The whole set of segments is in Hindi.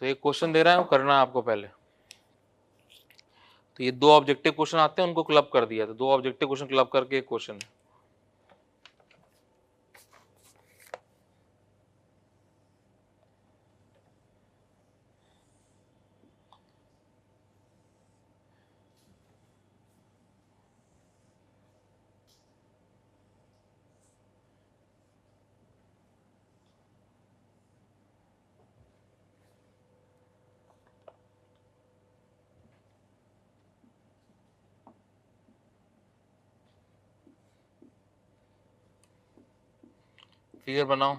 तो एक क्वेश्चन दे रहा है, वो करना है आपको पहले। तो ये दो ऑब्जेक्टिव क्वेश्चन आते हैं, उनको क्लब कर दिया। तो दो ऑब्जेक्टिव क्वेश्चन क्लब करके एक क्वेश्चन है। फिगर बनाओ।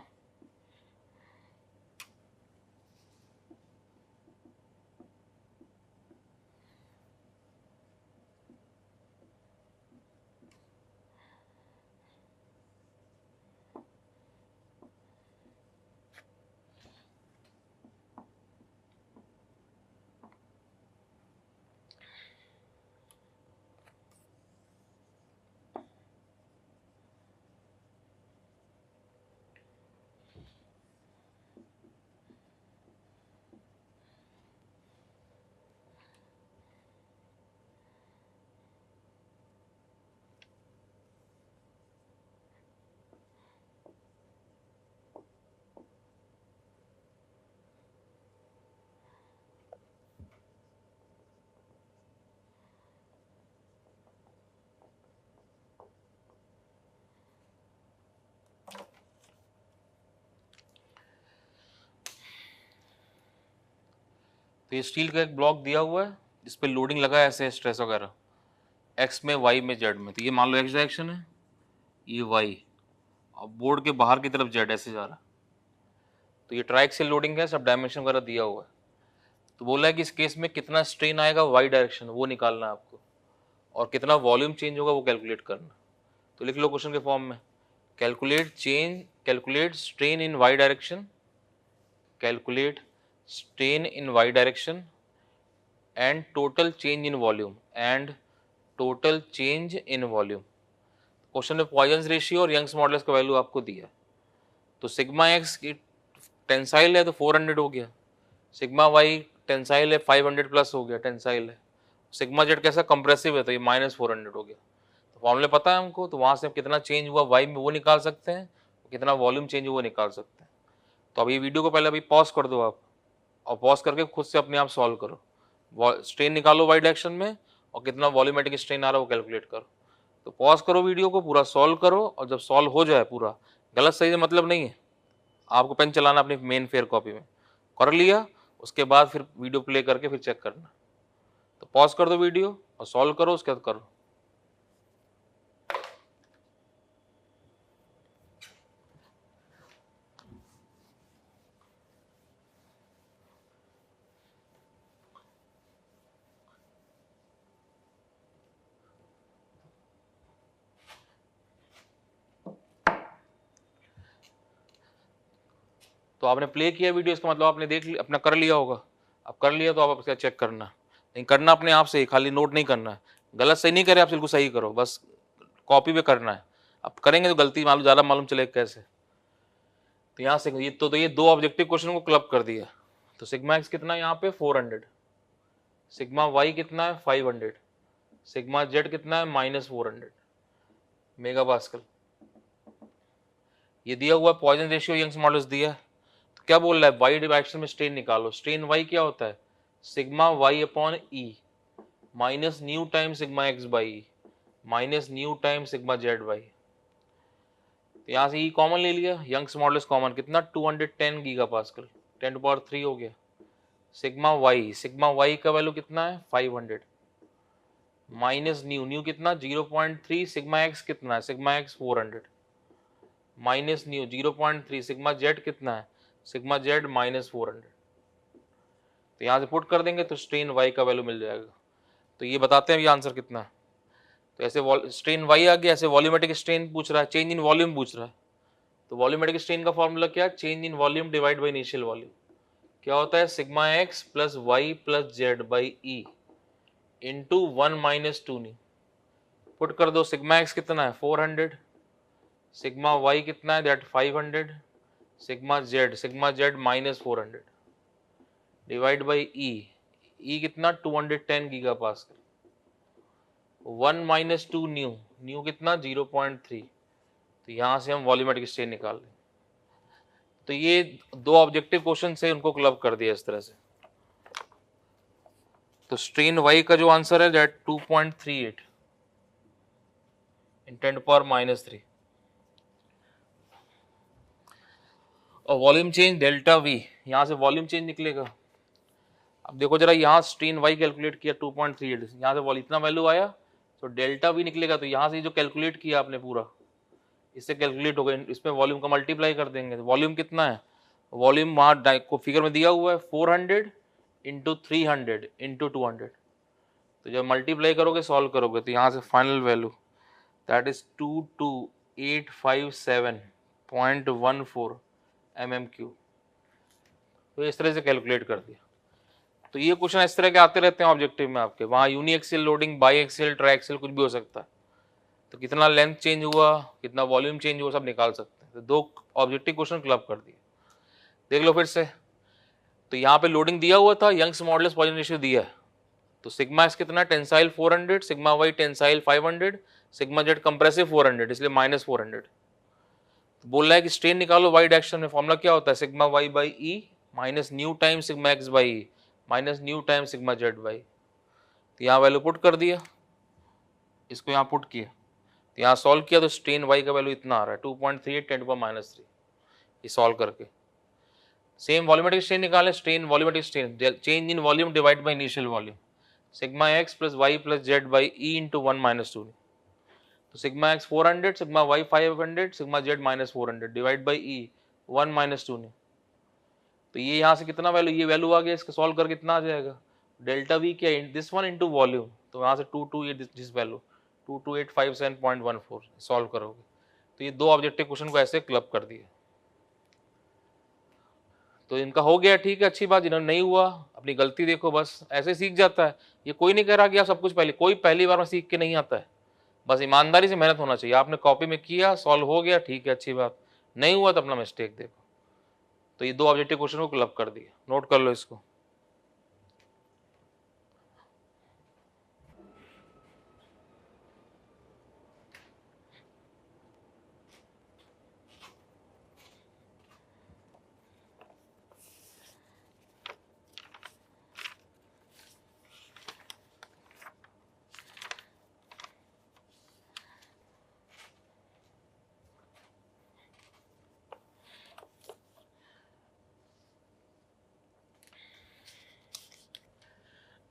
तो ये स्टील का एक ब्लॉक दिया हुआ है जिस पे लोडिंग लगा है, ऐसे स्ट्रेस वगैरह, एक्स में, वाई में, जेड में। तो ये मान लो एक्स डायरेक्शन है, ये वाई, अब बोर्ड के बाहर की तरफ जेड ऐसे जा रहा है। तो ये ट्राइक्सियल लोडिंग है, सब डायमेंशन वगैरह दिया हुआ है। तो बोला है कि इस केस में कितना स्ट्रेन आएगा वाई डायरेक्शन, वो निकालना है आपको, और कितना वॉल्यूम चेंज होगा वो कैलकुलेट करना। तो लिख लो क्वेश्चन के फॉर्म में, calculate strain in Y direction, calculate strain in Y direction and total change in volume, question में पॉइजन रेशियो और यंग्स मॉडुलस का वैल्यू आपको दिया। तो सिग्मा एक्स की टेंसाइल है तो 400 हो गया, सिग्मा वाई टेंसाइल है 500 प्लस हो गया, टेंसाइल है। सिग्मा जेड कैसा कंप्रेसिव है, तो ये -400 हो गया। तो फॉर्मूले पता है हमको, तो वहाँ से हम कितना चेंज हुआ वाई में वो निकाल सकते हैं, कितना वॉल्यूम चेंज हुआ वो निकाल सकते हैं। तो अभी वीडियो को पहले अभी पॉज कर दो आप, और पॉज करके खुद से अपने आप सॉल्व करो, स्ट्रेन निकालो वाई डायरेक्शन में, और कितना वॉल्यूमेटिक स्ट्रेन आ रहा है वो कैलकुलेट करो। तो पॉज करो वीडियो को, पूरा सॉल्व करो, और जब सॉल्व हो जाए पूरा, गलत सही से मतलब नहीं है, आपको पेन चलाना अपनी मेन फेयर कॉपी में। कर लिया, उसके बाद फिर वीडियो प्ले करके फिर चेक करना। तो पॉज कर दो वीडियो और सॉल्व करो, उसके बाद करो। तो आपने प्ले किया वीडियो, इसका मतलब आपने देख लिया, अपना कर लिया होगा। अब कर लिया तो आप उसका चेक करना, नहीं करना अपने आप से ही, खाली नोट नहीं करना है। गलत सही नहीं करे आप, बिल्कुल सही करो, बस कॉपी पे करना है। अब करेंगे तो गलती मालूम ज़्यादा मालूम चलेगा कैसे। तो यहाँ से ये दो ऑब्जेक्टिव क्वेश्चन को क्लब कर दिया। तो सिग्मा एक्स कितना है यहाँ पे 400, सिग्मा वाई कितना है 500, सिग्मा जेड कितना है -400 मेगा पास्कल। ये दिया हुआ पॉइजन रेशियो यंग्स मॉडल्स दिया है। तो क्या बोल रहा है, वाई डायरेक्शन में स्ट्रेन निकालो। स्ट्रेन वाई क्या होता है, sigma Y upon E minus nu time sigma x by E minus nu time sigma Z by. तो यहाँ से ई कॉमन ले लिया, यंग्स मॉडल्स कॉमन कितना 210 गीगा पास्कल, 10⁻³ हो गया। सिग्मा वाई का वैल्यू कितना है 500 माइनस न्यू कितना 0.3, सिग्मा एक्स कितना है, sigma X 400 minus new 0.3, sigma Z कितना है, सिग्मा जेड -400। तो यहाँ से पुट कर देंगे तो स्ट्रेन वाई का वैल्यू मिल जाएगा। तो ये बताते हैं ये आंसर कितना है। तो ऐसे स्ट्रेन वाई आ गया, ऐसे वॉल्यूमेटिक स्ट्रेन पूछ रहा है, चेंज इन वॉल्यूम पूछ रहा है। तो वॉल्यूमेटिक स्ट्रेन का फॉर्मूला क्या है, change in volume divide by initial volume. क्या होता है, sigma X plus Y plus Z by E into 1 - 2 nu. Put कर दो, सिग्मा एक्स कितना है 400, सिग्मा वाई कितना है that 500, sigma Z -400। Divide by E कितना 210 giga pascal, 1 minus 2 nu, nu कितना 0.3, तो यहां से हम वॉल्यूमेट्रिक स्ट्रेन निकाल लें। तो ये दो ऑब्जेक्टिव क्वेश्चन से उनको क्लब कर दिया इस तरह से। तो स्ट्रेन वाई का जो आंसर है दैट 2.38 इन 10⁻³ और वॉल्यूम चेंज डेल्टा वी, यहां से वॉल्यूम चेंज निकलेगा। अब देखो जरा, यहाँ स्ट्रेन वाई कैलकुलेट किया 2.38, यहाँ से वॉल्यूम इतना वैल्यू आया, तो डेल्टा वी निकलेगा। तो यहाँ से जो कैलकुलेट किया आपने पूरा, इससे कैलकुलेट हो गया, इसमें वॉल्यूम का मल्टीप्लाई कर देंगे। तो वॉल्यूम कितना है, वॉल्यूम वहाँ को फिगर में दिया हुआ है 400 इंटू 300 इंटू 200। तो जब मल्टीप्लाई करोगे सॉल्व करोगे तो यहाँ से final value that is 22857.14 mm³। तो इस तरह से कैलकुलेट कर दिया। तो ये क्वेश्चन इस तरह के आते रहते हैं ऑब्जेक्टिव में आपके, वहाँ uniaxial loading, by axial, try axial कुछ भी हो सकता है। तो कितना लेंथ चेंज हुआ, कितना वॉल्यूम चेंज हुआ, सब निकाल सकते हैं। तो दो ऑब्जेक्टिव क्वेश्चन क्लब कर दिए। देख लो फिर से। तो यहाँ पे लोडिंग दिया हुआ था, यंग्स मॉडुलस पॉइजन रेशियो दिया है। तो सिग्मा एक्स कितना, tensile 400, sigma Y tensile 500, sigma Z compressive 400, इसलिए -400। तो बोल रहा है कि स्ट्रेन निकालो वाई डायरेक्शन में। फॉर्मूला क्या होता है, sigma Y by E minus nu time sigma x by E minus nu time sigma Z by. तो यहाँ वैल्यू पुट कर दिया, इसको यहाँ पुट किया, तो यहाँ सॉल्व किया तो स्ट्रेन वाई का वैल्यू इतना आ रहा है 2.38 10⁻³ ये सॉल्व करके। सेम वॉल्यूमेट्रिक स्ट्रेन निकालें, strain volumetric strain, change in volume divide by initial volume, sigma X plus Y plus Z by E into 1-2। तो sigma X 400, sigma Y 500, sigma Z -400 divide by E 1-2 ने। तो ये यहाँ से कितना वैल्यू, ये वैल्यू आ गया, इसका सॉल्व करके कितना आ जाएगा, डेल्टा वी क्या है, दिस वन इंटू वॉल्यूम। तो यहाँ से 228 दिस वैल्यू 22857.14 सॉल्व करोगे। तो ये दो ऑब्जेक्टिव क्वेश्चन को ऐसे क्लब कर दिए। तो इनका हो गया, ठीक है, अच्छी बात। जिन्होंने नहीं हुआ अपनी गलती देखो, बस ऐसे सीख जाता है। ये कोई नहीं कह रहा कि आप सब कुछ कोई पहली बार में सीख के नहीं आता है। बस ईमानदारी से मेहनत होना चाहिए। आपने कॉपी में किया, सॉल्व हो गया, ठीक है, अच्छी बात। नहीं हुआ तो अपना मिस्टेक देखो। तो ये दो ऑब्जेक्टिव क्वेश्चन को क्लब कर दिया, नोट कर लो इसको।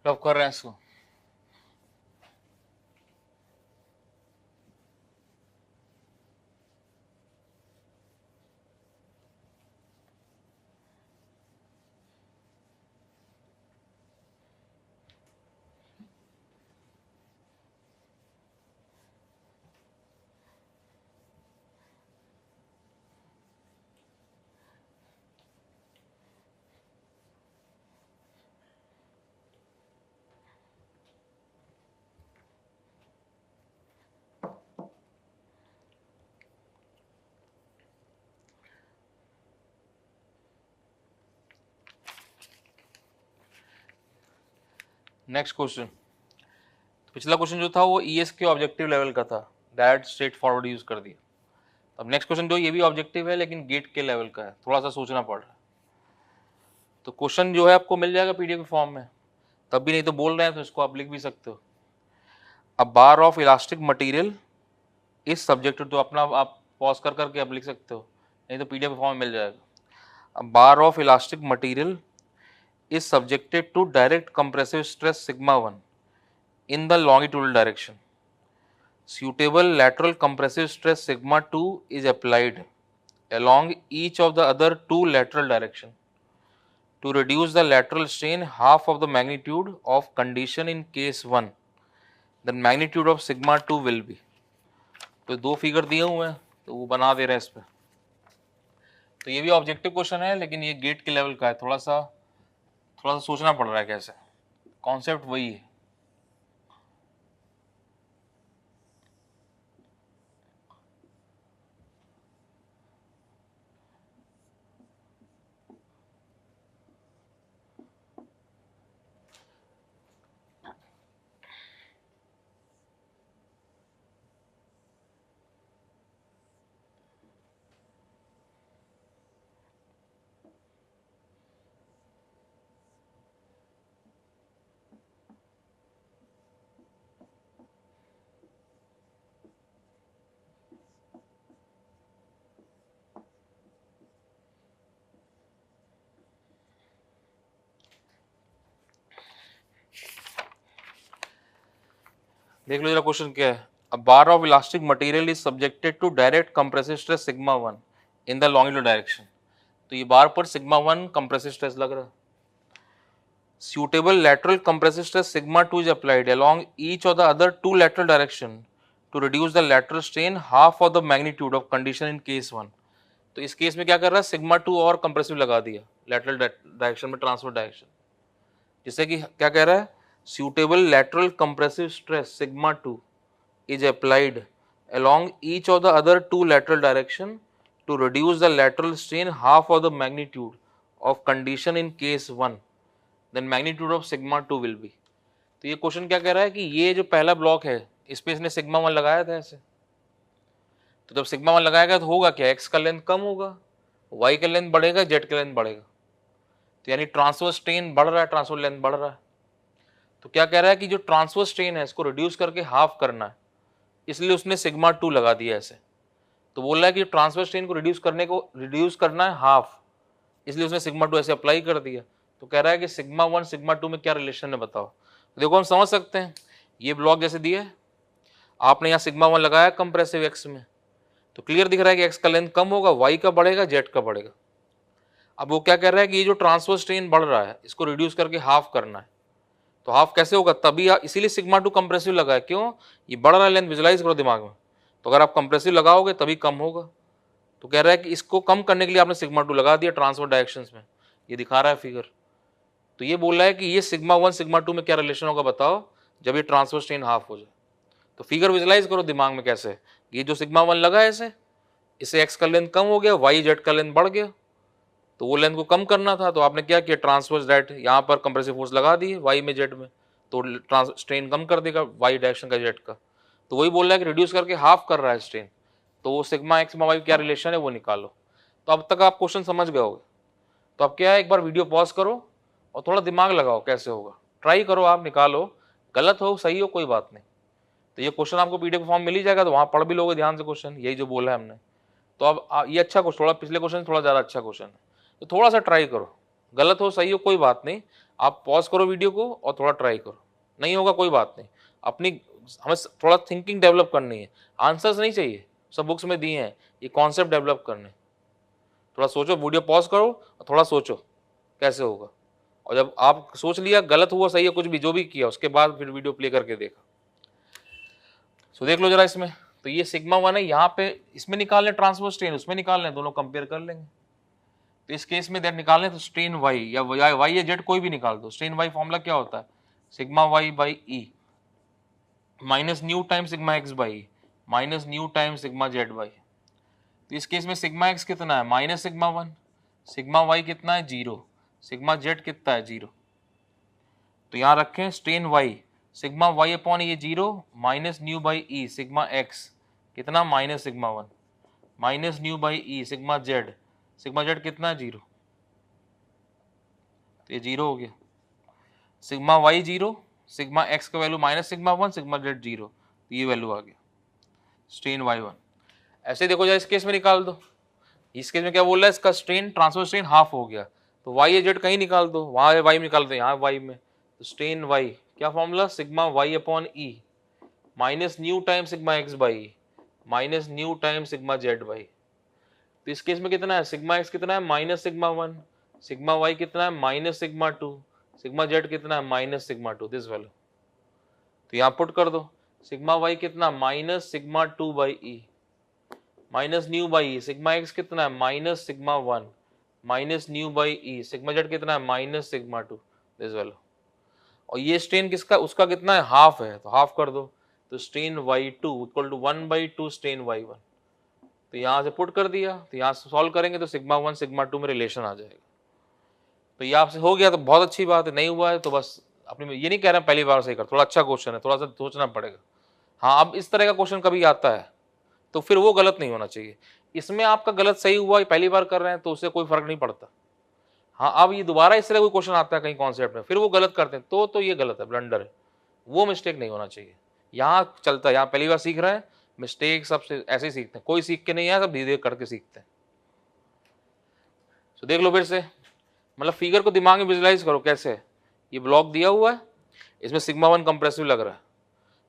क्लब कर रहे हैं इसको। नेक्स्ट क्वेश्चन, पिछला क्वेश्चन जो था वो ईएस के ऑब्जेक्टिव लेवल का था, दैट स्ट्रेट फॉरवर्ड यूज कर दिया। अब नेक्स्ट क्वेश्चन जो ये भी ऑब्जेक्टिव है लेकिन गेट के लेवल का है, थोड़ा सा सोचना पड़ रहा है। तो क्वेश्चन जो है आपको मिल जाएगा पीडीएफ फॉर्म में, तब भी नहीं तो बोल रहे हैं तो इसको आप लिख भी सकते हो। अ बार ऑफ इलास्टिक मटेरियल इस सब्जेक्ट, तो अपना आप पॉज कर करके आप लिख सकते हो, नहीं तो पीडीएफ फॉर्म में मिल जाएगा। A bar of elastic material is subjected to direct compressive stress sigma 1 in the longitudinal direction. Suitable lateral compressive stress sigma 2 is applied along each of the other two lateral directions to reduce the lateral strain half of the magnitude of condition in case 1. The magnitude of sigma 2 will be. तो दो फिगर दिए हुए हैं तो वो बना दे रहे हैं इस पे। तो ये भी ऑब्जेक्टिव क्वेश्चन है लेकिन ये गेट के लेवल का है, थोड़ा सा सोचना पड़ रहा है कैसे। कॉन्सेप्ट वही है। देख लो जरा क्वेश्चन क्या है। A bar of elastic material is subjected to direct compressive stress sigma 1 in the longitude direction. तो ये बार पर सिग्मा 1 कंप्रेसिव स्ट्रेस लग रहा है। Suitable lateral compressive stress sigma 2 is applied along each of the other two lateral direction to reduce the lateral strain half of the magnitude of condition in case 1। तो इस केस में क्या कर रहा है, सिग्मा 2 और कंप्रेसिव लगा दिया lateral डायरेक्शन में, ट्रांसफर डायरेक्शन, जिससे कि क्या कह रहा है, suitable lateral compressive stress sigma 2 is applied along each of the other two lateral direction to reduce the lateral strain half of the magnitude of condition in case 1, then magnitude of sigma 2 will be। तो ये क्वेश्चन क्या कह रहा है कि ये जो पहला ब्लॉक है इस पे इसने सिग्मा 1 लगाया था ऐसे, तो जब सिग्मा 1 लगाएगा तो होगा क्या, x का लेंथ कम होगा, y का लेंथ बढ़ेगा, z का लेंथ बढ़ेगा, तो यानी ट्रांसफर स्ट्रेन बढ़ रहा है, ट्रांसफर लेंथ बढ़ रहा है। तो क्या कह रहा है कि जो ट्रांसफर स्ट्रेन है इसको रिड्यूस करके हाफ करना है, इसलिए उसने सिग्मा 2 लगा दिया ऐसे। तो बोल रहा है कि ट्रांसफर स्ट्रेन को रिड्यूस करना है हाफ, इसलिए उसने सिग्मा 2 ऐसे अप्लाई कर दिया। तो कह रहा है कि सिग्मा 1 सिग्मा 2 में क्या रिलेशन है बताओ। तो देखो हम समझ सकते हैं, ये ब्लॉक जैसे दिया है, आपने यहाँ सिग्मा 1 लगाया कंप्रेसिव एक्स में, तो क्लियर दिख रहा है कि एक्स का लेंथ कम होगा, वाई का बढ़ेगा, जेड का बढ़ेगा। अब वो क्या कह रहा है कि ये जो ट्रांसफर स्ट्रेन बढ़ रहा है इसको रिड्यूस करके हाफ करना है, तो हाफ कैसे होगा, तभी इसीलिए सिग्मा 2 कंप्रेसिव लगा है। क्यों, ये बढ़ रहा है लेंथ, विजुलाइज करो दिमाग में, तो अगर आप कंप्रेसिव लगाओगे तभी कम होगा। तो कह रहा है कि इसको कम करने के लिए आपने सिग्मा 2 लगा दिया ट्रांसफर डायरेक्शंस में, ये दिखा रहा है फिगर। तो ये बोल रहा है कि ये सिग्मा 1 सिग्मा 2 में क्या रिलेशन होगा बताओ, जब ये ट्रांसफर स्ट्रेन हाफ हो जाए। तो फिगर विजुलाइज करो दिमाग में कैसे, ये जो सिग्मा 1 लगा है ऐसे, इससे एक्स का लेंथ कम हो गया, वाई जेड का लेंथ बढ़ गया, तो वो लेंथ को कम करना था, तो आपने क्या किया, ट्रांसवर्स डायरेक्ट यहाँ पर कंप्रेसिव फोर्स लगा दी वाई में जेड में, तो स्ट्रेन कम कर देगा वाई डायरेक्शन का जेड का। तो वही बोल रहा है कि रिड्यूस करके हाफ कर रहा है स्ट्रेन, तो वो सिग्मा एक्स वाई क्या रिलेशन है वो निकालो। तो अब तक आप क्वेश्चन समझ गए होगे। तो अब क्या है, एक बार वीडियो पॉज करो और थोड़ा दिमाग लगाओ कैसे होगा, ट्राई करो, आप निकालो, गलत हो सही हो कोई बात नहीं। तो ये क्वेश्चन आपको पीडीएफ फॉर्म मिल ही जाएगा, तो वहाँ पढ़ भी लोगे ध्यान से क्वेश्चन, यही जो बोला है हमने। तो अब ये अच्छा क्वेश्चन, थोड़ा पिछले क्वेश्चन थोड़ा ज़्यादा अच्छा क्वेश्चन है, तो थोड़ा सा ट्राई करो, गलत हो सही हो कोई बात नहीं, आप पॉज करो वीडियो को और थोड़ा ट्राई करो, नहीं होगा कोई बात नहीं। अपनी हमें थोड़ा थिंकिंग डेवलप करनी है, आंसर्स नहीं चाहिए, सब बुक्स में दिए हैं, ये कॉन्सेप्ट डेवलप करने। थोड़ा सोचो, वीडियो पॉज करो और थोड़ा सोचो कैसे होगा, और जब आप सोच लिया गलत हुआ सही है कुछ भी जो भी किया, उसके बाद फिर वीडियो प्ले करके देखा। सो देख लो जरा इसमें, तो ये सिग्मा 1 है, यहाँ पे इसमें निकाल लें ट्रांसफर स्ट्रेन, उसमें निकाल लें, दोनों कंपेयर कर लेंगे। तो इस केस में निकाल लें तो स्ट्रेन वाई या वाई या जेड कोई भी निकाल दो। स्ट्रेन वाई फॉर्मूला क्या होता है, sigma Y by E minus nu time sigma x by minus nu time sigma Z by. तो इस केस में सिग्मा एक्स कितना है, माइनस सिग्मा 1, सिग्मा वाई कितना है 0, सिग्मा जेड कितना है 0। तो यहाँ रखें strain Y, sigma Y upon ये 0 minus nu by E sigma X कितना, minus sigma 1 minus nu by E sigma Z कितना 0, तो ये 0 हो गया। सिग्मा वाई 0, सिग्मा एक्स का value minus sigma 1, sigma Z 0, तो ये वैल्यू आ गया स्ट्रेन वाई 1। ऐसे देखो जाए इस केस में निकाल दो, इस केस में क्या बोल रहा है, इसका स्ट्रेन ट्रांसफर स्ट्रेन हाफ हो गया, तो वाई या जेड कहीं निकाल दो, वहाँ वाई निकाल दो, यहाँ वाई में, तो स्ट्रेन वाई क्या formula, sigma Y upon E minus nu time sigma x by minus nu time sigma Z by. तो इस केस में कितना है, सिग्मा एक्स कितना है माइनस सिग्मा 1, सिग्मा वाई कितना है माइनस सिग्मा 2, सिग्मा जेड कितना है माइनस सिग्मा 2, दिस वैल्यू। तो यहाँ पुट कर दो, सिग्मा वाई कितना minus sigma 2 by E minus nu by E, sigma X कितना है minus sigma 1 minus nu by E, sigma Z कितना है माइनस सिग्मा 2, दिस वैल्यू। और ये स्ट्रेन किसका, उसका कितना है, हाफ है, तो हाफ कर दो, तो strain Y 2 equal to 1/2 strain Y 1। तो यहाँ से पुट कर दिया, तो यहाँ से सॉल्व करेंगे तो सिग्मा 1 सिग्मा 2 में रिलेशन आ जाएगा। तो ये आपसे हो गया तो बहुत अच्छी बात है, नहीं हुआ है तो बस अपनी, ये नहीं कह रहे पहली बार सही कर, थोड़ा अच्छा क्वेश्चन है, थोड़ा सा सोचना पड़ेगा। हाँ, अब इस तरह का क्वेश्चन कभी आता है तो फिर वो गलत नहीं होना चाहिए, इसमें आपका गलत सही हुआ, पहली बार कर रहे हैं तो उससे कोई फर्क नहीं पड़ता। हाँ, अब ये दोबारा इस तरह कोई क्वेश्चन आता है कहीं कॉन्सेप्ट में, फिर वो गलत करते हैं तो ये गलत है, ब्लंडर है, वो मिस्टेक नहीं होना चाहिए। यहाँ चलता है, यहाँ पहली बार सीख रहे हैं, मिस्टेक सबसे ऐसे ही सीखते हैं, कोई सीख के नहीं आया, सब धीरे धीरे करके सीखते हैं। तो देख लो फिर से, मतलब फिगर को दिमाग में विजुलाइज करो कैसे है, ये ब्लॉक दिया हुआ है, इसमें सिग्मा 1 कंप्रेसिव लग रहा है,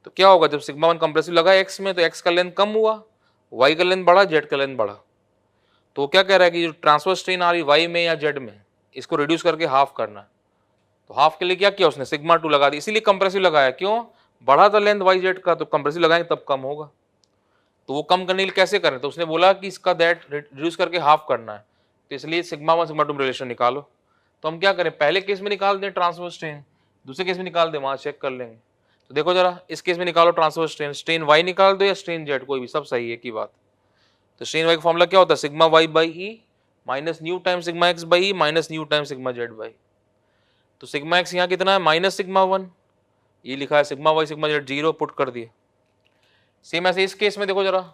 तो क्या होगा, जब सिग्मा वन कंप्रेसिव लगा एक्स में तो एक्स का लेंथ कम हुआ, वाई का लेंथ बढ़ा, जेड का लेंथ बढ़ा। तो क्या कह रहा है कि जो ट्रांसफर स्ट्रेन आ रही वाई में या जेड में, इसको रिड्यूस करके हाफ करना है। तो हाफ के लिए क्या किया उसने, सिग्मा टू लगा दी, इसीलिए कंप्रेसिव लगाया। क्यों, बढ़ा था लेंथ वाई जेड का, तो कंप्रेसिव लगाएंगे तब कम होगा। तो वो कम करने के लिए कैसे करें, तो उसने बोला कि इसका दैट रिड्यूस करके हाफ करना है, तो इसलिए sigma one sigma two relation निकालो। तो हम क्या करें, पहले केस में निकाल दें ट्रांसफर स्ट्रेन, दूसरे केस में निकाल दें, वहां चेक कर लेंगे। तो देखो जरा, इस केस में निकालो ट्रांसफर स्ट्रेन, स्ट्रेन वाई निकाल दो या स्ट्रेन जेड, कोई भी, सब सही है की बात। तो स्ट्रेन वाई का फॉर्मूला क्या होता है, sigma Y by E minus nu time sigma x by E minus nu time sigma Z by. तो सिग्मा एक्स यहाँ कितना है, माइनस सिग्मा वन, ये लिखा है, sigma Y sigma Z zero put कर दिए। सेम ऐसे इस केस में देखो जरा,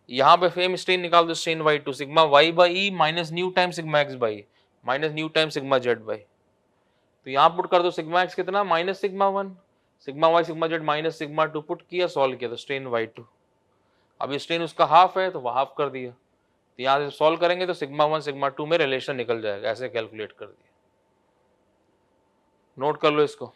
यहाँ पे फेम स्ट्रेन निकाल दो, strain Y two sigma Y by E minus nu time sigma x by minus nu time sigma Z by. तो यहाँ पुट कर दो, सिग्मा एक्स कितना minus sigma one, sigma Y sigma Z minus sigma two, put किया, सॉल्व किया तो स्ट्रेन वाई टू। अब स्ट्रेन उसका हाफ है तो वह हाफ कर दिया। तो यहाँ से सॉल्व करेंगे तो सिग्मा वन सिग्मा टू में रिलेशन निकल जाएगा, ऐसे कैलकुलेट कर दिया। नोट कर लो इसको।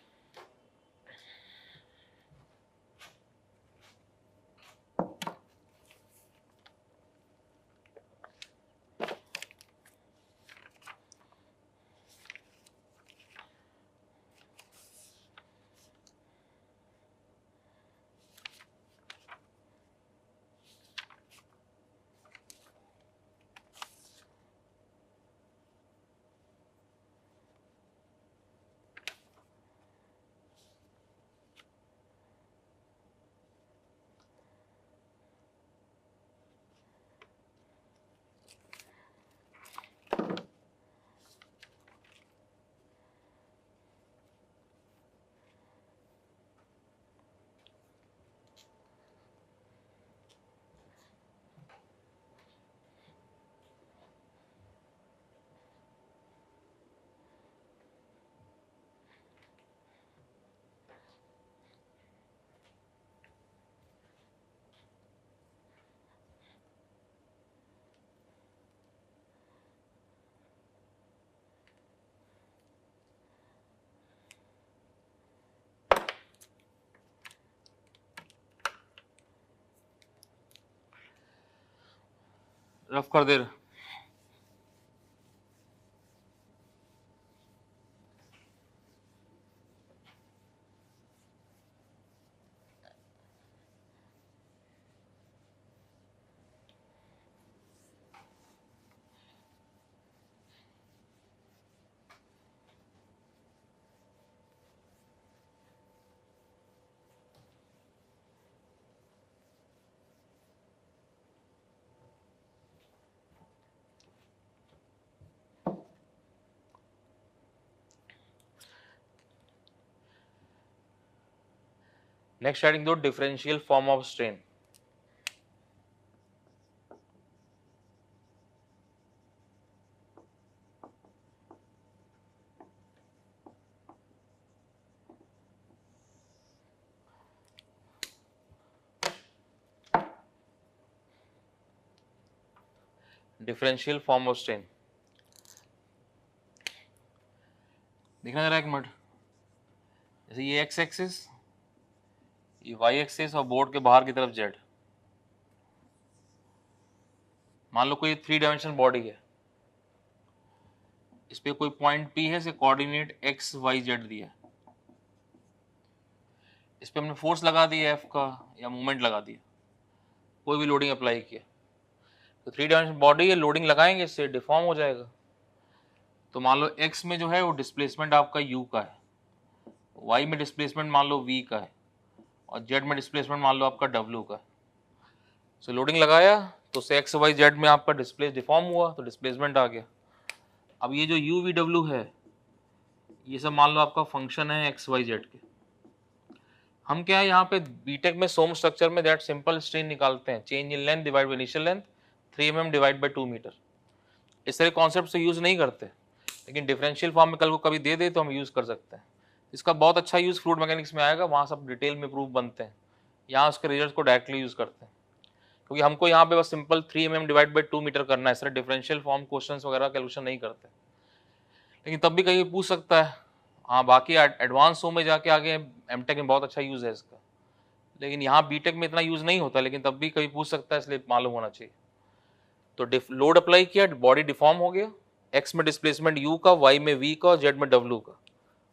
रफ कर दे रहे। नेक्स्ट हेडिंग दो, differential form of strain. Differential form of strain देखना जरा एक मिनट। जैसे ये एक्स एक्सिस, ये वाई एक्सिस और बोर्ड के बाहर की तरफ जेड। मान लो कोई 3 डायमेंशनल बॉडी है, इस पे कोई पॉइंट पी है, से कोऑर्डिनेट एक्स वाई जेड दिया है, इस पे हमने फोर्स लगा दिया एफ का या मूवमेंट लगा दिया, कोई भी लोडिंग अप्लाई किया, तो 3 डायमेंशनल बॉडी है, लोडिंग लगाएंगे इससे डिफॉर्म हो जाएगा। तो मान लो एक्स में जो है वो डिस्प्लेसमेंट आपका यू का है, वाई में डिस्प्लेसमेंट मान लो वी का है, और जेड में डिस्प्लेसमेंट मान लो आपका डब्ल्यू का है। सो लोडिंग लगाया तो से एक्स वाई जेड में आपका डिस्प्लेस डिफॉर्म हुआ तो डिस्प्लेसमेंट आ गया। अब ये जो यू वी डब्ल्यू है, ये सब मान लो आपका फंक्शन है एक्स वाई जेड के। हम क्या है यहाँ पे बीटेक में सोम स्ट्रक्चर में दैट सिंपल स्ट्रेन निकालते हैं, change in length divide by initial length 3 mm divide by 2 metre. इस तरह कॉन्सेप्ट से यूज नहीं करते, लेकिन डिफरेंशियल फॉर्म में कल को कभी दे दे तो हम यूज कर सकते हैं। इसका बहुत अच्छा यूज फ्लूइड मैकेनिक्स में आएगा, वहाँ सब डिटेल में प्रूफ बनते हैं, यहाँ उसके रिजल्ट को डायरेक्टली यूज करते हैं, क्योंकि हमको यहाँ पे बस simple 3 mm divide by 2 metre करना है, इस तरह डिफरेंशियल फॉर्म क्वेश्चंस वगैरह कैलकुलेशन नहीं करते। लेकिन तब भी कहीं पूछ सकता है, हाँ बाकी एडवांस हो में जाके आगे एमटेक में बहुत अच्छा यूज है इसका, लेकिन यहाँ बीटेक में इतना यूज नहीं होता, लेकिन तब भी कभी पूछ सकता है, इसलिए मालूम होना चाहिए। तो लोड अप्लाई किया, बॉडी डिफॉर्म हो गया, एक्स में डिस्प्लेसमेंट यू का, वाई में वी का और जेड में डब्ल्यू का,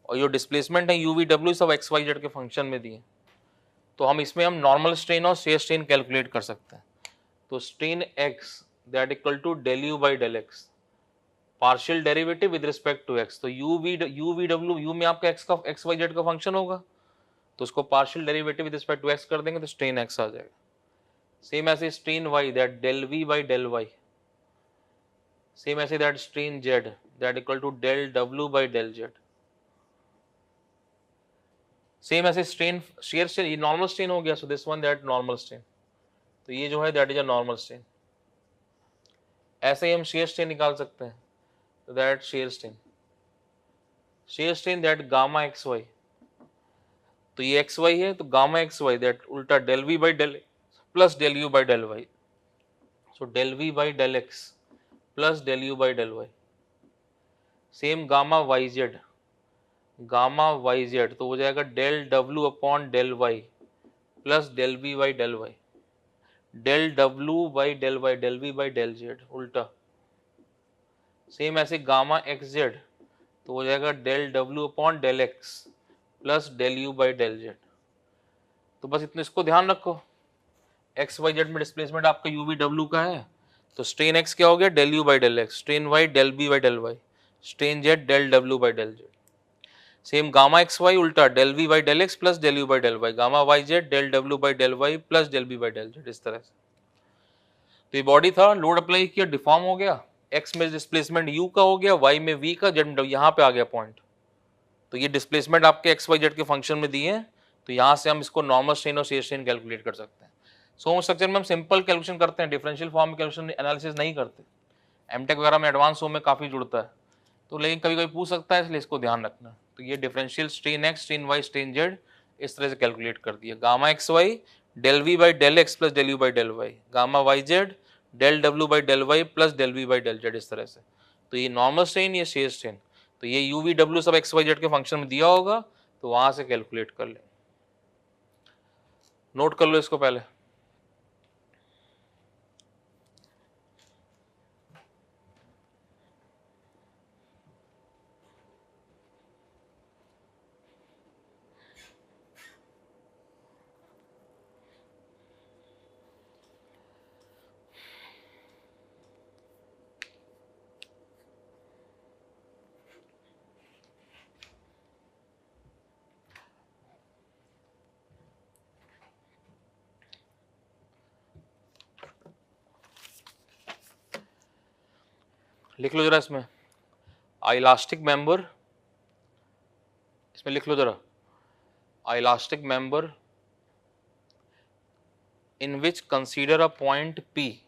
और जो डिस्प्लेसमेंट है यू वी डब्ल्यू सब एक्स वाई जेड के फंक्शन में दिए। तो हम इसमें हम नॉर्मल स्ट्रेन और शेयर स्ट्रेन कैलकुलेट कर सकते हैं। तो strain x that equal to del you by del x, partial derivative with respect to x. तो यू वी डब्ल्यू, यू में आपका एक्स वाई जेड का फंक्शन होगा, तो उसको partial derivative with respect to x कर देंगे तो स्ट्रेन एक्स आ जाएगा। सेम ऐसे strain y that del we by del Y, same ऐसे that strain z that equal to del W by del Z. Same ऐसे स्ट्रेन शेयर स्ट्रेन, ये नॉर्मल स्ट्रेन हो गया, so this one that normal strain, तो ये जो है that is a normal strain. ऐसे ही हम शेयर स्ट्रेन निकाल सकते हैं, तो that shear strain that gamma x y, तो ये एक्स वाई है, तो गामा एक्स वाई दैट उल्टा del we by del plus del you by del Y, so del we by del x plus del you by del Y. Same gamma Y Z, तो हो जाएगा del W upon del Y plus del we by del Y, del W by del Y, del we by del Z उल्टा। सेम ऐसे गामा एक्स जेड, तो हो जाएगा del W upon del x plus del you by del Z. तो बस इतना इसको ध्यान रखो, एक्स वाई जेड में डिस्प्लेसमेंट आपका यू वी डब्ल्यू का है, तो स्ट्रेन एक्स क्या हो गया, del you by del X, strain Y del B by del Y, strain Z del W by del Z. Same gamma x Y उल्टा del we by del x plus del you by del Y, gamma Y Z del W by del Y plus del B by del z, इस तरह से। तो ये बॉडी था, लोड अप्लाई किया, डिफॉर्म हो गया, एक्स में डिस्प्लेसमेंट यू का हो गया, वाई में वी का, जेड यहाँ पे आ गया पॉइंट। तो ये डिस्प्लेसमेंट आपके एक्स वाई जेड के फंक्शन में दिए हैं, तो यहाँ से हम इसको नॉर्मल स्ट्रेन और शेयर स्ट्रेन कैलकुलेट कर सकते हैं। सो स्ट्रक्चर में हम सिंपल कैलकुलेशन करते हैं, डिफरेंशियल फॉर्म में कैलकुलेशन एनालिसिस नहीं करते। एमटेक वगैरह में एडवांस फॉर्म में काफ़ी जुड़ता है, तो लेकिन कभी कभी पूछ सकता है, इसलिए इसको ध्यान रखना। तो ये differential strain x, strain y, strain z इस तरह से कैलकुलेट कर दिया, gamma x y del we by del x plus del you by del Y, gamma Y Z del W by del Y plus del we by del z, इस तरह से। तो ये नॉर्मल स्ट्रेन, ये शेयर स्ट्रेन, तो ये यू वी डब्ल्यू सब एक्स वाई जेड के फंक्शन में दिया होगा, तो वहां से कैलकुलेट कर ले। नोट कर लो इसको पहले। लिख लो जरा इसमें, इलास्टिक मेंबर, इसमें लिख लो जरा, elastic member in which consider a point P,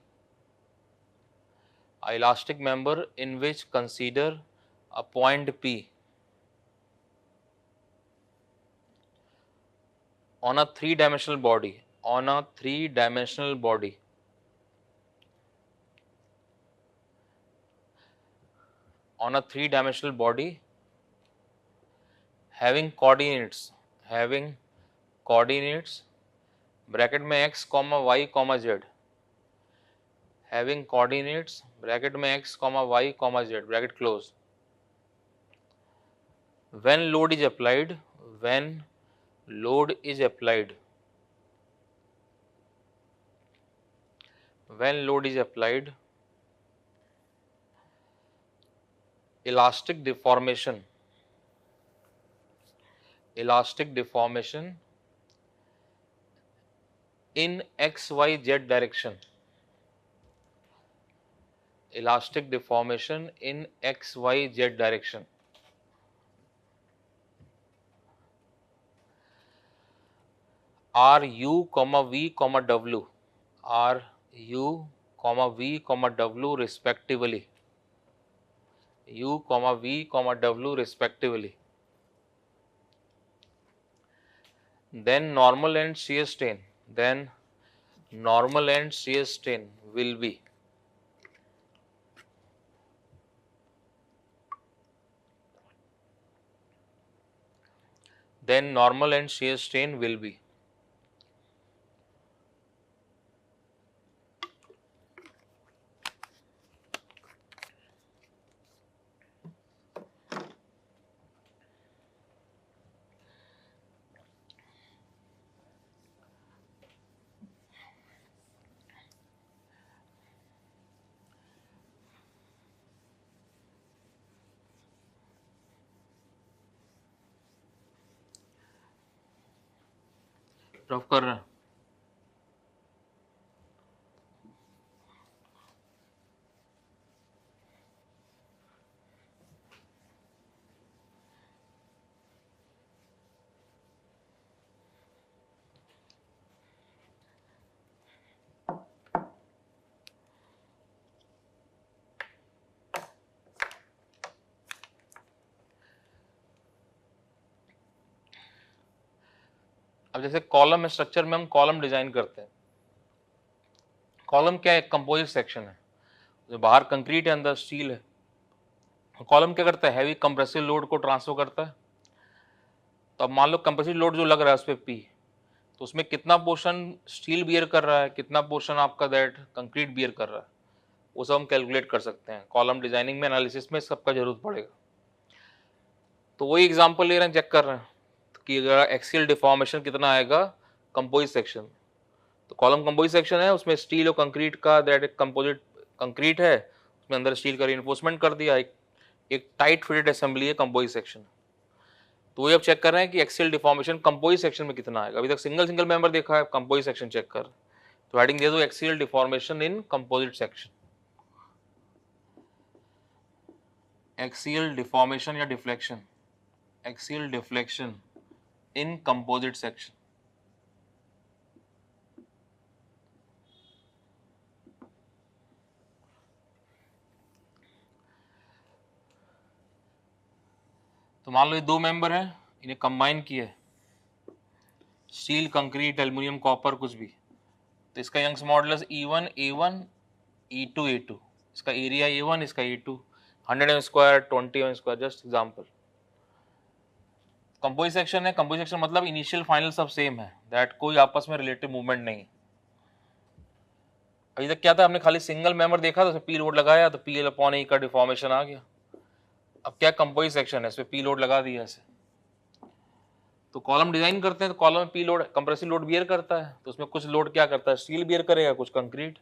elastic member in which consider a point P on a three-dimensional body, on a three-dimensional body, on a three-dimensional body having coordinates bracket में x comma y comma z, having coordinates bracket में x comma y comma z bracket close, when load is applied, when load is applied, when load is applied, elastic deformation in xyz direction, elastic deformation in xyz direction, ru comma v comma w, ru comma v comma w respectively, u comma v comma w respectively, then normal and shear strain, then normal and shear strain will be, then normal and shear strain will be, rough कर रहे हैं। अब जैसे कॉलम स्ट्रक्चर में हम कॉलम डिजाइन करते हैं। कॉलम क्या है? कंपोजिट सेक्शन है, जो बाहर कंक्रीट है अंदर स्टील है। कॉलम क्या करता है? हैवी कंप्रेसिव लोड को ट्रांसफर करता है। तो अब मान लो कंप्रेसिव लोड जो लग रहा है उस पर पी, तो उसमें कितना पोर्शन स्टील बियर कर रहा है, कितना पोर्शन आपका दैट कंक्रीट बियर कर रहा है, वो सब हम कैलकुलेट कर सकते हैं। कॉलम डिजाइनिंग में, एनालिसिस में सबका जरूरत पड़ेगा। तो वही एग्जांपल ले रहे हैं, चेक कर रहे हैं कि अगर एक्सियल डिफॉर्मेशन कितना आएगा कंपोजिट सेक्शन में। तो कॉलम कंपोजिट सेक्शन है, उसमें स्टील और कंक्रीट का दैट कंपोजिट कंक्रीट है, उसमें अंदर स्टील का रिइंफोर्समेंट कर दिया, एक टाइट फिटेड असेंबली है कंपोजिट सेक्शन। तो वही अब चेक कर रहे हैं कि एक्सियल डिफॉर्मेशन कंपोजिट सेक्शन में कितना आएगा। अभी तक सिंगल सिंगल मेंबर देखा है, कंपोजिट सेक्शन चेक कर। तो हेडिंग दे दो axial deformation in composite section. Axial deformation या deflection, axial deflection in composite section. तो मान लो ये दो मेंबर हैं, इन्हें कंबाइन किए, स्टील कंक्रीट एल्युमिनियम कॉपर कुछ भी। तो इसका Young's modulus E1 A1 E2 A2, इसका एरिया A1, इसका A2, 100 m square 20 m square, just example. Composite section है, कंपोजिट सेक्शन मतलब इनिशियल फाइनल सब सेम है, दैट कोई आपस में रिलेटिव मूवमेंट नहीं। अभी तक क्या था, हमने खाली सिंगल मेंबर देखा तो पी लोड लगाया तो PL/A का डिफॉर्मेशन आ गया। अब क्या कंपोजिट सेक्शन है, इस पे पी लोड लगा दिया ऐसे। तो कॉलम डिजाइन करते हैं तो कॉलम में P load compressive load bear करता है, तो उसमें कुछ लोड क्या करता है, स्टील बियर करेगा, कुछ कंक्रीट।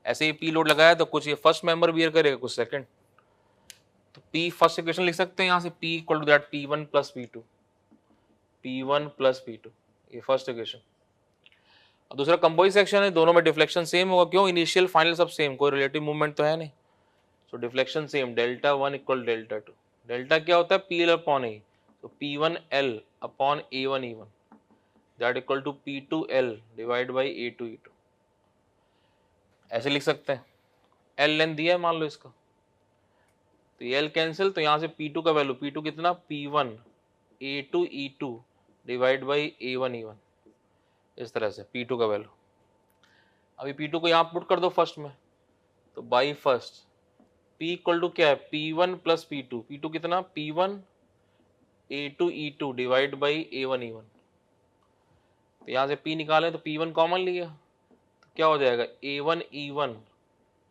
ऐसे ही पी लोड लगाया तो कुछ ये फर्स्ट मेंबर बियर करेगा, कुछ सेकंड। तो पी फर्स्ट इक्वेशन लिख सकते हैं यहाँ से, P equal to that P1 plus P2, P1 plus P2, ये फर्स्ट इक्वेशन। और दूसरा कंपोजिट सेक्शन है, दोनों में डिफ्लेक्शन सेम होगा, क्यों? इनिशियल फाइनल सब सेम, कोई रिलेटिव मूवमेंट तो है नहीं। So deflection same, delta 1 equal delta 2। Delta क्या होता है? PL/A, तो P1L upon A1 E1 that equal to P2L divide by A2 E2। ऐसे लिख सकते हैं। L लेंथ दिया है मान लो इसका, तो ये L कैंसिल, तो यहाँ से P2 का वैल्यू, P2 कितना? P1 A2 E2 divide by A1 E1, इस तरह से P2 का वैल्यू। अभी P2 को यहाँ पुट कर दो फर्स्ट में, तो by first P equal to क्या है? P1 प्लस P2, P2 कितना? P1 A2 E2 divide by A1 E1। तो यहाँ से P निकालें तो P1 कॉमन लिया, तो क्या हो जाएगा? A1 E1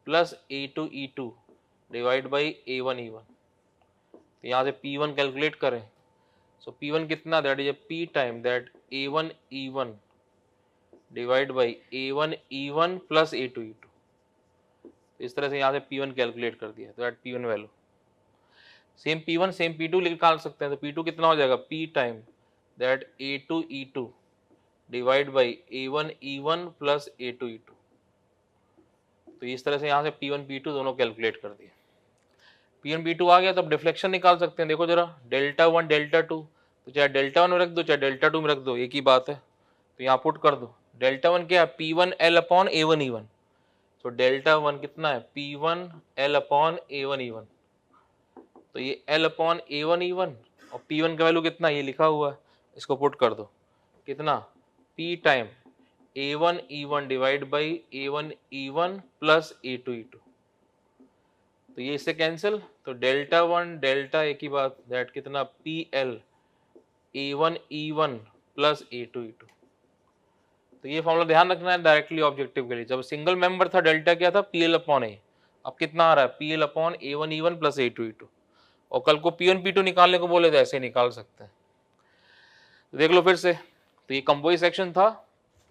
plus A2 E2 divide by A1 E1। तो यहाँ से P1 कैलकुलेट करें, सो P1 कितना? That is P time that A1 E1 divide by A1 E1 plus A2 E2। तो इस तरह से यहाँ से P1 कैलकुलेट कर दिया, तो that P1 value. Same P1 same P2 निकाल सकते हैं, तो P2 कितना हो जाएगा? P time that A2 E2 divide by A1 E1 plus A2 E2। तो इस तरह से यहाँ से P1 P2 दोनों कैलकुलेट कर दिए। P1 P2 आ गया, तो अब डिफ्लेक्शन निकाल सकते हैं। देखो जरा, डेल्टा 1 डेल्टा 2, तो चाहे डेल्टा 1 में रख दो चाहे डेल्टा 2 में रख दो, एक ही बात है। तो यहाँ पुट कर दो, डेल्टा 1 क्या है? P1L upon A1 E1। तो डेल्टा 1 कितना है? P1L upon A1 E1। तो ये L अपॉन A1 E1 और P1 का वैल्यू कितना, ये लिखा हुआ है, इसको पुट कर दो, कितना? P time A1 E1 divide by A1 E1 plus A2 E2। तो ये इससे कैंसिल, तो डेल्टा 1 डेल्टा एक ही बात, दैट कितना? PL A1 E1 plus A2 E2। तो ये फॉर्मूला ध्यान रखना है डायरेक्टली ऑब्जेक्टिव के लिए। जब सिंगल मेंबर था डेल्टा क्या था? PL upon A। अब कितना आ रहा है? PL upon A1 E1 plus A2 E2। और कल को P1 P2 निकालने को बोले तो ऐसे निकाल सकते हैं। तो देख लो फिर से, तो ये कंपोजिट सेक्शन था,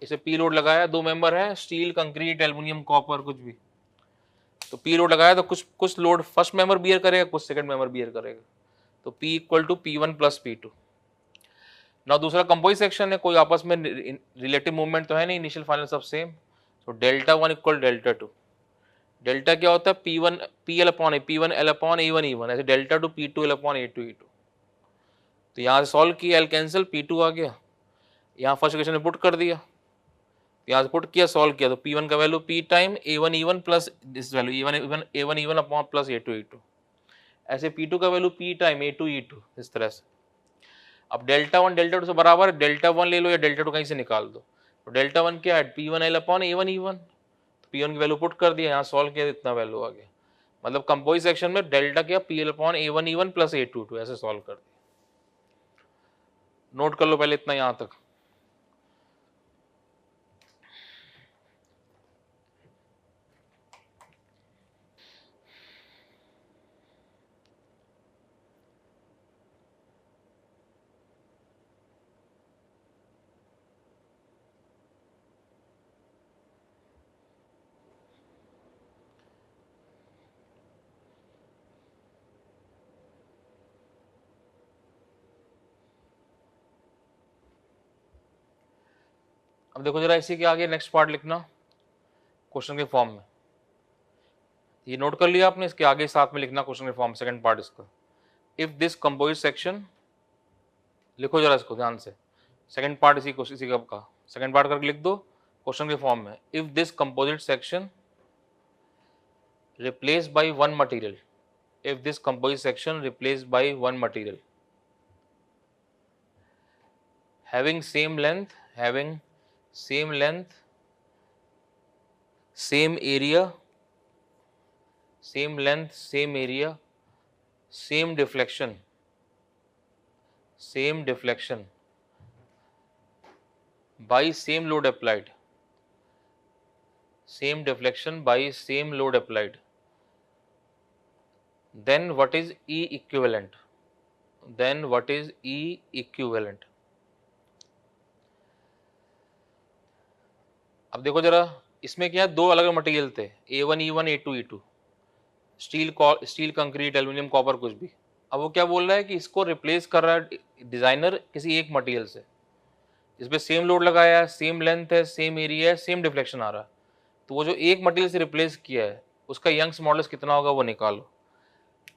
इसे पी लोड लगाया, दो मेंबर है, स्टील कंक्रीट एल्युमिनियम कॉपर कुछ भी। तो पी लोड लगाया तो कुछ लोड फर्स्ट मेंबर बियर करेगा, कुछ सेकंड मेंबर बियर करेगा। तो P equal to P1 plus P2। ना दूसरा कंपोजिट सेक्शन है, कोई आपस में रिलेटिव मूवमेंट तो है नहीं, इनिशियल फाइनल सब सेम। तो delta one equal delta two. Delta क्या होता है, P one P L upon A, P one L upon A one E one, ऐसे delta two P two L upon A two E two. तो यहाँ से सॉल्व किया, एल कैंसिल, पी टू आ गया, यहाँ फर्स्ट इक्वेशन में पुट कर दिया, यहाँ से पुट किया, सॉल्व किया, तो पी वन का value P time A one E one plus this value A one E one upon plus A two E two. ऐसे पी टू का value P time A two E two, इस तरह से। अब डेल्टा वन डेल्टा टू से बराबर, डेल्टा वन ले लो या डेल्टा टू कहीं से निकाल दो। तो डेल्टा वन क्या है, P one L upon A one E one. तो पी वन की वैल्यू पुट कर दिया, यहाँ सॉल्व किया, इतना वैल्यू आ गया। मतलब कंपोजिट सेक्शन में डेल्टा क्या, P L upon A one E one plus A two two, ऐसे सॉल्व कर दिया। नोट कर लो पहले इतना यहाँ तक। अब देखो जरा इसी के आगे नेक्स्ट पार्ट लिखना क्वेश्चन के फॉर्म में। ये नोट कर लिया आपने, इसके आगे साथ में लिखना क्वेश्चन के फॉर्म, सेकंड पार्ट इसका। इफ दिस कंपोजिट सेक्शन, लिखो जरा इसको ध्यान से, सेकंड पार्ट इसी का सेकंड पार्ट करके लिख दो क्वेश्चन के फॉर्म में। If this composite section replaced by one material, if this composite section replaced by one material having same length, same area, same length, same area, same deflection by same load applied, same deflection by same load applied, then what is E equivalent? Then what is E equivalent? अब देखो जरा, इसमें क्या है, दो अलग मटेरियल थे, A1 E1 A2 E2, steel concrete aluminium copper कुछ भी। अब वो क्या बोल रहा है कि इसको रिप्लेस कर रहा है डिजाइनर किसी एक मटेरियल से, जिसपे सेम लोड लगाया है, सेम लेंथ है, सेम एरिया है, सेम डिफ्लेक्शन आ रहा है। तो वो जो एक मटेरियल से रिप्लेस किया है उसका यंग्स मॉडुलस कितना होगा वो निकालो।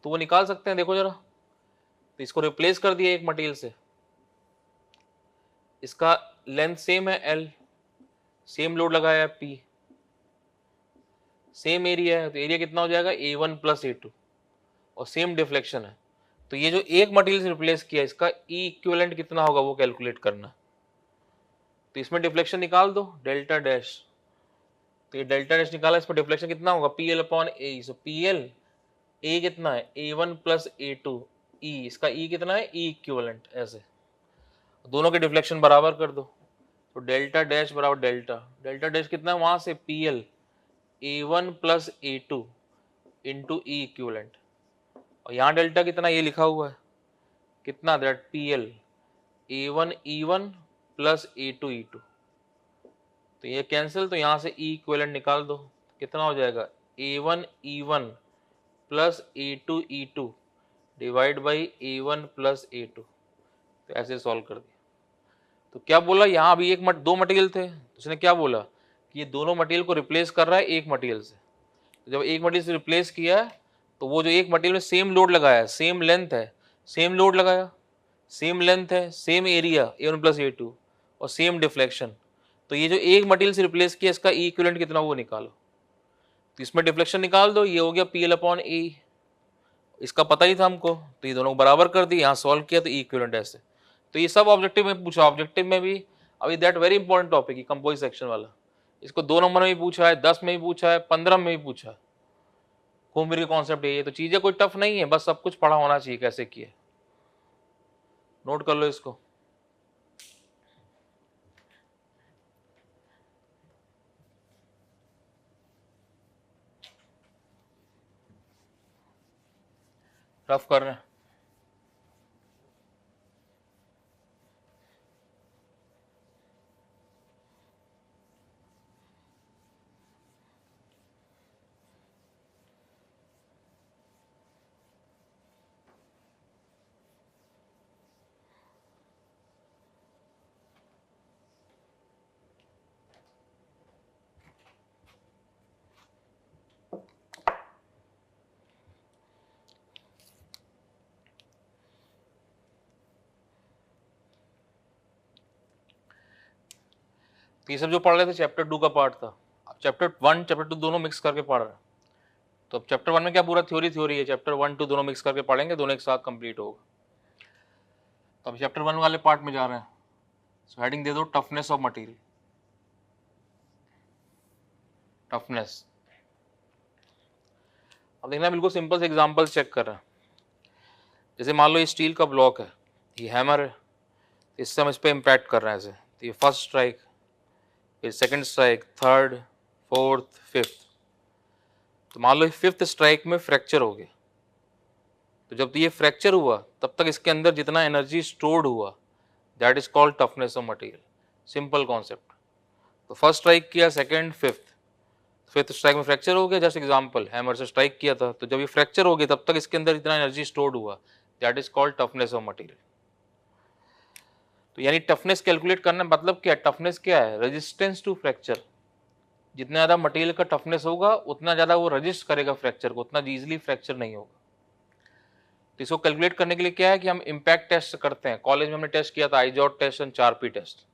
तो वो निकाल सकते हैं, देखो जरा। तो इसको रिप्लेस कर दिया एक मटेरियल से, इसका लेंथ सेम है L, सेम लोड लगाया है P, सेम एरिया है, तो एरिया कितना हो जाएगा A1 प्लस A2, और सेम डिफ्लेक्शन है। तो ये जो एक मटेरियल से रिप्लेस किया इसका E इक्विवेलेंट कितना होगा वो कैलकुलेट करना। तो इसमें डिफ्लेक्शन निकाल दो, डेल्टा डैश। तो ये डेल्टा डैश निकाला, इसमें डिफ्लेक्शन कितना होगा PL upon A। So PL A कितना है A1 प्लस A2 E, इसका E कितना है E इक्विवेलेंट। ऐसे दोनों के डिफ्लेक्शन बराबर कर दो, तो डेल्टा डैश बराबर डेल्टा डैश कितना है वहां से PL A1 plus A2 into E equivalent, और यहाँ डेल्टा कितना ये लिखा हुआ है कितना, that PL A1 E1 plus A2 E2। तो ये कैंसिल, तो यहाँ से E इक्विवेलेंट निकाल दो, कितना हो जाएगा A1 E1 plus A2 E2 divide by A1 plus A2। तो ऐसे सॉल्व कर दिया। तो क्या बोला, यहाँ अभी दो मटेरियल थे, उसने क्या बोला कि ये दोनों मटेरियल को रिप्लेस कर रहा है एक मटेरियल से। तो जब एक मटेरियल से रिप्लेस किया तो वो जो एक मटेरियल में सेम लोड लगाया, सेम लेंथ है, सेम लोड लगाया, सेम लेंथ है, same area A1 plus A2 और सेम डिफ्लेक्शन। तो ये जो एक मटेरियल से रिप्लेस किया इसका E इक्विवेलेंट कितना वो निकालो। तो इसमें डिफ्लेक्शन निकाल दो, ये हो गया PL अपॉन A, इसका पता ही था हमको, तो ये दोनों को बराबर कर दी, यहाँ सॉल्व किया तो E इक्विवेलेंट ऐसे। तो ये सब ऑब्जेक्टिव में पूछा, ऑब्जेक्टिव में भी अभी दैट वेरी इंपॉर्टेंट टॉपिक है कंपोजिट सेक्शन वाला। इसको 2 नंबर में भी पूछा है, 10 में भी पूछा है, 15 में भी पूछा है। घूम फिर के कॉन्सेप्ट ये, तो चीजें कोई टफ नहीं है, बस सब कुछ पढ़ा होना चाहिए कैसे किए। नोट कर लो इसको। रफ कर रहे हैं। तो ये सब जो पढ़ रहे थे चैप्टर 2 का पार्ट था। अब चैप्टर 1 चैप्टर 2 दोनों मिक्स करके पढ़ रहे हैं। तो अब चैप्टर 1 में क्या पूरा थ्योरी है, चैप्टर 1 2 दोनों मिक्स करके पढ़ेंगे, दोनों एक साथ कंप्लीट होगा। तो अब चैप्टर 1 वाले पार्ट में जा रहे हैं। सो हेडिंग दे दो टफनेस ऑफ मटेरियल। टफनेस, अब देखना बिल्कुल सिंपल से एग्जांपल चेक कर रहे हैं। जैसे मान लो ये स्टील का ब्लॉक है, ये हैमर है, इससे हम इस पर इम्पैक्ट कर रहे हैं ऐसे। तो ये फर्स्ट स्ट्राइक, फिर second strike, third, fourth, fifth. तो मान लो फिफ्थ स्ट्राइक में फ्रैक्चर हो गया। तो जब ये फ्रैक्चर हुआ तब तक इसके अंदर जितना एनर्जी स्टोर्ड हुआ that is called toughness of material. Simple concept. तो फर्स्ट स्ट्राइक किया, सेकंड, फिफ्थ स्ट्राइक में फ्रैक्चर हो गया। जस्ट एग्जांपल, हैमर से स्ट्राइक किया था, तो जब ये फ्रैक्चर हो गया तब तक इसके अंदर इतना एनर्जी स्टोर्ड हुआ that is called toughness of material. तो यानी टफनेस कैलकुलेट करना मतलब क्या है? टफनेस क्या है? Resistance to fracture. जितना ज़्यादा मटेरियल का टफनेस होगा उतना ज़्यादा वो रजिस्ट करेगा फ्रैक्चर को, उतना ईजिली फ्रैक्चर नहीं होगा। तो इसको कैलकुलेट करने के लिए क्या है कि हम इम्पैक्ट टेस्ट करते हैं। कॉलेज में हमने टेस्ट किया था आईजॉट टेस्ट एंड 4P टेस्ट।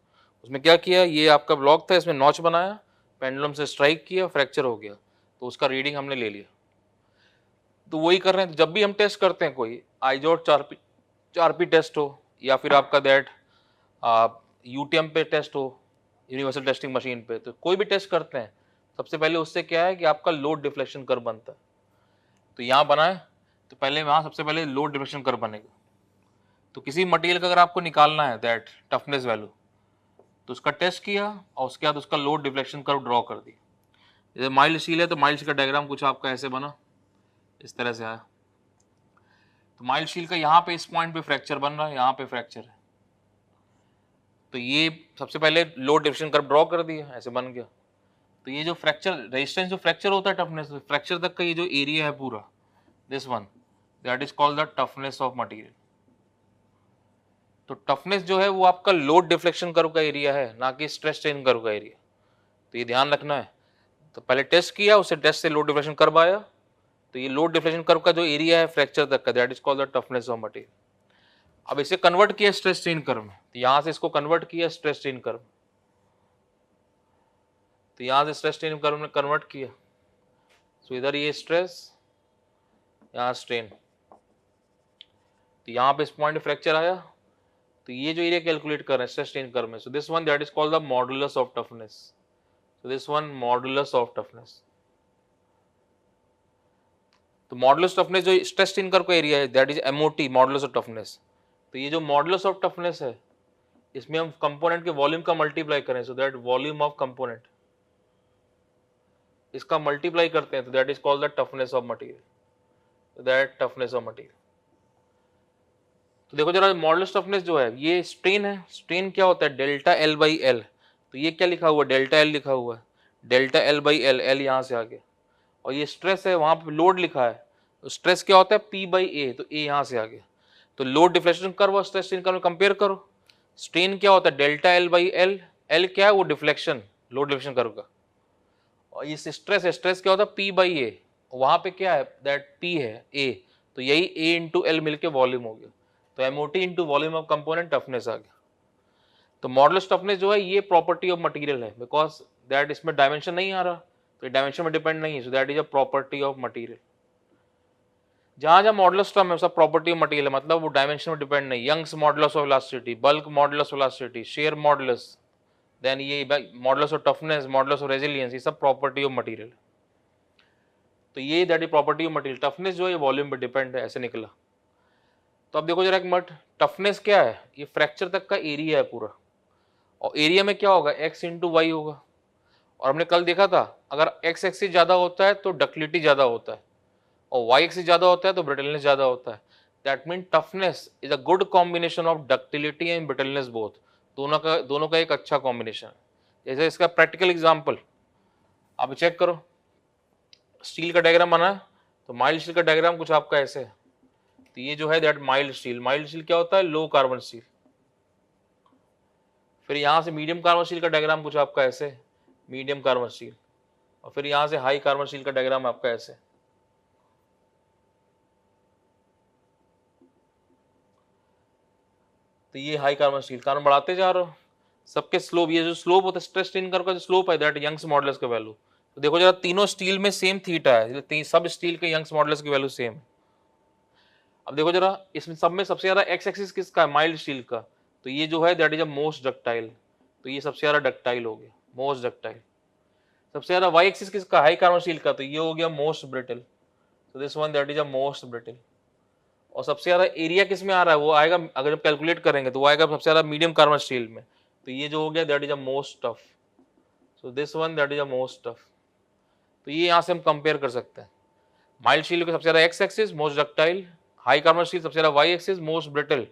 उसमें क्या किया, ये आपका ब्लॉक था, इसमें नॉच बनाया, पेंडुलम से स्ट्राइक किया, फ्रैक्चर हो गया, तो उसका रीडिंग हमने ले लिया। तो वही कर रहे हैं। जब भी हम टेस्ट करते हैं, कोई आईजॉट 4P टेस्ट हो या फिर आपका दैट यूटीएम पे टेस्ट हो, यूनिवर्सल टेस्टिंग मशीन पे, तो कोई भी टेस्ट करते हैं सबसे पहले उससे क्या है कि आपका लोड डिफ्लेक्शन कर्व बनता है। तो यहाँ बनाए तो पहले वहाँ सबसे पहले लोड डिफ्लेक्शन कर्व बनेगा। तो किसी मटेरियल का अगर आपको निकालना है दैट टफनेस वैल्यू, तो उसका टेस्ट किया और उसके बाद उसका लोड डिफ्लेक्शन कर्व ड्रॉ कर दिया। जैसे माइल्ड स्टील है तो माइल्ड स्टील का डायग्राम कुछ आपका ऐसे बना, इस तरह से आया। तो माइल्ड स्टील का यहाँ पे इस पॉइंट पे फ्रैक्चर बन रहा है, यहाँ पे फ्रैक्चर है, तो ये सबसे पहले लोड डिफ्लेक्शन कर्व ड्रॉ कर दिया, ऐसे बन गया। तो ये जो फ्रैक्चर रेजिस्टेंस, जो फ्रैक्चर होता है टफनेस, फ्रैक्चर तक का ये जो एरिया है पूरा, this one, that is called the toughness of material. तो टफनेस जो है वो आपका लोड डिफ्लेक्शन कर्व का एरिया है, ना कि स्ट्रेस स्ट्रेन कर्व का एरिया। तो ये ध्यान रखना है। तो पहले टेस्ट किया, उससे टेस्ट से लोड डिफ्लेक्शन कर्व आया, तो ये लोड डिफ्लेक्शन कर्व का जो एरिया है फ्रैक्चर तक का, that is called the toughness of material. अब इसे कन्वर्ट किया स्ट्रेस स्ट्रेन कर्व में, तो यहां से इसको कन्वर्ट किया स्ट्रेस स्ट्रेन कर्व, तो यहां से स्ट्रेस स्ट्रेन कर्व में कन्वर्ट किया। सो इधर ये स्ट्रेस, यहाँ स्ट्रेन, तो यहाँ पे इस पॉइंट फ्रैक्चर आया, तो ये जो एरिया कैलकुलेट कर रहे हैं स्ट्रेस स्ट्रेन कर्व में, सो this one that is called the modulus of toughness. So this one modulus of toughness. तो मॉडुलस टफनेस जो स्ट्रेस स्ट्रेन कर्व का एरिया है that is MOT, modulus of toughness. तो ये जो मॉडुलस ऑफ टफनेस है इसमें हम कंपोनेंट के वॉल्यूम का मल्टीप्लाई करें, so that volume of component, इसका मल्टीप्लाई करते हैं, तो that is called the toughness of material, that toughness of material. तो देखो जरा मॉडुलस टफनेस जो है ये स्ट्रेन है, स्ट्रेन क्या होता है? Delta L by L. तो ये क्या लिखा हुआ है? डेल्टा एल लिखा हुआ है, delta L by L, L यहाँ से आगे। और ये स्ट्रेस है, वहां पे लोड लिखा है, तो स्ट्रेस क्या होता है? पी बाई ए, तो ए यहाँ से आगे। तो लोड डिफ्लेक्शन कर्व और स्ट्रेस स्ट्रेन कर्व कंपेयर करो। स्ट्रेन क्या होता है? Delta L by L, L क्या है? वो डिफ्लेक्शन, लोड डिफ्लेक्शन कर्व का। और ये स्ट्रेस है, स्ट्रेस क्या होता है? पी बाई ए, वहां पे क्या है? दैट पी है ए, तो यही ए इंटू एल मिलकर वॉल्यूम हो गया। तो MOT into volume of component toughness आ गया। तो मॉडुलस टफनेस जो है ये प्रॉपर्टी ऑफ मटेरियल है, बिकॉज दैट इसमें डायमेंशन नहीं आ रहा, तो डायमेंशन में डिपेंड नहीं है, so that is a property of material. जहां जहां मॉडुलस टर्म है सब प्रॉपर्टी ऑफ मटेरियल है, मतलब वो डायमेंशन में डिपेंड नहीं। Young's modulus of elasticity, bulk modulus of elasticity, shear modulus, then ये modulus of toughness, modulus of resilience, ये सब प्रॉपर्टी ऑफ मटेरियल। तो ये that is property of material. Toughness जो है वॉल्यूम पे डिपेंड है, ऐसे निकला। तो अब देखो जरा एक मिनट, टफनेस क्या है? ये फ्रैक्चर तक का एरिया है पूरा, और एरिया में क्या होगा? एक्स इंटू वाई होगा। और हमने कल देखा था अगर एक्स एक्सिस ज्यादा होता है तो डक्टिलिटी ज्यादा होता है, और वाई एक्सिस ज्यादा होता है तो ब्रिटलनेस ज्यादा होता है। That mean toughness is a good combination of ductility and brittleness both, दोनों का एक अच्छा कॉम्बिनेशन है। जैसे इसका प्रैक्टिकल एग्जांपल आप चेक करो। स्टील का डायग्राम बना है, तो माइल्ड स्टील का डायग्राम कुछ आपका ऐसे है। तो ये जो है that mild steel, mild steel क्या होता है? Low carbon steel. फिर यहाँ से मीडियम कार्बन स्टील का डायग्राम कुछ आपका ऐसे, मीडियम कार्बन स्टील। और फिर यहाँ से हाई कार्बन स्टील का डायग्राम आपका ऐसे। तो ये हाई कार्बन स्टील, कार्बन बढ़ाते जा रहे हो, सबके स्लोप, ये जो स्लोप होता है स्ट्रेस स्ट्रेन कर्व का जो स्लोप है दैट यंग्स मॉडुलस का वैल्यू। तो देखो जरा तीनों स्टील में सेम थीटा है, सब स्टील के यंग्स मॉडुलस की वैल्यू सेम है। अब देखो जरा इसमें सब में सबसे ज्यादा एक्स एक्सिस किसका है, माइल्ड स्टील का, तो ये जो है that is a most ductile, तो ये सबसे ज्यादा डक्टाइल हो गया, मोस्ट डक्टाइल। सबसे ज्यादा वाई एक्सिस किसका, हाई कार्बन स्टील का, तो ये हो गया मोस्ट ब्रिटल, तो this one that is a most brittle. और सबसे ज्यादा एरिया किस में आ रहा है, वो आएगा अगर हम कैलकुलेट करेंगे तो वो आएगा सबसे ज्यादा मीडियम कार्बन स्टील में, तो ये जो हो गया that is a most tough, so this one that is a most tough. तो ये यहाँ से हम कंपेयर कर सकते हैं, माइल्ड स्टील का सबसे ज्यादा x axis most ductile, high carbon steel सबसे ज्यादा वाई एक्सिस मोस्ट ब्रिटल,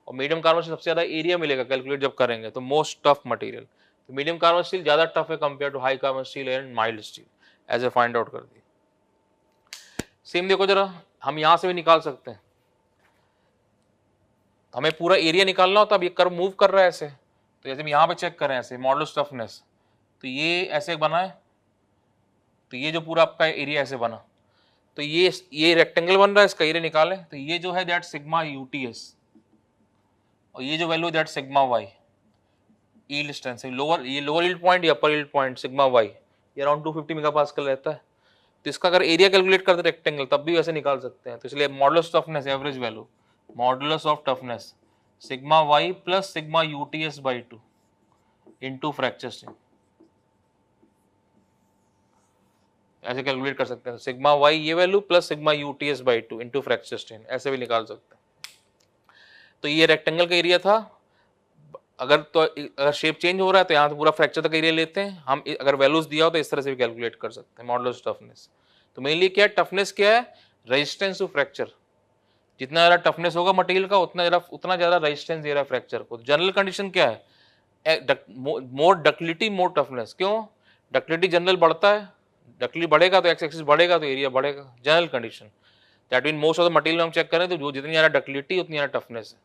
और मीडियम कार्बन स्टील सबसे ज्यादा एरिया मिलेगा कैलकुलेट जब करेंगे तो मोस्ट टफ मटेरियल। तो मीडियम कार्बन स्टील ज्यादा टफ है compare to high carbon steel and mild steel, as a find out कर दी। सेम देखो जरा हम यहां से भी निकाल सकते हैं, हमें पूरा एरिया निकालना होता है, अब ये कर्व मूव कर रहा है ऐसे, तो जैसे हम यहाँ पे चेक करें ऐसे मॉडुलस टफनेस, तो ये ऐसे बना है, तो ये जो पूरा आपका एरिया ऐसे बना, तो ये रेक्टेंगल बन रहा है, इसका एरिया निकालें, तो ये जो है दैट सिग्मा यूटीएस, और ये जो value that sigma y, yield strength lower, ये लोअर यील्ड पॉइंट या upper yield point sigma y, ये अराउंड 250 मेगापास्कल रहता है। तो इसका अगर एरिया कैलकुलेट करते रेक्टेंगल तब भी वैसे निकाल सकते हैं, तो इसलिए modulus toughness average value, modulus of toughness sigma y plus sigma UTS by 2 into fracture strain, ऐसे कैलकुलेट कर सकते हैं, सिग्मा वाई ये value plus sigma UTS by 2 into fracture strain, ऐसे भी निकाल सकते हैं। तो ये रेक्टेंगल का एरिया था, अगर शेप चेंज हो रहा है तो यहाँ तो पूरा फ्रैक्चर तक एरिया लेते हैं हम, अगर वैल्यूज दिया हो तो इस तरह से भी कैलकुलेट कर सकते हैं मॉडुलस टफनेस। तो मेनली क्या है, टफनेस क्या है, रेजिस्टेंस टू फ्रैक्चर, जितना ज्यादा टफनेस होगा मटेरियल का उतना ज्यादा रेजिस्टेंस दे रहा है फ्रैक्चर को। जनरल कंडीशन क्या है, मोर डक्टिलिटी मोर टफनेस, क्यों, डक्टिलिटी जनरल बढ़ता है, डक्टिलिटी बढ़ेगा तो एक्स एक्सिस बढ़ेगा तो एरिया बढ़ेगा, general condition. That mean most of the material हम चेक करें तो जो जितनी ज्यादा डक्टिलिटी उतनी ज्यादा टफनेस है,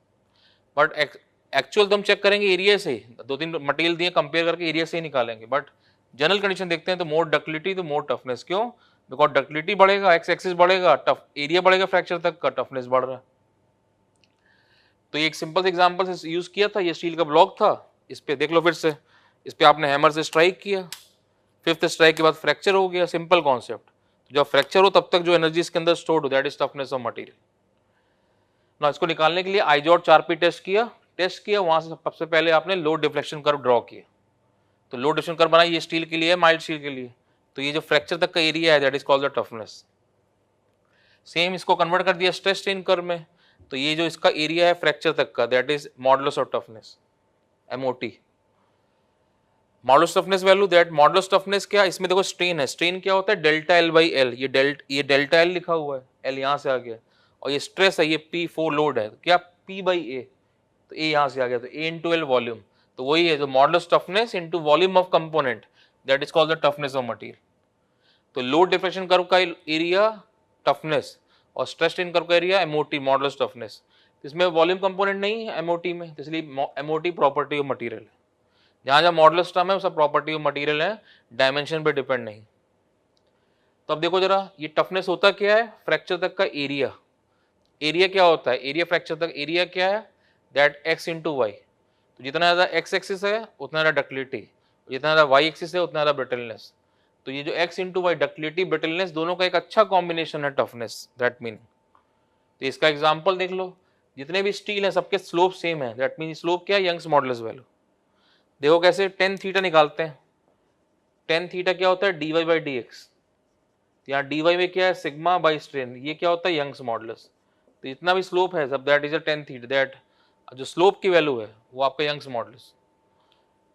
बट एक्चुअल तो हम चेक करेंगे एरिया से ही, दो तीन मटेरियल दिए कंपेयर करके एरिया से ही निकालेंगे, बट जनरल कंडीशन देखते हैं तो मोर डक्टिलिटी तो मोर टफनेस, क्यों, बिकॉज डक्टिलिटी बढ़ेगा एक्स एक्सिस बढ़ेगा, टफ एरिया बढ़ेगा फ्रैक्चर तक का, टफनेस बढ़ रहा है। तो ये एक सिंपल से एग्जांपल से यूज किया था, ये स्टील का ब्लॉक था, इस पे देख लो फिर से, इस पे आपने हैमर से स्ट्राइक किया, फिफ्थ स्ट्राइक के बाद फ्रैक्चर हो गया, सिंपल कॉन्सेप्ट। तो जब फ्रैक्चर हो तब तक जो एनर्जी इसके अंदर स्टोर्ड हो that is toughness of material. ना इसको निकालने के लिए आइजॉट 4P टेस्ट किया, वहां से सबसे पहले आपने लोड डिफ्लेक्शन कर्व ड्रॉ किया, तो लोड डिफ्लेक्शन कर्व बनाई, ये स्टील के लिए है, माइल्ड स्टील के लिए, तो ये जो फ्रैक्चर तक का एरिया है that is called the toughness. Same इसको कन्वर्ट कर दिया स्ट्रेस स्ट्रेन कर्व में, तो ये जो इसका एरिया है फ्रैक्चर तक का that is modulus of toughness, MOT, modulus toughness value. That modulus toughness क्या, इसमें देखो स्ट्रेन है, स्ट्रेन क्या होता है, डेल्टा L बाई एल, ये डेल्टा L लिखा हुआ है, L यहाँ से आ गया, और ये स्ट्रेस है, ये P4 लोड है, क्या P बाई ए, तो ए यहाँ से आ गया, तो ए इंटू एल वॉल्यूम, तो वही है जो modulus toughness into volume of component, that is called the toughness of material. तो लोड डिफ्लेक्शन कर्व का एरिया टफनेस और स्ट्रेस स्ट्रेन कर्व का एरिया MOT, मॉडुलस टफनेस। इसमें वॉल्यूम कंपोनेंट नहीं है MOT में, तो इसलिए MOT प्रॉपर्टी ऑफ मटेरियल है, जहां जहां मॉडुलस टर्म है वो सब प्रॉपर्टी ऑफ मटेरियल है, डायमेंशन पे डिपेंड नहीं। तो अब देखो जरा ये टफनेस होता क्या है, फ्रैक्चर तक का एरिया, एरिया क्या होता है, एरिया फ्रैक्चर तक एरिया क्या है, दैट x इंटू वाई, तो जितना ज़्यादा x एक्सिस है उतना ज़्यादा डक्टिलिटी, जितना ज़्यादा y एक्सिस है उतना ज़्यादा ब्रिटलनेस, तो ये जो x into y ductility brittleness दोनों का एक अच्छा कॉम्बिनेशन है टफनेस, दैट मीन। तो इसका एग्जांपल देख लो, जितने भी स्टील है सबके स्लोप सेम है, दैट मीन स्लोप क्या है, यंग्स मॉडुलस वैल्यू। देखो कैसे टेन थीटा निकालते हैं, टेन थीटा क्या होता है, dy बाई डी एक्स, यहाँ dy में क्या है, सिग्मा बाई स्ट्रेन, ये क्या होता है, यंग्स मॉडुलस। तो इतना भी स्लोप है सब that is a tan theta, that जो स्लोप की वैल्यू है वो आपका यंग्स मॉडुलस।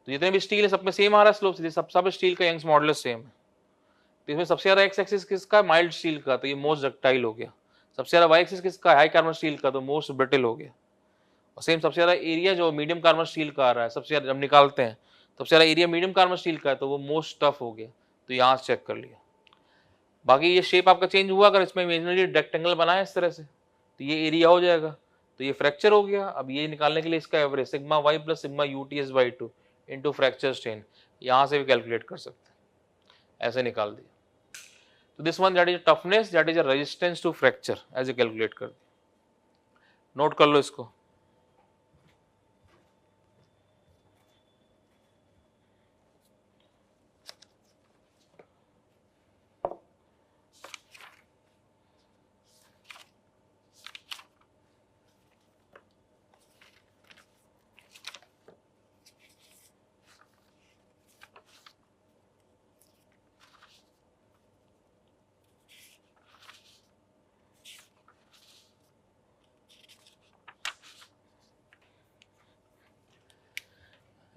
तो जितने भी स्टील है सब में सेम आ रहा है स्लोप, सब स्टील का यंग्स मॉडुलस सेम है। तो इसमें सबसे ज्यादा एक्स एक्सिस किसका, माइल्ड स्टील का, तो ये मोस्ट डक्टाइल हो गया। सबसे ज्यादा वाई एक्सिस किसका, हाई कार्बन स्टील का, तो मोस्ट ब्रिटल हो गया। और सेम सबसे ज्यादा एरिया जो मीडियम कार्बन स्टील का आ रहा है, सबसे ज्यादा जब निकालते हैं सबसे ज्यादा एरिया मीडियम कार्बन स्टील का है, तो वो मोस्ट टफ हो गया, तो यहाँ से चेक कर लिया। बाकी ये शेप आपका चेंज हुआ, अगर इसमें इमेजिनरी रेक्टेंगल बनाए इस तरह से तो ये एरिया हो जाएगा, तो ये फ्रैक्चर हो गया। अब ये निकालने के लिए इसका average sigma y plus sigma UTS by 2 into fracture strain, यहाँ से भी कैलकुलेट कर सकते हैं, ऐसे निकाल दिया। तो this one that is toughness, that is a resistance to fracture, ऐसे कैलकुलेट कर दिया, नोट कर लो इसको।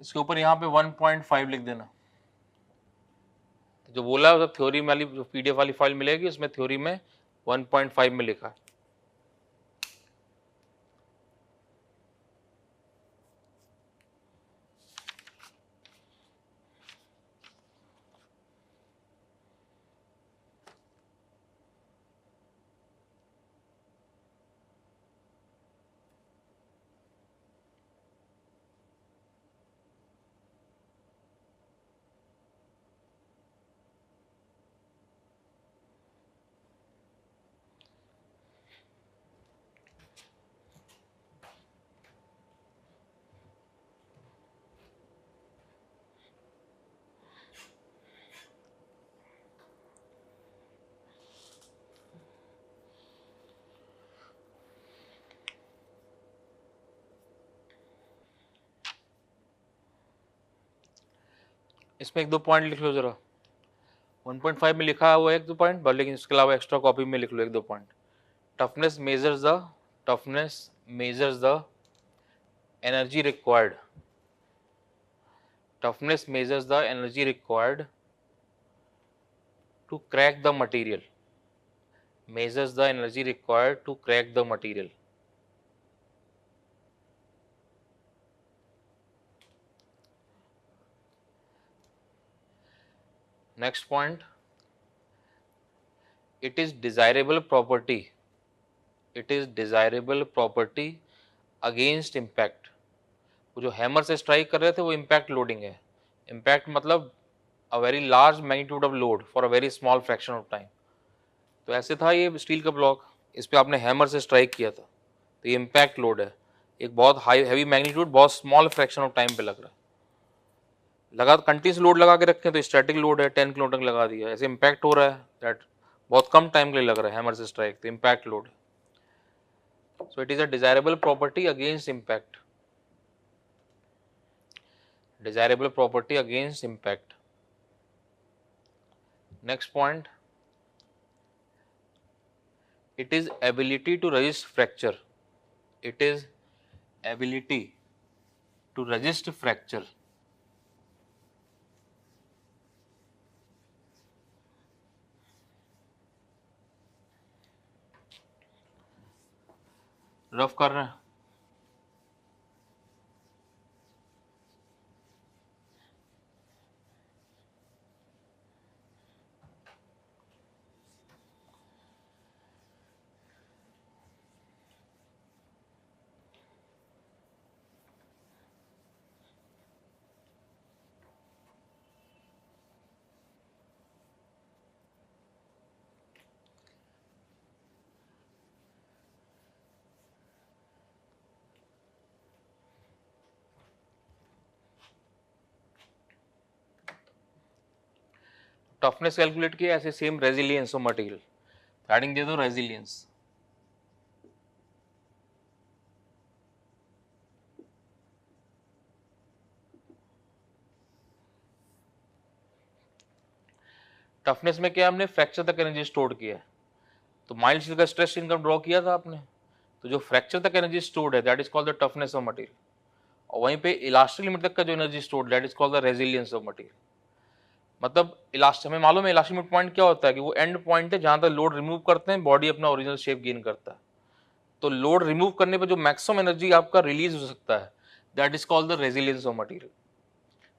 इसके ऊपर यहाँ पे 1.5 लिख देना। जो बोला है थ्योरी वाली जो पीडीएफ वाली फाइल मिलेगी उसमें थ्योरी में 1.5 में लिखा है। इसमें एक दो पॉइंट लिख लो जरा। 1.5 में लिखा हुआ है एक दो पॉइंट, लेकिन इसके अलावा एक्स्ट्रा कॉपी में लिख लो एक दो point. Toughness measures the energy required. Toughness measures the energy required to crack the material. measures the energy required to crack the material. Next point, it is desirable property. It is desirable property against impact. वो जो हैमर से स्ट्राइक कर रहे थे वो इम्पैक्ट लोडिंग है। इम्पैक्ट मतलब a very large magnitude of load for a very small fraction of time. तो ऐसे था ये स्टील का ब्लॉक, इस पे आपने हैमर से स्ट्राइक किया था, तो ये इम्पैक्ट लोड है। एक बहुत हाई हैवी मैग्नीट्यूड बहुत स्मॉल फ्रैक्शन ऑफ टाइम पे लग रहा है। लगा कंटिन्यूस लोड लगा के रखें तो स्टैटिक लोड है 10 किलो तक लगा दिया, ऐसे इम्पैक्ट हो रहा है दैट बहुत कम टाइम के लिए लग रहा है हैमर से स्ट्राइक, तो impact load. So it is a desirable property against impact. Desirable property against impact. Next point, it is ability to resist fracture. It is ability to resist fracture. Rough कर रहे हैं। टफनेस कैलकुलेट किया ऐसे same resilience of material, heading दे दो रेजिलियंस। टफनेस में क्या हमने फ्रैक्चर तक एनर्जी स्टोर किया है, तो माइल्ड स्टील का स्ट्रेस इनकम ड्रॉ किया था आपने, तो जो फ्रैक्चर तक एनर्जी स्टोर्ड है that is called the toughness of material, और वहीं पे इलास्टिक लिमिट तक का जो energy stored that is called the resilience of material. मतलब इलास्टिक हमें मालूम है इलास्टिक लिमिट पॉइंट क्या होता है कि वो एंड पॉइंट है जहां तक लोड रिमूव करते हैं बॉडी अपना ओरिजिनल शेप गेन करता है। तो लोड रिमूव करने पे जो मैक्सिमम एनर्जी आपका रिलीज हो सकता है that is called the resilience of material.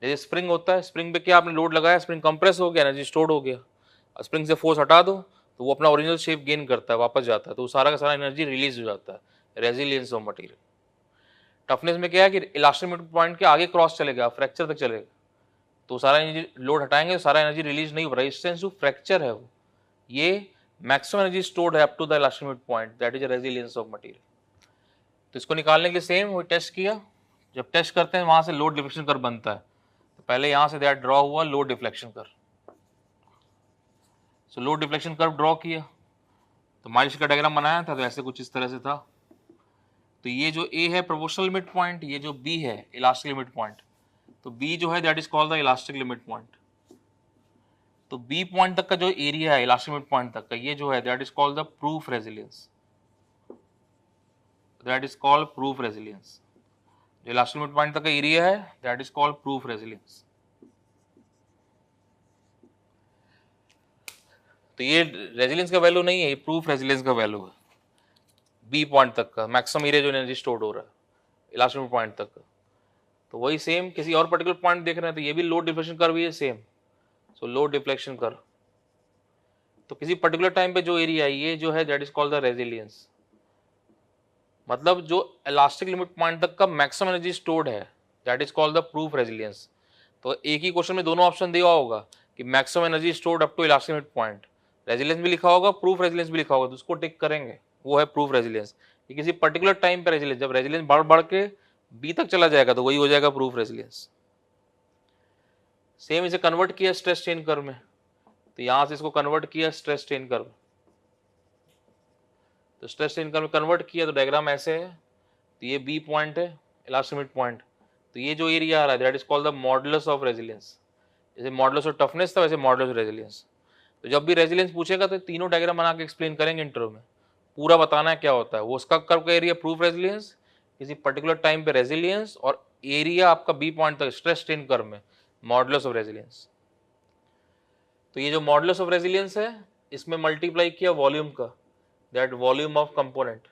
जैसे स्प्रिंग होता है, स्प्रिंग पे क्या आपने लोड लगाया, स्प्रिंग कंप्रेस हो गया, एनर्जी स्टोर्ड हो गया, स्प्रिंग से फोर्स हटा दो तो वो अपना ओरिजिनल शेप गेन करता है, वापस जाता है, तो सारा का सारा एनर्जी रिलीज हो जाता है, रेजिलियंस ऑफ मटेरियल। टफनेस में क्या है कि इलास्टिक लिमिट पॉइंट के आगे क्रॉस चलेगा, फ्रैक्चर तक चलेगा, तो सारा एनर्जी लोड हटाएंगे तो सारा एनर्जी रिलीज नहीं हो, रेजिस्टेंस टू फ्रैक्चर है वो, ये मैक्सिमम एनर्जी स्टोर्ड है up to the elastic limit point that is resilience of material. तो इसको निकालने के लिए सेम वो टेस्ट किया, जब टेस्ट करते हैं वहां से लोड डिफ्लेक्शन कर्व बनता है, तो पहले यहां से दैट ड्रॉ हुआ लोड डिफ्लेक्शन कर्व। सो लोड डिफ्लेक्शन कर्व ड्रॉ किया, तो माइल्ड का डायग्राम बनाया था, तो ऐसे कुछ इस तरह से था। तो ये जो ए है प्रोपोर्शनल लिमिट पॉइंट, ये जो बी है इलास्टिक लिमिट पॉइंट, तो बी जो है that is called the elastic limit point. तो बी पॉइंट तक का जो एरिया है इलास्टिक लिमिट पॉइंट तक का, ये जो है that is called the proof resilience, that is called proof resilience. जो इलास्टिक लिमिट पॉइंट तक का एरिया है that is called proof resilience. तो ये रेजिलियंस का वैल्यू नहीं है, ये प्रूफ रेजिलियंस का वैल्यू है, बी पॉइंट तक का मैक्सिमम एरिया जो एनर्जी स्टोर्ड हो रहा है इलास्टिक लिमिट पॉइंट तक का। तो वही सेम किसी और पर्टिकुलर पॉइंट देख रहे हैं तो ये भी लोड डिफ्लेक्शन कर्व ही है सेम, सो लोड डिफ्लेक्शन कर्व। तो किसी पर्टिकुलर टाइम पे जो एरिया है ये जो है that is called the resilience, मतलब जो इलास्टिक लिमिट पॉइंट तक का मैक्सिमम एनर्जी स्टोर्ड है that is called the proof resilience. तो एक ही क्वेश्चन में दोनों ऑप्शन दिया होगा कि maximum energy stored up to elastic limit point, resilience भी लिखा होगा प्रूफ रेजिलियंस भी लिखा होगा, तो उसको टिक करेंगे, वो है प्रूफ रेजिलियंस। ये किसी पर्टिकुलर टाइम पे रेजिलियंस, जब रेजिलियंस बढ़ बढ़ के बी तक चला जाएगा तो वही हो जाएगा प्रूफ रेजिलियंस। सेम इसे कन्वर्ट किया स्ट्रेस स्ट्रेन कर्व में, तो यहां से इसको कन्वर्ट किया स्ट्रेस स्ट्रेन कर्व, तो स्ट्रेस स्ट्रेन कर्व में कन्वर्ट किया तो डायग्राम ऐसे है। तो ये बी पॉइंट है इलास्टिक लिमिट पॉइंट, तो ये जो एरिया आ रहा है that is called the modulus of resilience. जैसे मॉडुलस ऑफ टफनेस था वैसे मॉडुलस ऑफ रेजिलियंस। तो जब भी रेजिलियंस पूछेगा तो तीनों डायग्राम बना के एक्सप्लेन करेंगे इंटरव्यू में, पूरा बताना है क्या होता है वो, उसका कर्व का एरिया प्रूफ रेजिलियंस, किसी पर्टिकुलर टाइम पे रेजिलियंस, और एरिया आपका बी पॉइंट तक स्ट्रेस स्ट्रेन कर्व में मॉडुलस ऑफ रेजिलियंस। तो ये जो मॉडुलस ऑफ रेजिलियंस है इसमें मल्टीप्लाई किया वॉल्यूम का, that volume of component,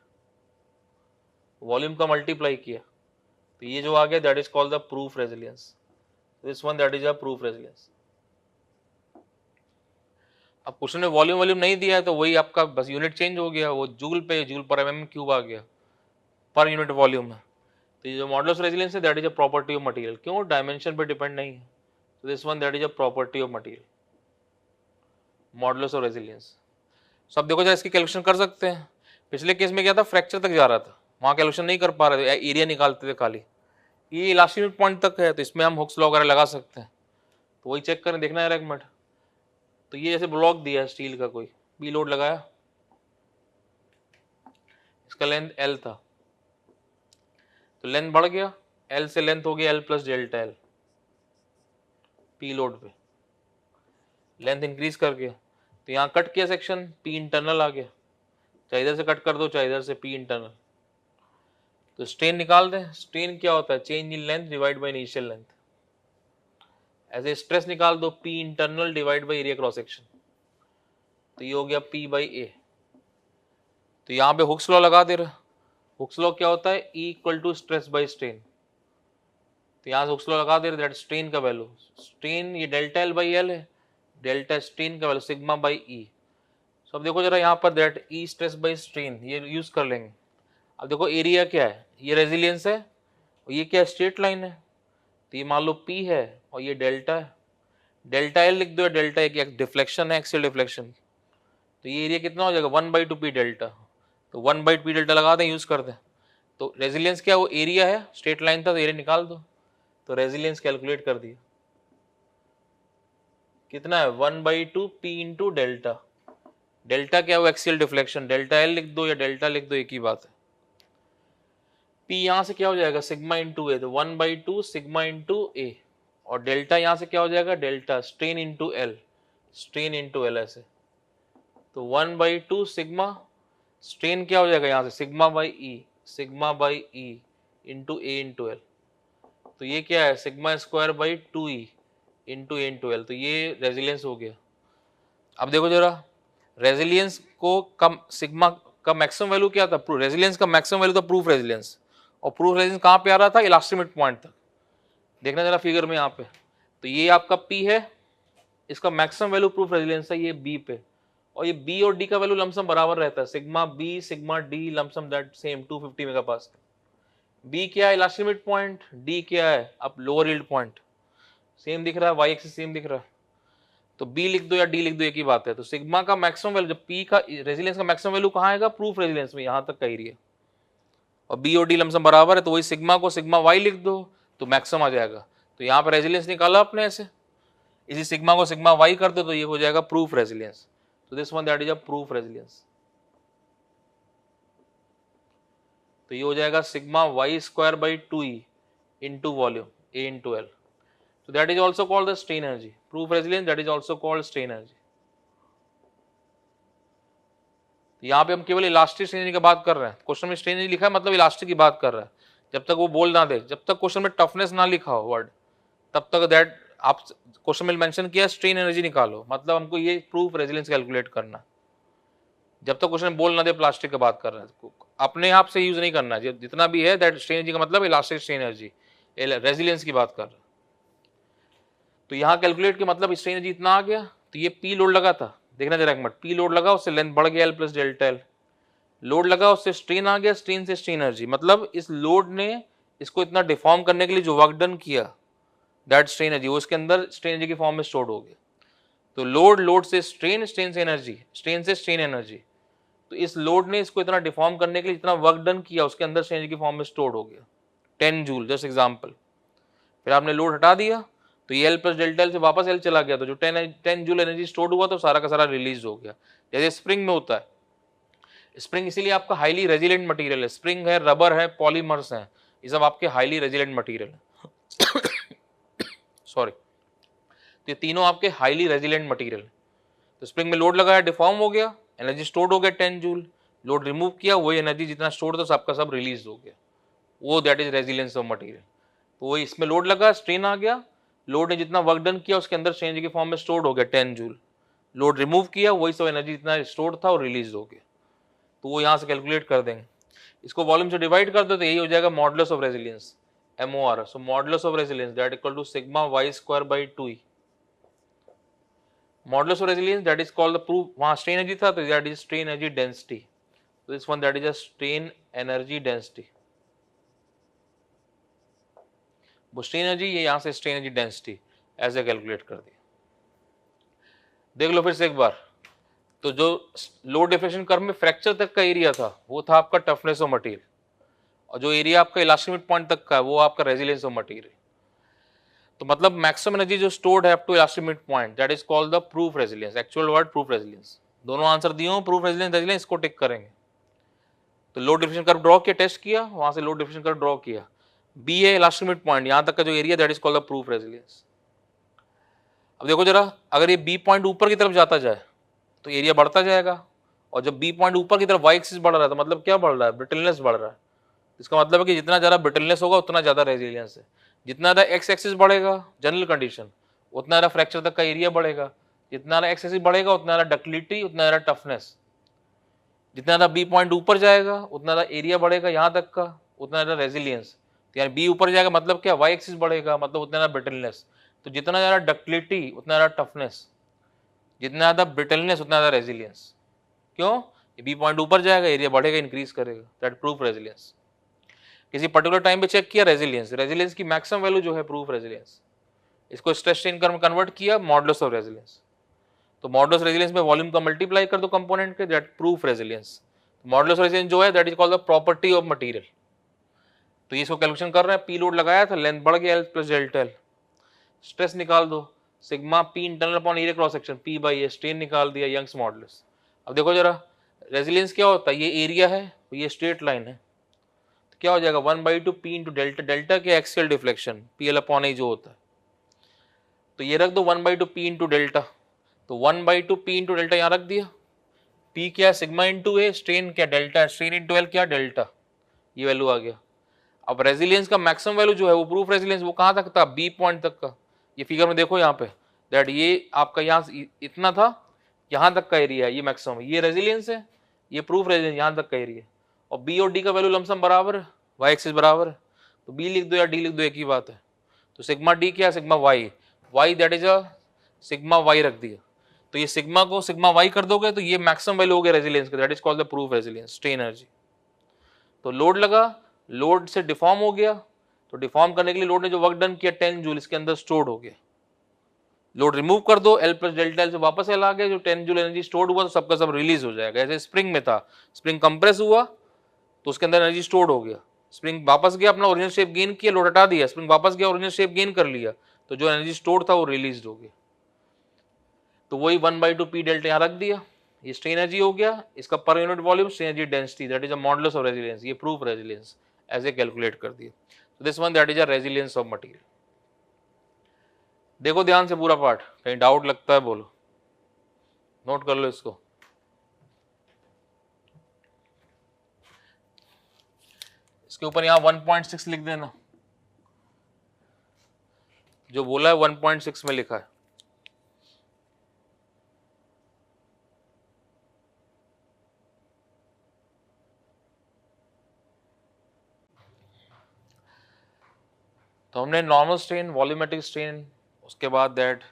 volume का मल्टीप्लाई किया, तो ये जो आ गया that is called the proof resilience. This one that is a proof resilience. अब क्वेश्चन में वॉल्यूम वॉल्यूम नहीं दिया है तो वही आपका बस यूनिट चेंज हो गया, वो जूल पे जूल पर एमएम क्यूब आ गया पर यूनिट वॉल्यूम है। तो ये जो मॉडुलस ऑफ रेजिलियंस है that is a property of material, क्यों डायमेंशन पे डिपेंड नहीं है। तो this one that is a property of material, modulus of resilience. सब देखो जरा इसकी कैलकुलेशन कर सकते हैं। पिछले केस में क्या था, फ्रैक्चर तक जा रहा था, वहां कैलकुलेशन नहीं कर पा रहे थे, एरिया निकालते थे खाली। ये इलास्टिक पॉइंट तक है तो इसमें हम हुक्स लॉ वगैरह लगा सकते हैं, तो वही चेक करें, देखना है एक मिनट। तो ये जैसे ब्लॉक दिया है स्टील का, कोई बी लोड लगाया, इसका लेंथ एल था, तो लेंथ बढ़ गया, एल से लेंथ हो गया L plus delta L, P load पे लेंथ इंक्रीज कर गया। तो यहाँ कट किया सेक्शन, पी इंटरनल आ गया, चाहे इधर से कट कर दो चाहे इधर से, पी इंटरनल। तो स्ट्रेन निकाल दें, स्ट्रेन क्या होता है, change in length divide by initial length. ऐसे स्ट्रेस निकाल दो, P internal divide by area cross section, तो ये हो गया पी बाई ए। तो यहाँ पे हुक्स लॉ लगा दे रहे, हुक्स लॉ क्या होता है, E equal to stress by strain. तो यहाँ से हुक्स लॉ लगा दे रहे, दैट स्ट्रेन का वैल्यू, स्ट्रेन ये डेल्टा एल बाई एल है, डेल्टा स्ट्रेन का value sigma by E. So अब देखो जरा यहाँ पर that E stress by strain ये यूज कर लेंगे। अब देखो एरिया क्या है, ये रेजिलियंस है और ये क्या स्ट्रेट लाइन है, तो ये मान लो P है और ये डेल्टा है, डेल्टा एल लिख दो या डेल्टा एक डिफ्लेक्शन है, एक्सियल डिफ्लेक्शन। तो ये एरिया कितना हो जाएगा 1/2 पी डेल्टा, तो 1/2 पी डेल्टा लगा दें, यूज कर दें। तो रेजिलियंस क्या, वो एरिया है, स्ट्रेट लाइन था तो एरिया निकाल दो, तो रेजिलियंस कैलकुलेट कर दिया, कितना है 1/2 पी इंटू डेल्टा, डेल्टा क्या वो एक्सियल डिफ्लेक्शन, डेल्टा एल लिख दो या डेल्टा लिख दो एक ही बात है। पी यहां से क्या हो जाएगा सिग्मा इंटू ए, तो 1/2 सिग्मा इंटू ए, और डेल्टा यहां से क्या हो जाएगा delta strain into L, strain into L ऐसे, तो 1/2 सिग्मा स्ट्रेन क्या हो जाएगा यहाँ से sigma by E, sigma by E into A into L, तो ये क्या है sigma square by 2e into A into L, तो ये रेजिलियंस हो गया। अब देखो जरा रेजिलियंस को कम सिग्मा का मैक्सिमम वैल्यू क्या था, रेजिलियंस का मैक्सिमम वैल्यू था प्रूफ रेजिलियंस, और प्रूफ रेजिलियंस कहाँ पे आ रहा था इलास्टिक लिमिट पॉइंट तक, देखना जरा फिगर में यहाँ पे। तो ये आपका P है, इसका मैक्सिमम वैल्यू प्रूफ रेजिलियंस है ये B पे, और ये B और D का वैल्यू लमसम बराबर रहता है, sigma B sigma D lump sum that same 250 megapascal. B क्या है इलास्टिक लिमिट पॉइंट, D क्या है अब लोअर यील्ड पॉइंट, सेम दिख रहा है, y एक्सिस सेम दिख रहा है, तो B लिख दो या D लिख दो एक ही बात है। तो सिग्मा का मैक्सिमम वैल्यू, जब P का रेजिलियंस का मैक्सिमम वैल्यू कहाँ आएगा प्रूफ रेजिलियंस में, यहाँ तक का एरिया, और B और D लमसम बराबर है तो वही सिग्मा को सिग्मा y लिख दो तो मैक्सिमम आ जाएगा। तो यहाँ पर रेजिलियंस निकाला अपने ऐसे, इसी सिग्मा को सिग्मा y कर दो तो ये हो जाएगा प्रूफ रेजिलियंस। तो this one that is a proof resilience, तो ये हो जाएगा sigma y square by 2e into volume a into L, so that is also called the strain energy, proof resilience that is also called strain energy। यहाँ पे हम केवल इलास्टिक स्ट्रेन एनर्जी की बात कर रहे हैं, क्वेश्चन में स्ट्रेन एनर्जी लिखा है मतलब इलास्टिक की बात कर रहा है, जब तक वो बोल ना दे, जब तक क्वेश्चन में टफनेस ना लिखा हो वर्ड, तब तक दैट आप क्वेश्चन में मेंशन किया स्ट्रेन एनर्जी निकालो, मतलब हमको ये प्रूफ रेजिलियंस कैलकुलेट करना। जब तक क्वेश्चन बोल ना दे प्लास्टिक की बात कर रहे हैं, अपने आप से यूज नहीं करना, जितना भी है दैट स्ट्रेन एनर्जी का मतलब इलास्टिक स्ट्रेन एनर्जी, रेजिलियंस की बात कर रहे हैं। तो यहाँ कैलकुलेट के मतलब स्ट्रेन एनर्जी इतना आ गया, तो ये पी लोड लगा था, देखना जरा एक मिनट, पी लोड लगा उससे लेंथ बढ़ गया L plus delta L, load लगा उससे स्ट्रेन आ गया, स्ट्रेन से स्ट्रेन एनर्जी, मतलब इस लोड ने इसको इतना डिफॉर्म करने के लिए जो वर्क डन किया दैट स्ट्रेन एनर्जी वो इसके अंदर स्ट्रेन एनर्जी की फॉर्म में स्टोर्ड हो गया। तो लोड से स्ट्रेन, स्ट्रेन से एनर्जी, स्ट्रेन से स्ट्रेन एनर्जी, तो इस लोड ने इसको इतना डिफॉर्म करने के लिए जितना वर्क डन किया उसके अंदर स्ट्रेन एनर्जी की फॉर्म में स्टोर्ड हो गया 10 जूल, जस्ट एग्जांपल। फिर आपने लोड हटा दिया तो ये एल प्लस डेल्टा एल से वापस एल चला गया, तो जो 10 जूल एनर्जी स्टोर्ड हुआ तो सारा का सारा रिलीज हो गया, जैसे स्प्रिंग में होता है। स्प्रिंग इसीलिए आपका हाईली रेजिलेंट मटेरियल है, स्प्रिंग है, रबर है, पॉलीमर्स हैं, ये सब आपके हाईली रेजिलेंट मटेरियल है सॉरी, तो ये तीनों आपके हाईली रेजिलेंट मटेरियल। तो स्प्रिंग में लोड लगाया, डिफॉर्म हो गया, एनर्जी स्टोर्ड हो गया 10 जूल, लोड रिमूव किया, वही एनर्जी जितना स्टोर्ड था सबका सब रिलीज हो गया, वो that is resilience of material. तो वही इसमें लोड लगा, स्ट्रेन आ गया, लोड ने जितना वर्क डन किया उसके अंदर स्ट्रेन के फॉर्म में स्टोर्ड हो गया 10 जूल, लोड रिमूव किया, वही सब एनर्जी जितना स्टोर्ड था वो रिलीज हो गया, तो वो यहाँ से कैलकुलेट कर देंगे। इसको वॉल्यूम से डिवाइड कर दो तो यही हो जाएगा modulus of resilience, MOR। So modulus of resilience that equal to sigma y square by 2E। Modulus of resilience that is called the proof, वहाँ strain energy था तो that is strain energy density, so this one that is a strain energy density, वो strain energy ये यहाँ से strain energy density ऐसे कैलकुलेट कर दिया। देख लो फिर से एक बार, तो जो लोड डिफ्लेक्शन कर्व में फ्रैक्चर तक का एरिया था वो था आपका टफनेस ऑफ मटेरियल, और जो एरिया आपका इलास्टिक मिड पॉइंट तक का है वो आपका रेजिलियंस ऑफ मटेरियल। तो मतलब मैक्सिमम एनर्जी जो स्टोर्ड है up to elastic mid point that is called the proof resilience, actual word proof resilience. दोनों आंसर दिए हो, प्रूफ रेजिलियंस रेजिलियंस इसको टिक करेंगे। तो लोड डिफ्लेक्शन कर्व ड्रॉ किया, टेस्ट किया, वहां से लोड डिफ्लेक्शन कर्व ड्रॉ किया, बी है इलास्टिक मिड पॉइंट, यहां तक का जो area that is called the proof resilience. अब देखो जरा, अगर ये बी पॉइंट ऊपर की तरफ जाता जाए तो एरिया बढ़ता जाएगा, और जब बी पॉइंट ऊपर की तरफ वाई एक्सिस बढ़ रहा है तो मतलब क्या बढ़ रहा है, ब्रिटलनेस बढ़ रहा है। इसका मतलब है कि जितना ज्यादा ब्रिटलनेस होगा उतना ज्यादा रेजिलियंस है, जितना ज्यादा एक्स एक्सिस बढ़ेगा जनरल कंडीशन उतना ज्यादा फ्रैक्चर तक का एरिया बढ़ेगा, जितना ज्यादा एक्स एक्सिस बढ़ेगा उतना ज्यादा डक्टिलिटी, उतना ज्यादा टफनेस, जितना ज्यादा बी पॉइंट ऊपर जाएगा उतना ज्यादा एरिया बढ़ेगा यहाँ तक का, उतना ज्यादा रेजिलियंस। तो यानी बी ऊपर जाएगा मतलब क्या, वाई एक्सिस बढ़ेगा मतलब उतना ज्यादा ब्रिटलनेस, तो जितना ज्यादा डक्टिलिटी उतना ज्यादा टफनेस, जितना ज्यादा ब्रिटलनेस उतना ज्यादा रेजिलियंस। क्यों, बी पॉइंट ऊपर जाएगा एरिया बढ़ेगा, इंक्रीज करेगा, दैट प्रूफ रेजिलियंस। किसी पर्टिकुलर टाइम पे चेक किया रेजिलियंस, रेजिलियंस की मैक्सिमम वैल्यू जो है प्रूफ रेजिलियंस, इसको स्ट्रेस स्ट्रेन कर्व में कन्वर्ट किया मॉडुलस ऑफ रेजिलियंस, तो मॉडुलस रेजिलियंस में वॉल्यूम का मल्टीप्लाई कर दो कंपोनेंट के, that proof resilience. Modulus resilience जो है that is called the property of material. तो इसको कैलकुलेशन कर रहे हैं, पी लोड लगाया था, लेंथ बढ़ गया L plus delta L, stress निकाल दो, sigma P internal upon area cross section P by A, strain निकाल दिया यंग्स मॉडुलस। अब देखो जरा रेजिलियंस क्या होता है, ये एरिया है तो ये स्ट्रेट लाइन है, तो क्या हो जाएगा 1/2 पी इंटू डेल्टा, डेल्टा के axial deflection P L upon A जो होता है, तो ये रख दो 1/2 पी इंटू डेल्टा, तो 1/2 पी इंटू डेल्टा यहाँ रख दिया, पी क्या है सिग्मा इंटू ए, स्ट्रेन क्या डेल्टा, स्ट्रेन इंटू एल क्या डेल्टा, ये वैल्यू आ गया। अब रेजिलियंस का मैक्सिमम वैल्यू जो है वो प्रूफ रेजिलियंस वो कहाँ तक था, बी पॉइंट तक का, ये फिगर में देखो यहाँ पे दैट ये आपका यहाँ इतना था, यहाँ तक का एरिया है, ये मैक्सिमम, ये रेजिलियंस है, ये प्रूफ रेजिलियंस यहाँ तक का एरिया, और बी और डी का वैल्यू लमसम बराबर है, वाई एक्सिस बराबर है, तो बी लिख दो या डी लिख दो एक ही बात है। तो सिग्मा डी क्या है, sigma y, y that is a sigma y रख दिया, तो ये सिग्मा को सिग्मा वाई कर दोगे तो ये मैक्सिमम वैल्यू हो गया रेजिलियंस का, that is called the proof resilience, strain energy. तो लोड लगा, लोड से डिफॉर्म हो गया, तो डिफॉर्म करने के लिए लोड ने जो वर्क डन किया 10 जूल इसके अंदर स्टोर्ड हो गया, लोड रिमूव कर दो, एल प्लस डेल्टा एल से वापस एल आ गया, जो 10 जूल एनर्जी स्टोर्ड हुआ तो सबका सब रिलीज हो जाएगा। जैसे स्प्रिंग में था, स्प्रिंग कंप्रेस हुआ तो उसके अंदर एनर्जी स्टोर्ड हो गया, स्प्रिंग वापस गया, अपना ओरिजिनल शेप गेन किया, लोड हटा दिया, स्प्रिंग वापस गया, ओरिजिनल शेप गेन कर लिया, तो जो एनर्जी स्टोर्ड था वो रिलीज हो गया। तो वही 1/2 पी डेल्टा यहाँ रख दिया, ये स्ट्रेन एनर्जी हो गया, इसका per unit volume strain energy density that is a modulus of resilience, ये प्रूफ रेजिलियंस ऐसे कैलकुलेट कर दिया। तो this one that is a resilience of material. देखो ध्यान से पूरा पार्ट, कहीं डाउट लगता है बोलो, नोट कर लो इसको। उसके ऊपर यहाँ 1.6 लिख देना, जो बोला है 1.6 में लिखा है। तो हमने नॉर्मल स्ट्रेन, वॉल्यूमेट्रिक स्ट्रेन, उसके बाद दैट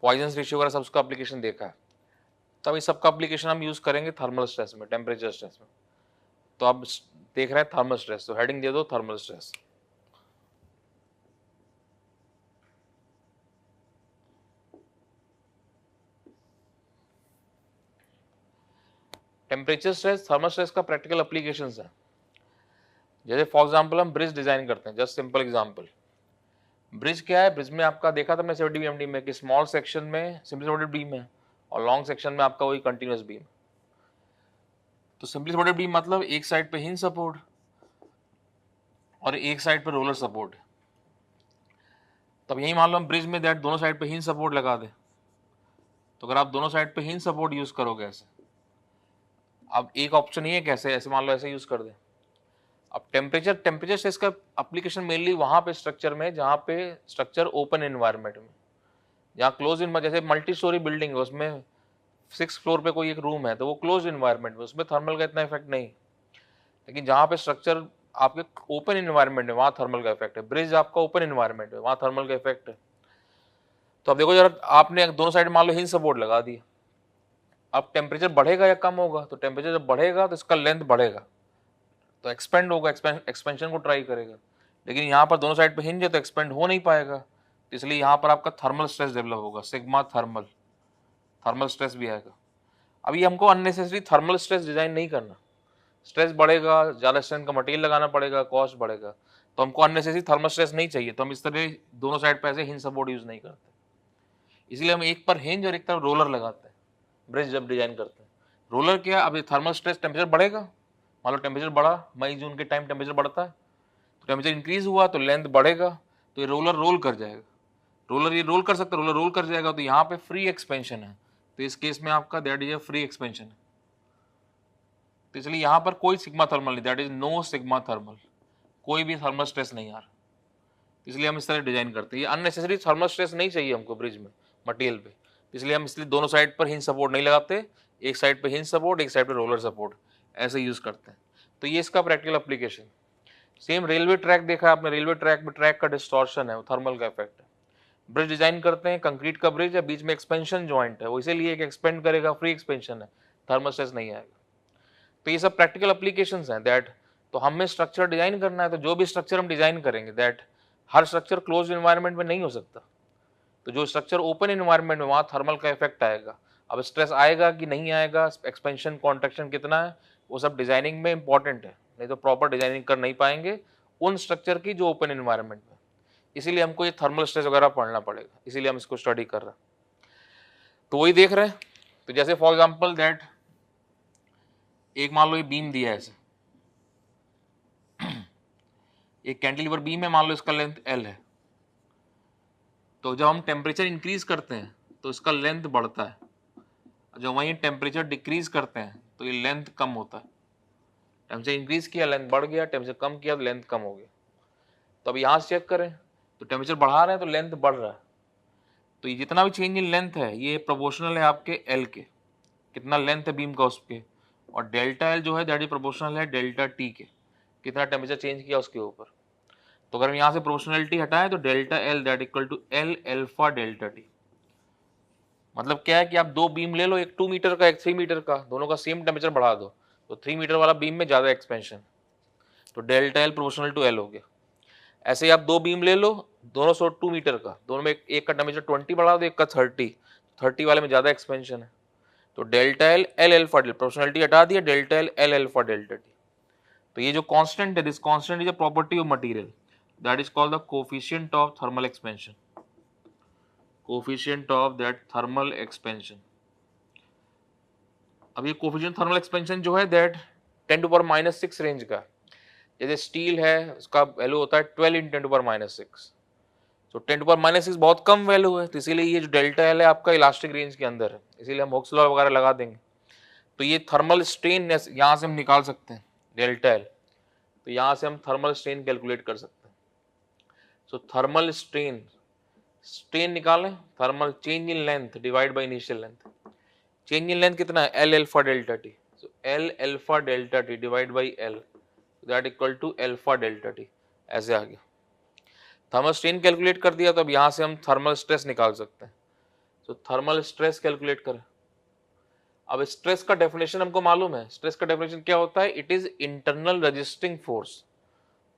पॉइजन रेशियो वगैरह सब उसका एप्लीकेशन देखा है। तब इस सबका एप्लीकेशन हम यूज करेंगे थर्मल स्ट्रेस में, टेम्परेचर स्ट्रेस में। तो आप देख रहे हैं थर्मल स्ट्रेस, तो हेडिंग दे दो thermal stress. Temperature stress, thermal stress का प्रैक्टिकल एप्लीकेशंस है। जैसे फॉर एग्जांपल हम ब्रिज डिजाइन करते हैं, जस्ट सिंपल एग्जांपल। ब्रिज क्या है, ब्रिज में आपका देखा था मैंने 70 बीएमडी में कि स्मॉल सेक्शन में सिंपली सपोर्टेड बीम है और लॉन्ग सेक्शन में आपका वही कंटिन्यूअस बीम। तो सिंपली सपोर्टेड बीम मतलब एक साइड पे हिंज सपोर्ट और एक साइड पे रोलर सपोर्ट। तब यही मान लो हम ब्रिज में दैट दोनों साइड पे हिंज सपोर्ट लगा दे, तो अगर आप दोनों साइड पे हिंज सपोर्ट यूज करोगे ऐसे, अब एक ऑप्शन ये है कैसे, ऐसे मान लो ऐसे यूज कर दे। अब टेम्परेचर स्ट्रेस का एप्लीकेशन मेनली वहां पे स्ट्रक्चर में जहाँ पे स्ट्रक्चर ओपन एनवायरनमेंट में, जहाँ क्लोज इन, जैसे मल्टी स्टोरी बिल्डिंग है उसमें 6th फ्लोर पे कोई एक रूम है तो वो क्लोज इन्वायरमेंट में, उसमें थर्मल का इतना इफेक्ट नहीं। लेकिन जहाँ पे स्ट्रक्चर आपके ओपन इन्वायरमेंट है वहाँ थर्मल का इफेक्ट है। ब्रिज आपका ओपन इन्वायरमेंट है, वहाँ थर्मल का इफेक्ट है। तो अब देखो जरा, आपने दोनों साइड मान लो हिंज सपोर्ट लगा दिया, अब टेम्परेचर बढ़ेगा या कम होगा? तो टेम्परेचर जब बढ़ेगा तो इसका लेंथ बढ़ेगा, तो एक्सपेंड होगा, एक्सपेंशन को ट्राई करेगा। लेकिन यहाँ पर दोनों साइड पे हिंज है तो एक्सपेंड हो नहीं पाएगा, तो इसलिए यहाँ पर आपका थर्मल स्ट्रेस डेवलप होगा, सिग्मा थर्मल स्ट्रेस भी आएगा। अभी हमको अननेसेसरी थर्मल स्ट्रेस डिजाइन नहीं करना, स्ट्रेस बढ़ेगा, ज़्यादा स्ट्रेंथ का मटेरियल लगाना पड़ेगा, कॉस्ट बढ़ेगा, तो हमको अननेसेसरी थर्मल स्ट्रेस नहीं चाहिए। तो हम इस तरह दोनों साइड पे ऐसे हिंज सपोर्ट यूज नहीं करते, इसलिए हम एक पर हिंज और एक तरफ रोलर लगाते हैं ब्रिज जब डिजाइन करते हैं। रोलर क्या, अब थर्मल स्ट्रेस टेम्परेचर बढ़ेगा, मान लो टेम्परेचर बढ़ा, मई जून के टाइम टेम्परेचर बढ़ता है, तो टेम्परेचर इंक्रीज हुआ तो लेंथ बढ़ेगा, तो ये रोलर रोल कर जाएगा। रोलर ये रोल कर सकता है, रोलर रोल कर जाएगा, तो यहाँ पे फ्री एक्सपेंशन है, तो इस केस में आपका दैट इज फ्री एक्सपेंशन है। तो इसलिए यहाँ पर कोई सिग्मा थर्मल नहीं, that is no sigma thermal, कोई भी थर्मल स्ट्रेस नहीं आ रहा। इसलिए हम इस तरह डिजाइन करते हैं। ये अननेसेसरी थर्मल स्ट्रेस नहीं चाहिए हमको ब्रिज में मटेरियल पे, इसलिए हम इसलिए दोनों साइड पर हिंज सपोर्ट नहीं लगाते, एक साइड पे हिंज सपोर्ट, एक साइड पे रोलर सपोर्ट, ऐसे यूज करते हैं। तो ये इसका practical application. Same railway track देखा आपने, रेलवे ट्रैक में ट्रैक का डिस्टॉर्शन है, वो थर्मल का इफेक्ट है। ब्रिज डिजाइन करते हैं, कंक्रीट का ब्रिज है, बीच में एक्सपेंशन जॉइंट है, वो इसीलिए एक्सपेंड करेगा, फ्री एक्सपेंशन है, थर्मल स्ट्रेस नहीं आएगा। तो ये सब प्रैक्टिकल एप्लीकेशंस हैं दैट। तो हमें स्ट्रक्चर डिजाइन करना है, तो जो भी स्ट्रक्चर हम डिजाइन करेंगे that her structure close environment में नहीं हो सकता, तो जो स्ट्रक्चर ओपन इन्वायरमेंट में वहाँ थर्मल का इफेक्ट आएगा। अब स्ट्रेस आएगा कि नहीं आएगा, एक्सपेंशन कॉन्ट्रैक्शन कितना है, वो सब डिजाइनिंग में इंपॉर्टेंट है, नहीं तो प्रॉपर डिजाइनिंग कर नहीं पाएंगे उन स्ट्रक्चर की जो ओपन इन्वायरमेंट में। इसीलिए हमको ये थर्मल स्ट्रेस वगैरह पढ़ना पड़ेगा, इसीलिए हम इसको स्टडी कर रहे हैं। तो वही देख रहे हैं। तो जैसे फॉर एग्जाम्पल दैट एक मान लो ये बीम दिया है ऐसे, एक कैंटिलीवर बीम है, मान लो इसका लेंथ L है, तो जब हम टेम्परेचर इंक्रीज करते हैं तो इसका लेंथ बढ़ता है, जब वहीं टेम्परेचर डिक्रीज करते हैं तो ये लेंथ कम होता है। टेम्परेचर इंक्रीज किया लेंथ बढ़ गया, टेम्परेचर कम किया तो लेंथ कम हो गया। तो अब यहाँ से चेक करें तो टेम्परेचर बढ़ा रहे हैं तो लेंथ बढ़ रहा है, तो ये जितना भी चेंज इन लेंथ है ये प्रोपोर्शनल है आपके L के, कितना लेंथ है बीम का उसके, और डेल्टा L जो है दैट इज प्रोपोर्शनल है डेल्टा T के, कितना टेम्परेचर चेंज किया उसके ऊपर। तो अगर हम यहाँ से प्रोपोर्शनलिटी हटाएं तो delta L that equal to L alpha delta T। मतलब क्या है कि आप दो बीम ले लो, एक 2 मीटर का एक 3 मीटर का, दोनों का सेम टेम्परेचर बढ़ा दो, तो 3 मीटर वाला बीम में ज़्यादा एक्सपेंशन, तो delta L proportional to L हो गया। ऐसे ही आप दो बीम ले लो, दोनों 2 मीटर का, दोनों में एक का टेम्परेचर 20 बढ़ा दो, एक का 30 वाले में ज़्यादा एक्सपेंशन है, तो delta L L alpha delta, proportionality हटा दिया, delta L L alpha delta T। तो ये जो कांस्टेंट है, this constant is a property of material that is called the coefficient of thermal expansion, coefficient of that thermal expansion. अब ये कोफिशिएंट थर्मल एक्सपेंशन जो है दैट 10⁻⁻⁶ रेंज का, जैसे स्टील है उसका वैल्यू होता है 12 × 10⁻⁶, तो 10⁻⁻⁶ बहुत कम वैल्यू है, तो इसीलिए ये जो डेल्टा L है आपका इलास्टिक रेंज के अंदर है, इसीलिए हम हुक्स लॉ वगैरह लगा देंगे। तो ये थर्मल स्ट्रेन यहाँ से हम निकाल सकते हैं डेल्टा L, तो यहां से हम थर्मल स्ट्रेन कैलकुलेट कर सकते हैं। सो थर्मल स्ट्रेन, स्ट्रेन निकालें, thermal change in length divide by initial length. Change in length कितना है? L alpha delta T. So L alpha delta T divide by L, that equal to alpha delta T. ऐसे आ गया। थर्मल स्ट्रेन कैलकुलेट कर दिया, तो अब यहां से हम थर्मल स्ट्रेस निकाल सकते हैं। सो थर्मल स्ट्रेस कैलकुलेट करें। अब स्ट्रेस का डेफिनेशन हमको मालूम है। स्ट्रेस का डेफिनेशन क्या होता है? It is internal resisting force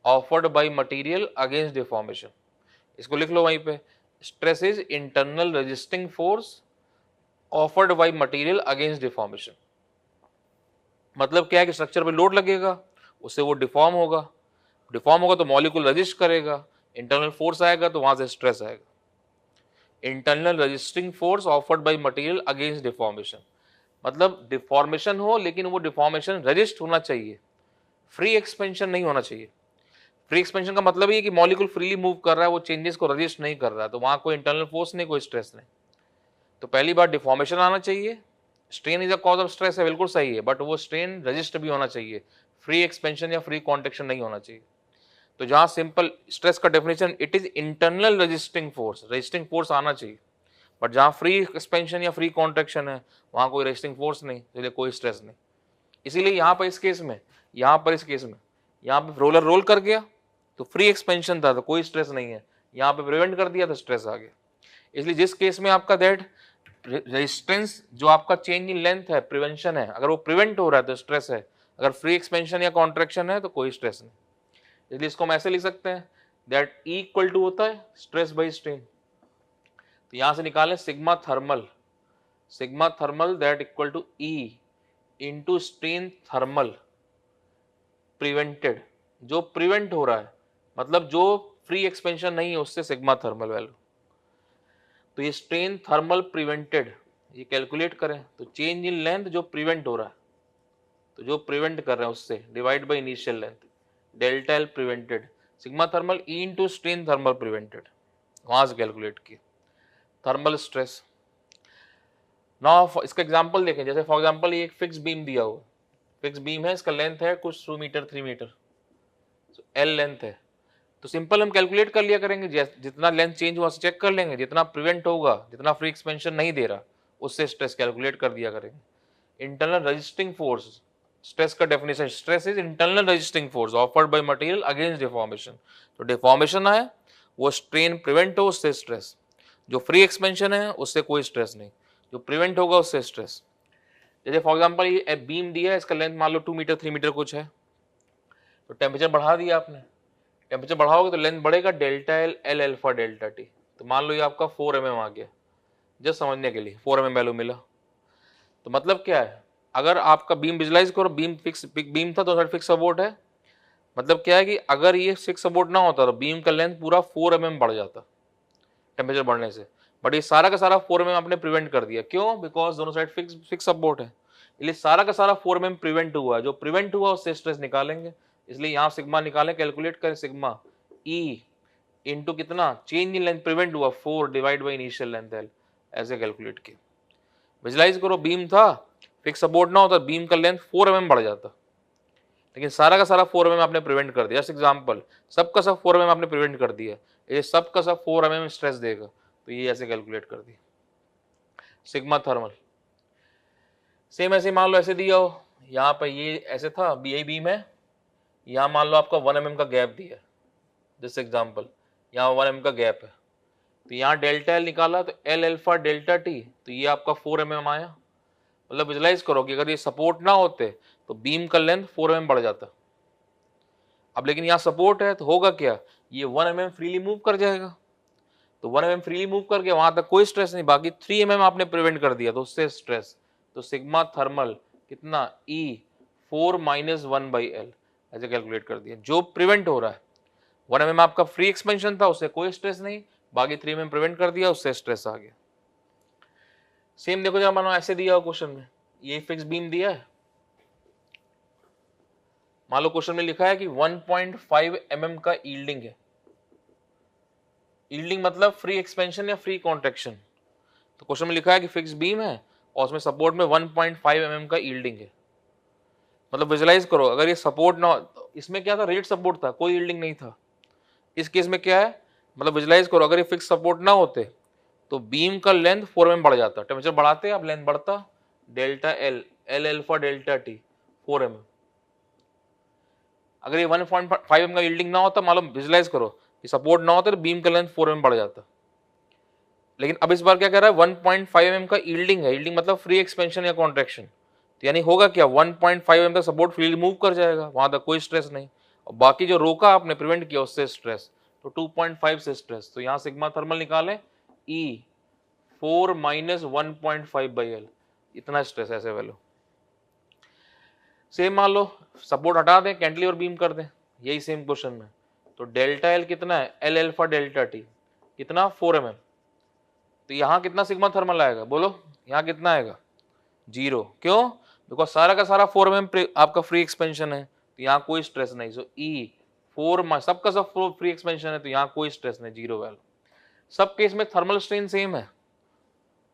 offered by material against deformation. इसको लिख लो वहीं पे, stress is internal resisting force offered by material against deformation. मतलब क्या है कि स्ट्रक्चर पे लोड लगेगा, उससे वो डिफॉर्म होगा, डिफॉर्म होगा तो मॉलिक्यूल रजिस्ट करेगा, इंटरनल फोर्स आएगा तो वहां से स्ट्रेस आएगा। Internal resisting force offered by material against deformation, मतलब डिफॉर्मेशन हो लेकिन वो डिफॉर्मेशन रजिस्ट होना चाहिए, फ्री एक्सपेंशन नहीं होना चाहिए। फ्री एक्सपेंशन का मतलब ये कि मॉलिक्यूल फ्रीली मूव कर रहा है, वो चेंजेस को रजिस्ट नहीं कर रहा है, तो वहां कोई इंटरनल फोर्स नहीं, कोई स्ट्रेस नहीं। तो पहली बार डिफॉर्मेशन आना चाहिए। Strain is a cause of stress है, बिल्कुल सही है, बट वो स्ट्रेन रजिस्ट भी होना चाहिए, फ्री एक्सपेंशन या फ्री कॉन्ट्रैक्शन नहीं होना चाहिए। तो जहां सिंपल स्ट्रेस का definition it is internal resisting force, resisting force आना चाहिए, बट जहां फ्री एक्सपेंशन या फ्री कॉन्ट्रैक्शन है वहां कोई रजिस्टिंग फोर्स नहीं, इसलिए कोई स्ट्रेस नहीं। इसीलिए यहाँ पर इस केस में, यहाँ पर इस केस में, यहाँ पे रोलर रोल कर गया तो फ्री एक्सपेंशन था तो कोई स्ट्रेस नहीं है, यहाँ पे प्रिवेंट कर दिया तो स्ट्रेस आ गया। इसलिए जिस केस में आपका दैट रेजिस्टेंस जो आपका चेंज इन लेंथ है, प्रिवेंशन है, अगर वो प्रिवेंट हो रहा है तो स्ट्रेस है, अगर फ्री एक्सपेंशन या कॉन्ट्रैक्शन है तो कोई स्ट्रेस नहीं। इसलिए इसको हम ऐसे लिख सकते हैं दैट ई इक्वल टू होता है स्ट्रेस बाई स्ट्रेन। तो यहां से निकालें sigma thermal, sigma thermal that equal to E into strain thermal prevented, जो प्रिवेंट हो रहा है, मतलब जो फ्री एक्सपेंशन नहीं है उससे सिग्मा थर्मल वैल्यू। तो ये स्ट्रेन थर्मल प्रिवेंटेड, ये कैलकुलेट करें तो चेंज इन लेंथ जो प्रिवेंट हो रहा है, तो जो प्रिवेंट कर रहे हैं उससे divide by initial length, delta L prevented, sigma thermal E into strain thermal prevented, वहां से कैलकुलेट किया। थर्मल स्ट्रेस नाउ इसका एग्जांपल देखें, जैसे फॉर एग्जांपल ये एक फिक्स बीम दिया हुआ, फिक्स बीम है, इसका लेंथ है कुछ 2 मीटर 3 मीटर, एल लेंथ है। तो सिंपल हम कैलकुलेट कर लिया करेंगे, जितना लेंथ चेंज हुआ चेक कर लेंगे, जितना प्रिवेंट होगा, जितना फ्री एक्सपेंशन नहीं दे रहा उससे स्ट्रेस कैलकुलेट कर दिया करेंगे। इंटरनल रजिस्टिंग फोर्स, स्ट्रेस का definition, stress is internal resisting force offered by material against deformation. तो डिफॉर्मेशन आए वो स्ट्रेन प्रिवेंट हो उससे स्ट्रेस, जो फ्री एक्सपेंशन है उससे कोई स्ट्रेस नहीं, जो प्रिवेंट होगा उससे स्ट्रेस। जैसे फॉर एग्जांपल ये बीम दिया है, इसका लेंथ मान लो 2 मीटर 3 मीटर कुछ है, तो टेम्परेचर बढ़ा दिया आपने, टेम्परेचर बढ़ाओगे तो लेंथ बढ़ेगा delta L L alpha delta T. तो मान लो ये आपका 4 mm आ गया, जस्ट समझने के लिए 4 mm वैल्यू मिला। तो मतलब क्या है, अगर आपका बीम विजुलाइज करो, बीम फिक्स बीम था तो फिक्स सपोर्ट है, मतलब क्या है कि अगर ये फिक्स सपोर्ट ना होता तो बीम का लेंथ पूरा 4 mm बढ़ जाता टेम्परेचर बढ़ने से, बट ये सारा का सारा 4 mm आपने प्रिवेंट कर दिया। क्यों? बिकॉज दोनों साइड फिक्स सपोर्ट है, इसलिए सारा का सारा 4 mm प्रिवेंट हुआ है। जो प्रिवेंट हुआ उससे स्ट्रेस निकालेंगे, इसलिए यहाँ सिग्मा निकालें, कैलकुलेट करें सिग्मा ई इंटू कितना चेंज इन लेंथ प्रिवेंट हुआ 4 divide by initial length L, ऐसे कैलकुलेट किया। विजुलाइज करो, बीम था, फिक्स सपोर्ट ना होता बीम का लेंथ 4 mm बढ़ जाता, लेकिन सारा का सारा 4 mm आपने प्रिवेंट कर दिया। जस्ट एग्जांपल, सबका सब 4 mm आपने प्रिवेंट कर दिया, ये सबका सब 4 mm स्ट्रेस देगा, तो ये ऐसे कैलकुलेट कर दिया सिग्मा थर्मल। सेम ऐसे मान लो ऐसे दिया हो, यहाँ पे ये ऐसे था, यही बीम है, यहाँ मान लो आपका 1 mm का गैप दिया है, जस्ट एग्जांपल यहाँ 1 mm का गैप है, तो यहाँ डेल्टा एल निकाला तो एल अल्फा डेल्टा टी, तो ये आपका 4 mm आया। मतलब विजुलाइज करो कि अगर ये सपोर्ट ना होते तो बीम का लेंथ 4 mm बढ़ जाता। अब लेकिन यहाँ सपोर्ट है तो होगा क्या, ये 1 mm फ्रीली मूव कर जाएगा, तो 1 mm फ्रीली मूव करके वहां तक कोई स्ट्रेस नहीं, बाकी 3 mm आपने प्रिवेंट कर दिया तो उससे स्ट्रेस। तो सिग्मा थर्मल कितना ई 4 माइनस 1 बाई एल, ऐसे कैलकुलेट कर दिया। जो प्रिवेंट हो रहा है 1 mm आपका फ्री एक्सपेंशन था उससे कोई स्ट्रेस नहीं, बाकी 3 mm प्रिवेंट कर दिया उससे स्ट्रेस आ गया। सेम देखो जब मानो ऐसे दिया हो क्वेश्चन में, ये फिक्स बीम दिया है, मान लो क्वेश्चन में लिखा है कि 1.5 mm का यील्डिंग है, यील्डिंग मतलब फ्री एक्सपेंशन या फ्री कॉन्ट्रैक्शन। तो क्वेश्चन में लिखा है कि फिक्स बीम है और उसमें सपोर्ट में 1.5 mm का यील्डिंग है। मतलब विजुलाइज करो, अगर ये सपोर्ट ना, इसमें क्या था, रिजिड सपोर्ट था, कोई यील्डिंग नहीं था। इस केस में क्या है, मतलब विजुलाइज करो, अगर ये फिक्स सपोर्ट ना होते तो बीम का लेंथ 4 mm बढ़ जाता, टेम्परेचर बढ़ाते अब लेंथ बढ़ता, delta L, L alpha delta T 4 mm। अगर ये 1.5 mm का यील्डिंग ना होता, मालूम विजुलाइज करो, ये सपोर्ट ना होता तो बीम का लेंथ 4 mm बढ़ जाता। लेकिन अब इस बार क्या कह रहा है, 1.5 mm का यील्डिंग है, यील्डिंग मतलब फ्री एक्सपेंशन या कॉन्ट्रैक्शन, तो यानी होगा क्या, 1.5 mm तक सपोर्ट फील्ड मूव कर जाएगा, वहां तक कोई स्ट्रेस नहीं, और बाकी जो रोका आपने, प्रिवेंट किया, उससे स्ट्रेस, तो 2.5 से स्ट्रेस, तो यहाँ सिग्मा थर्मल निकालें, ई 4 माइनस 1.5 बाई एल, इतना स्ट्रेस, ऐसे वैल्यू। सेम मान लो सपोर्ट हटा दें, कैंटिलीवर बीम कर दें, यही सेम क्वेश्चन में, तो डेल्टा एल कितना है, एल अल्फा डेल्टा टी कितना 4 mm, तो यहाँ कितना सिग्मा थर्मल आएगा, बोलो यहाँ कितना आएगा, 0, क्यों, बिकॉज सारा का सारा 4 mm आपका फ्री एक्सपेंशन है, तो यहाँ कोई स्ट्रेस नहीं, सो ई 4 सबका सब फ्री एक्सपेंशन है, तो यहाँ कोई स्ट्रेस नहीं, 0 वैल्यू। सब केस में थर्मल स्ट्रेन सेम है,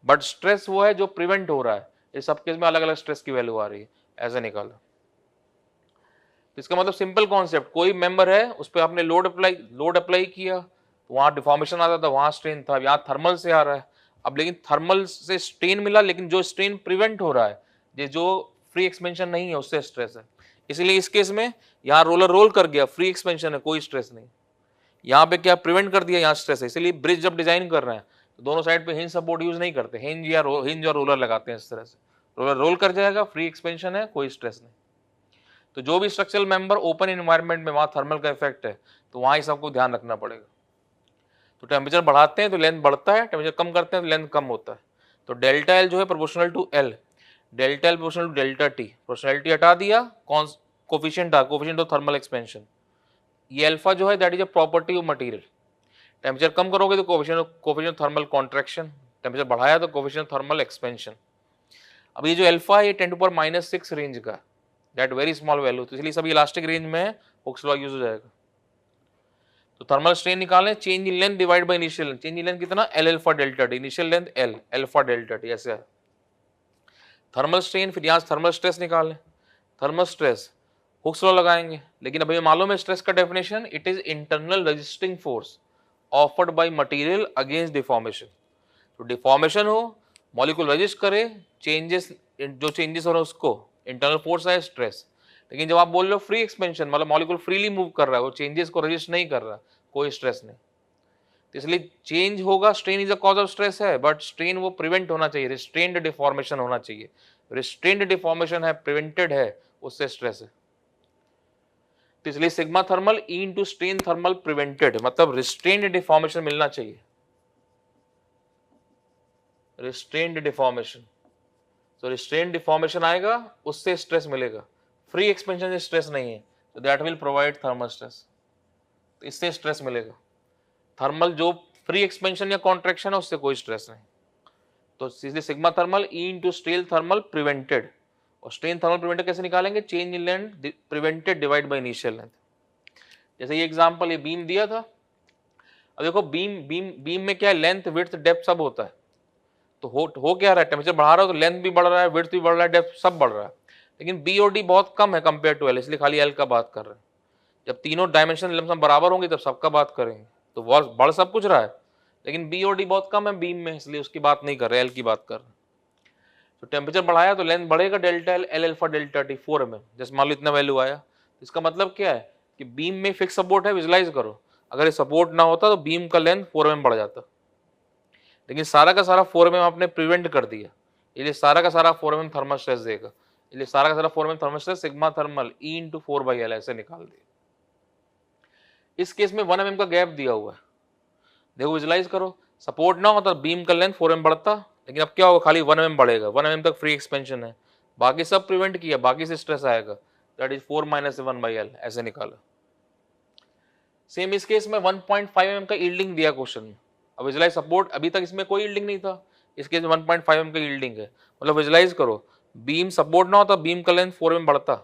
बट स्ट्रेस वो है जो प्रिवेंट हो रहा है, इस सब केस में अलग अलग स्ट्रेस की वैल्यू आ रही है, ऐसे निकालो। तो इसका मतलब सिंपल कॉन्सेप्ट, कोई मेंबर है उस पर आपने लोड अप्लाई किया, तो वहां डिफॉर्मेशन आता था, वहां स्ट्रेन था, यहाँ थर्मल से आ रहा है, अब लेकिन थर्मल से स्ट्रेन मिला, लेकिन जो स्ट्रेन प्रिवेंट हो रहा है, जो फ्री एक्सपेंशन नहीं है, उससे स्ट्रेस है, इसलिए इस केस में यहाँ रोलर रोल कर गया, फ्री एक्सपेंशन है, कोई स्ट्रेस नहीं, यहाँ पे क्या प्रिवेंट कर दिया, यहाँ स्ट्रेस है, इसलिए ब्रिज जब डिजाइन कर रहे हैं तो दोनों साइड पे हिंज सपोर्ट यूज नहीं करते, हिंज और रोलर लगाते हैं, इस तरह से रोलर रोल कर जाएगा, फ्री एक्सपेंशन है, कोई स्ट्रेस नहीं। तो जो भी स्ट्रक्चरल मेंबर ओपन एनवायरनमेंट में, वहां थर्मल का इफेक्ट है, तो वहां ही सबको ध्यान रखना पड़ेगा। तो टेम्परेचर बढ़ाते हैं तो लेंथ बढ़ता है, टेम्परेचर कम करते हैं तो लेंथ कम होता है, तो डेल्टा एल जो है proportional to L, delta L proportional to delta T, proportionality हटा दिया, कोफिशिएंट ऑफ थर्मल एक्सपेंशन, ये अल्फा जो है that is a property of material, temperature कम करोगे तो coefficient of thermal contraction, temperature बढ़ाया तो कोफिशिएंट ऑफ थर्मल एक्सपेंशन। अब ये जो अल्फा है, ये 10⁻⁻⁶ रेंज का, दैट वेरी स्मॉल वैल्यू, तो इसलिए सभी इलास्टिक रेंज में हुक्स लॉ यूज हो जाएगा। तो थर्मल स्ट्रेन निकालें, change in length divide by initial length, change in length कितना, L alpha delta T, initial length L alpha delta T, ऐसे है थर्मल स्ट्रेन। फिर यहाँ थर्मल स्ट्रेस निकालें, थर्मल स्ट्रेस हुक्स लॉ लगाएंगे, लेकिन अभी मालूम है स्ट्रेस का definition, it is internal resisting force offered by material against deformation, तो डिफॉर्मेशन हो, मॉलिक्यूल रजिस्ट करे, चेंजेस जो चेंजेस हो रहे हैं उसको इंटरनल फोर्स है स्ट्रेस, लेकिन जब आप बोल रहे हो फ्री एक्सपेंशन, मतलब मॉलिक्यूल फ्रीली मूव कर रहा है, वो चेंजेस को रजिस्ट नहीं कर रहा, कोई स्ट्रेस नहीं, तो इसलिए चेंज होगा, strain is a cause of stress है, बट स्ट्रेन वो प्रिवेंट होना चाहिए, रिस्ट्रेन्ड डिफॉर्मेशन होना चाहिए, रिस्ट्रेन्ड डिफॉर्मेशन है, प्रिवेंटेड है, उससे स्ट्रेस है, तो इसलिए सिग्मा थर्मल ई इंटू स्ट्रेन थर्मल प्रिवेंटेड, मतलब रिस्ट्रेन्ड डिफॉर्मेशन मिलना चाहिए, रिस्ट्रेन्ड डिफॉर्मेशन, तो रिस्ट्रेन्ड डिफॉर्मेशन आएगा, उससे स्ट्रेस मिलेगा, फ्री एक्सपेंशन से स्ट्रेस नहीं है, तो that will provide thermal stress, तो इससे स्ट्रेस मिलेगा। थर्मल जो फ्री एक्सपेंशन या कॉन्ट्रैक्शन है, उससे कोई स्ट्रेस नहीं, तो सीधे सिग्मा थर्मल ई इंटू स्ट्रेन थर्मल प्रिवेंटेड, और स्ट्रेन थर्मल प्रिवेंटेड कैसे निकालेंगे, change in length prevented divide by initial length. जैसे ये एग्जांपल, ये बीम दिया था, अब देखो बीम में क्या है, लेंथ विड्थ डेप्थ सब होता है, तो हो क्या रहा है, टेम्परेचर बढ़ा रहा हो तो लेंथ भी बढ़ रहा है, विड्थ भी बढ़ रहा है, डेप्थ सब बढ़ रहा है, लेकिन बी और डी बहुत कम है कंपेयर टू एल, इसलिए खाली एल का बात कर रहे हैं। जब तीनों डायमेंशन लमसम बराबर होंगे तब सबका बात करेंगे, तो बढ़ सब कुछ रहा है, लेकिन बी और डी बहुत कम है बीम में, इसलिए उसकी बात नहीं कर रहे, एल की बात कर रहे हैं। तो टेम्परेचर बढ़ाया तो लेंथ बढ़ेगा, delta L L alpha delta T 4 mm, जैसे मान लो इतना वैल्यू आया, इसका मतलब क्या है कि बीम में फिक्स सपोर्ट है, विजुलाइज करो, अगर ये सपोर्ट ना होता तो बीम का लेंथ 4 mm बढ़ जाता, लेकिन सारा का सारा 4 mm आपने प्रिवेंट कर दिया, इसलिए सारा का सारा 4 mm थर्मल स्ट्रेस देगा, इसलिए सारा का सारा 4 mm thermal stress sigma thermal E into 4/L ऐसे निकाल दिया। इस केस में 1 mm का गैप दिया हुआ है, देखो विजुलाइज करो, सपोर्ट ना होता बीम का लेंथ 4 mm बढ़ता, लेकिन अब क्या होगा, खाली 1 mm बढ़ेगा, 1 mm तक फ्री एक्सपेंशन है, बाकी सब प्रिवेंट किया, बाकी से स्ट्रेस आएगा, दैट इज 4 - 1/L ऐसे निकाला। सेम इस केस में 1.5 mm का यील्डिंग दिया क्वेश्चन में, अब विजुलाइज सपोर्ट, अभी तक इसमें कोई यील्डिंग नहीं था, इस केस में 1.5 mm का यील्डिंग है, मतलब विजुलाइज करो, बीम सपोर्ट ना होता बीम का लेंथ 4 mm बढ़ता,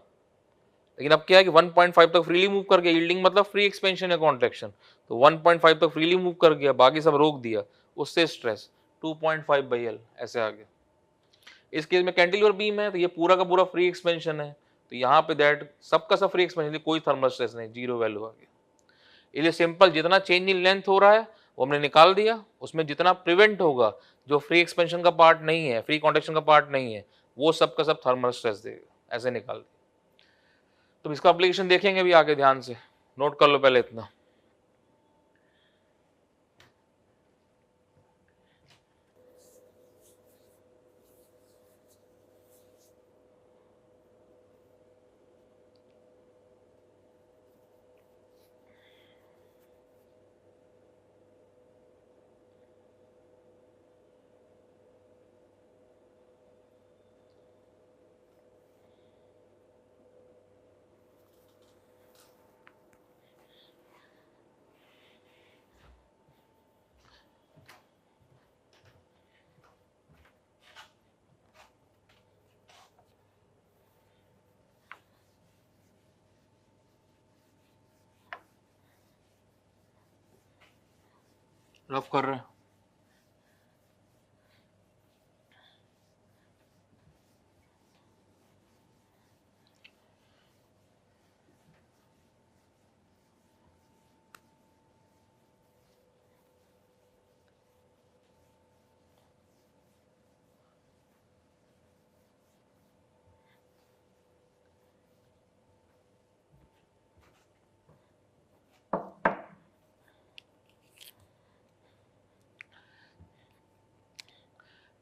लेकिन अब क्या है कि 1.5 तक फ्रीली मूव कर गया, यील्डिंग मतलब फ्री एक्सपेंशन या कॉन्ट्रैक्शन, तो 1.5 तक फ्रीली मूव कर गया, बाकी सब रोक दिया, उससे स्ट्रेस 2.5/L ऐसे आ गया। इस केस में कैंटिलीवर बीम है, तो ये पूरा का पूरा फ्री एक्सपेंशन है, तो यहाँ पे दैट सबका सब फ्री एक्सपेंशन, कोई थर्मल स्ट्रेस नहीं, जीरो वैल्यू आ गया। इसलिए सिंपल, जितना चेंज इन लेंथ हो रहा है वो हमने निकाल दिया, उसमें जितना प्रिवेंट होगा, जो फ्री एक्सपेंशन का पार्ट नहीं है, फ्री कॉन्ट्रैक्शन का पार्ट नहीं है, वो सबका सब थर्मल स्ट्रेस देगा, ऐसे निकाल दिया। तो इसका एप्लीकेशन देखेंगे भी आगे, ध्यान से नोट कर लो पहले इतना। रफ कर रहे हैं।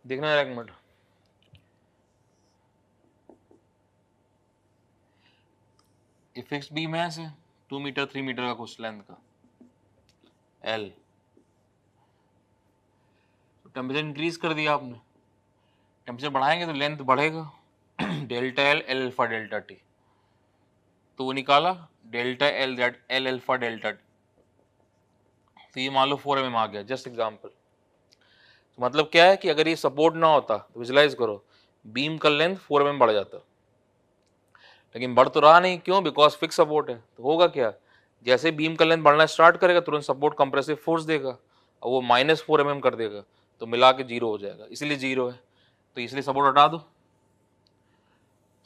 देखना है एक मिनट, ये फिक्स बीम है ऐसे 2 मीटर 3 मीटर का कुछ लेंथ का एल, टेम्परेचर इंक्रीज कर दिया आपने, टेम्परेचर बढ़ाएंगे तो लेंथ बढ़ेगा delta L L alpha delta T, तो वो निकाला delta L that L alpha delta T, तो ये मान लो 4 mm आ गया, जस्ट एग्जांपल। तो मतलब क्या है कि अगर ये सपोर्ट ना होता तो विजुलाइज करो, बीम का लेंथ 4 mm बढ़ जाता, लेकिन बढ़ तो रहा नहीं, क्यों? बिकॉज फिक्स सपोर्ट है। तो होगा क्या, जैसे बीम का लेंथ बढ़ना स्टार्ट करेगा तुरंत सपोर्ट कंप्रेसिव फोर्स देगा और वो -4 mm कर देगा, तो मिला के जीरो हो जाएगा, इसलिए जीरो है। तो इसलिए सपोर्ट हटा दो,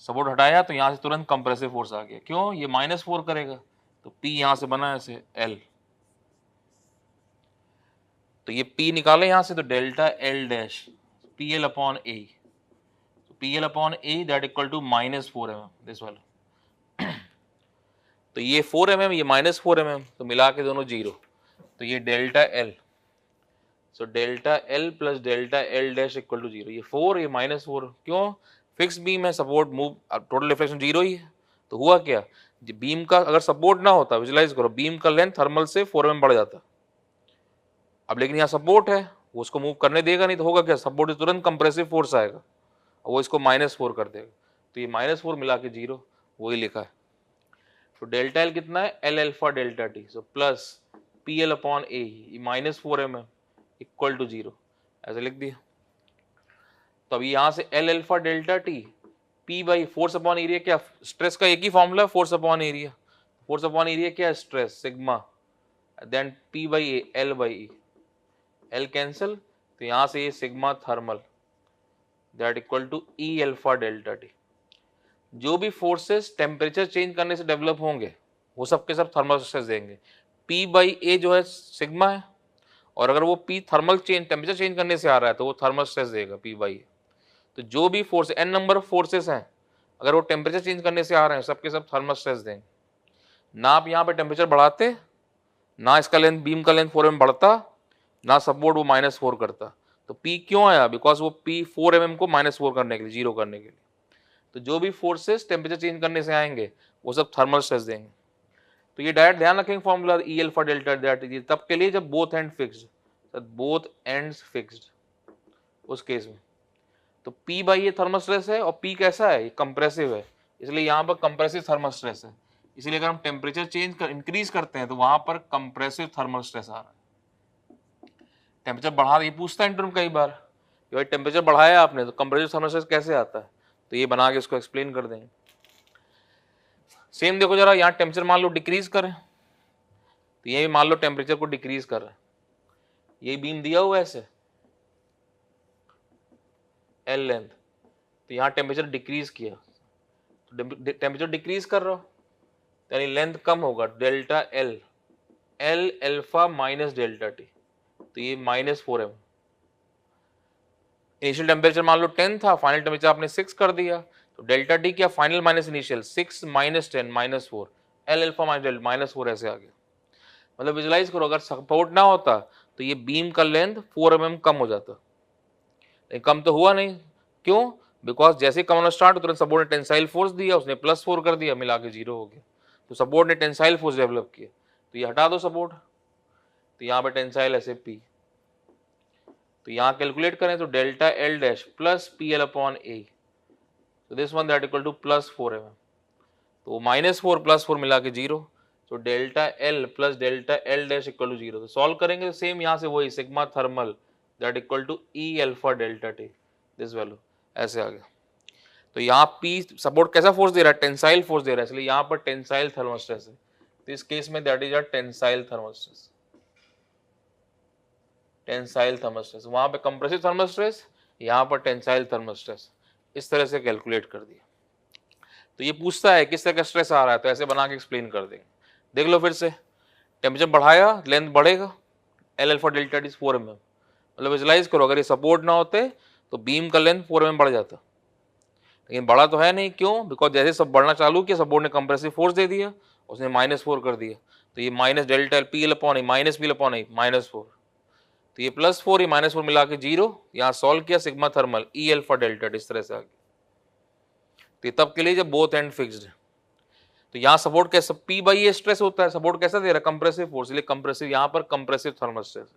सपोर्ट हटाया तो यहाँ से तुरंत कंप्रेसिव फोर्स आ गया, क्यों? ये -4 करेगा, तो P यहाँ से बना ऐसे L, तो ये P निकाले यहाँ से, तो delta L dash PL upon A, PL upon A that equal to -4 mm, this वाला। तो ये 4 mm, ये -4 mm, तो मिला के दोनों जीरो, तो ये delta L, so delta L plus delta L dash equal to zero, ये 4 ये -4, क्यों? फिक्स बीम है, support move, total reflection zero ही है। तो हुआ क्या, बीम का अगर सपोर्ट ना होता, विजुलाइज करो, बीम का लेंथ थर्मल से 4 mm बढ़ जाता, अब लेकिन यहाँ सपोर्ट है, वो उसको मूव करने देगा नहीं, तो होगा क्या, सपोर्ट से तुरंत कंप्रेसिव फोर्स आएगा और वो इसको -4 कर देगा, तो ये -4 मिला के जीरो, वही लिखा है। तो डेल्टा एल कितना है, L alpha delta T, so plus P L upon A, -4 mm equal to zero, ऐसे लिख दिया। तो अभी यहाँ से L alpha delta T, P by force upon area, क्या स्ट्रेस का एक ही फॉर्मूला है, force upon area, force upon area क्या है, stress sigma, then P by A, L by E, L cancel, तो यहाँ से ये sigma thermal that equal to E alpha delta T. जो भी फोर्सेस टेम्परेचर चेंज करने से डेवलप होंगे वो सब के सब थर्मल स्ट्रेस देंगे। P बाई ए जो है सिग्मा है, और अगर वो P thermal change temperature change करने से आ रहा है तो वो थर्मल स्ट्रेस देगा P बाई ए। तो जो भी force n number of forces हैं, अगर वो टेम्परेचर चेंज करने से आ रहे हैं, सबके सब थर्मल स्ट्रेस देंगे। ना आप यहाँ पे टेम्परेचर बढ़ाते, ना इसका लेंथ बीम का लेंथ 4 mm बढ़ता, ना सपोर्ट वो -4 करता, तो P क्यों आया, बिकॉज वो P 4 mm को -4 करने के लिए, जीरो करने के लिए। तो जो भी फोर्सेस टेम्परेचर चेंज करने से आएंगे वो सब थर्मल स्ट्रेस देंगे। तो ये डायरेक्ट ध्यान रखेंगे formula E alpha delta that, ये तब के लिए जब both and fixed, both ends fixed, उस केस में। तो P बाई ये थर्मल स्ट्रेस है और P कैसा है, ये कंप्रेसिव है, इसलिए यहाँ पर कंप्रेसिव थर्मल स्ट्रेस है। इसलिए अगर हम टेम्परेचर चेंज कर इंक्रीज करते हैं तो वहां पर कंप्रेसिव थर्मल स्ट्रेस आ रहा है। टेम्परेचर बढ़ा, ये पूछता है इंटरव्यू में कई बार कि भाई टेम्परेचर बढ़ाया आपने तो कंप्रेसिव थर्मल स्ट्रेस कैसे आता है, तो ये बना के इसको एक्सप्लेन कर देंगे। सेम देखो जरा, यहाँ टेम्परेचर मान लो डिक्रीज करें, तो ये भी मान लो टेम्परेचर को डिक्रीज कर रहा है, ये बीम दिया हुआ है ऐसे एल लेंथ, तो यहाँ टेम्परेचर डिक्रीज किया, टेम्परेचर डिक्रीज कर रहा हो यानी लेंथ कम होगा, delta L, L alpha minus delta T, तो ये -4m। इनिशियल टेम्परेचर मान लो 10 था, फाइनल टेम्परेचर आपने 6 कर दिया, तो डेल्टा टी क्या, final minus initial, 6 minus 10 -4, L alpha minus -4 ऐसे आ गया। मतलब विजुलाइज करो, अगर सपोर्ट ना होता तो ये बीम का लेंथ 4 mm कम हो जाता, लेकिन कम तो हुआ नहीं। क्यों? बिकॉज जैसे ही कम होना स्टार्ट तुरंत सपोर्ट ने टेंसाइल फोर्स दिया, उसने +4 कर दिया, मिला के 0 हो गया। तो सपोर्ट ने टेंसाइल फोर्स डेवलप किया, तो ये हटा दो सपोर्ट, तो यहाँ पे टेंसाइल ऐसे P, तो यहाँ कैलकुलेट करें तो delta L dash plus P L upon A, तो this one that equal to +4 mm, तो -4 +4 मिला के 0, तो delta L plus delta L dash equal to 0। तो सॉल्व करेंगे तो सेम यहाँ से वही sigma thermal that equal to E alpha delta T, this value ऐसे आ गया। तो यहाँ पी सपोर्ट कैसा फोर्स दे रहा है, टेंसाइल फोर्स दे रहा है, इसलिए यहाँ पर टेंसाइल थर्मल स्ट्रेस है, तो इस केस में that is a tensile thermal stress, tensile thermal stress. वहां पे कंप्रेसिव थर्मल स्ट्रेस, यहाँ पर टेंसाइल थर्मल स्ट्रेस, इस तरह से कैलकुलेट कर दिया। तो ये पूछता है किस तरह का स्ट्रेस आ रहा है, तो ऐसे बना के एक्सप्लेन कर देंगे। देख लो फिर से, टेम्परेचर बढ़ाया लेंथ बढ़ेगा, L alpha delta T 4 mm, मतलब विजुलाइज करो अगर ये सपोर्ट ना होते तो बीम का लेंथ 4 mm बढ़ जाता, लेकिन बढ़ा तो है नहीं। क्यों? बिकॉज जैसे सब बढ़ना चालू किया सपोर्ट ने कंप्रेसिव फोर्स दे दिया, उसने -4 कर दिया, तो ये minus delta P L upon I, minus P L upon I -4, तो ये +4 ये -4 मिला के 0, यहाँ सॉल्व किया सिग्मा थर्मल ई अल्फा डेल्टा इस तरह से आ गया। तो तब के लिए जब बोथ एंड फिक्स्ड है, तो यहाँ सपोर्ट कैसा, पी बाई ए स्ट्रेस होता है, सपोर्ट कैसा दे रहा है, कंप्रेसिव फोर्स, इसलिए कंप्रेसिव, यहाँ पर कंप्रेसिव थर्मल स्ट्रेस।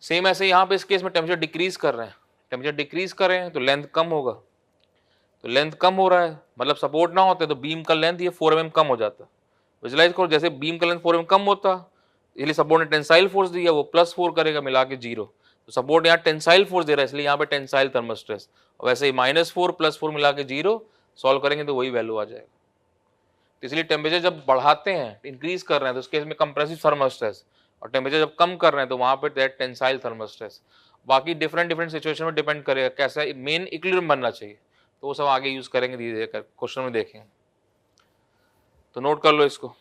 सेम ऐसे यहाँ पे इस केस में टेम्परेचर डिक्रीज कर रहे हैं, टेम्परेचर डिक्रीज कर रहे हैं तो लेंथ कम होगा, तो लेंथ कम हो रहा है मतलब सपोर्ट ना होते तो बीम का लेंथ ये 4 mm कम हो जाता। विजुलाइज करो जैसे बीम का लेंथ 4 mm कम होता, इसलिए सपोर्ट ने टेंसाइल फोर्स दिया, वो +4 करेगा मिला के 0, तो सपोर्ट यहाँ टेंसाइल फोर्स दे रहा है, इसलिए यहाँ पे टेंसाइल थर्मल स्ट्रेस, और वैसे ही -4 +4 मिला के 0 सॉल्व करेंगे तो वही वैल्यू आ जाएगा। तो इसलिए टेम्परेचर जब बढ़ाते हैं, इंक्रीज कर रहे हैं, तो उसके में कंप्रेसिव थर्मल स्ट्रेस, और टेम्परेचर जब कम कर रहे हैं तो वहां पर टेंसाइल थर्मल स्ट्रेस। बाकी डिफरेंट डिफरेंट सिचुएशन में डिपेंड करेगा कैसा मेन इक्विलिब्रियम बनना चाहिए, तो वो सब आगे यूज करेंगे धीरे धीरे कर क्वेश्चन में देखेंगे, तो नोट कर लो इसको।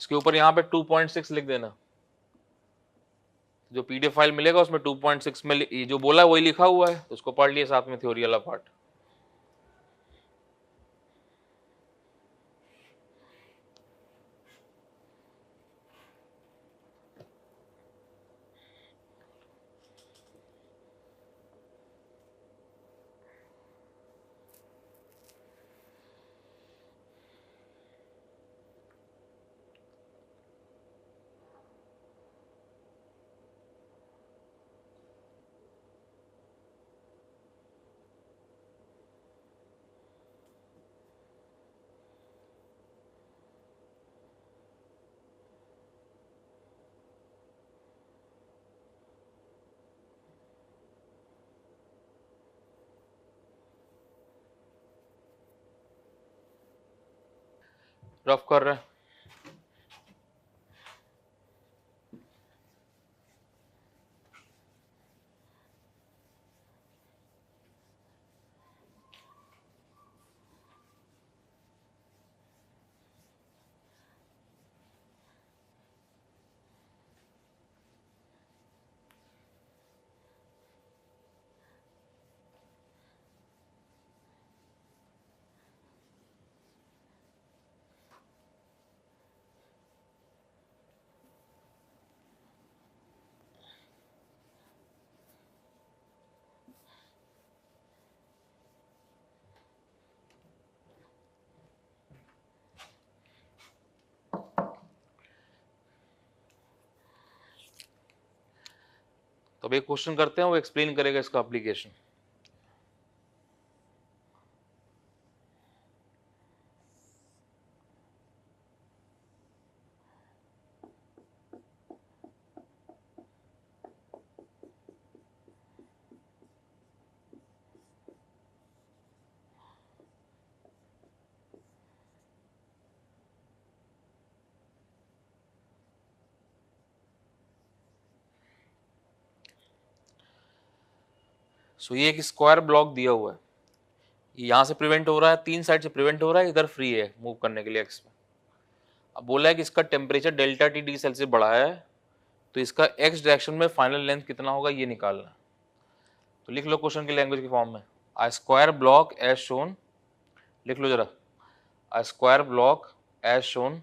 इसके ऊपर यहाँ पे 2.6 लिख देना, जो पीडीएफ फाइल मिलेगा उसमें 2.6 में जो बोला है वही लिखा हुआ है, तो उसको पढ़ लिए साथ में थ्योरी वाला पार्ट। रफ कर रहे हैं, तो अब एक क्वेश्चन करते हैं, वो एक्सप्लेन करेगा इसका एप्लीकेशन। सो ये एक स्क्वायर ब्लॉक दिया हुआ है, यहाँ से प्रिवेंट हो रहा है, तीन साइड से प्रिवेंट हो रहा है, इधर फ्री है मूव करने के लिए एक्स में। अब बोला है कि इसका temperature delta T degree Celsius बढ़ा है, तो इसका एक्स डायरेक्शन में फाइनल लेंथ कितना होगा ये निकालना है। तो लिख लो क्वेश्चन की लैंग्वेज के फॉर्म में, a square block as shown, लिख लो जरा, a square block as shown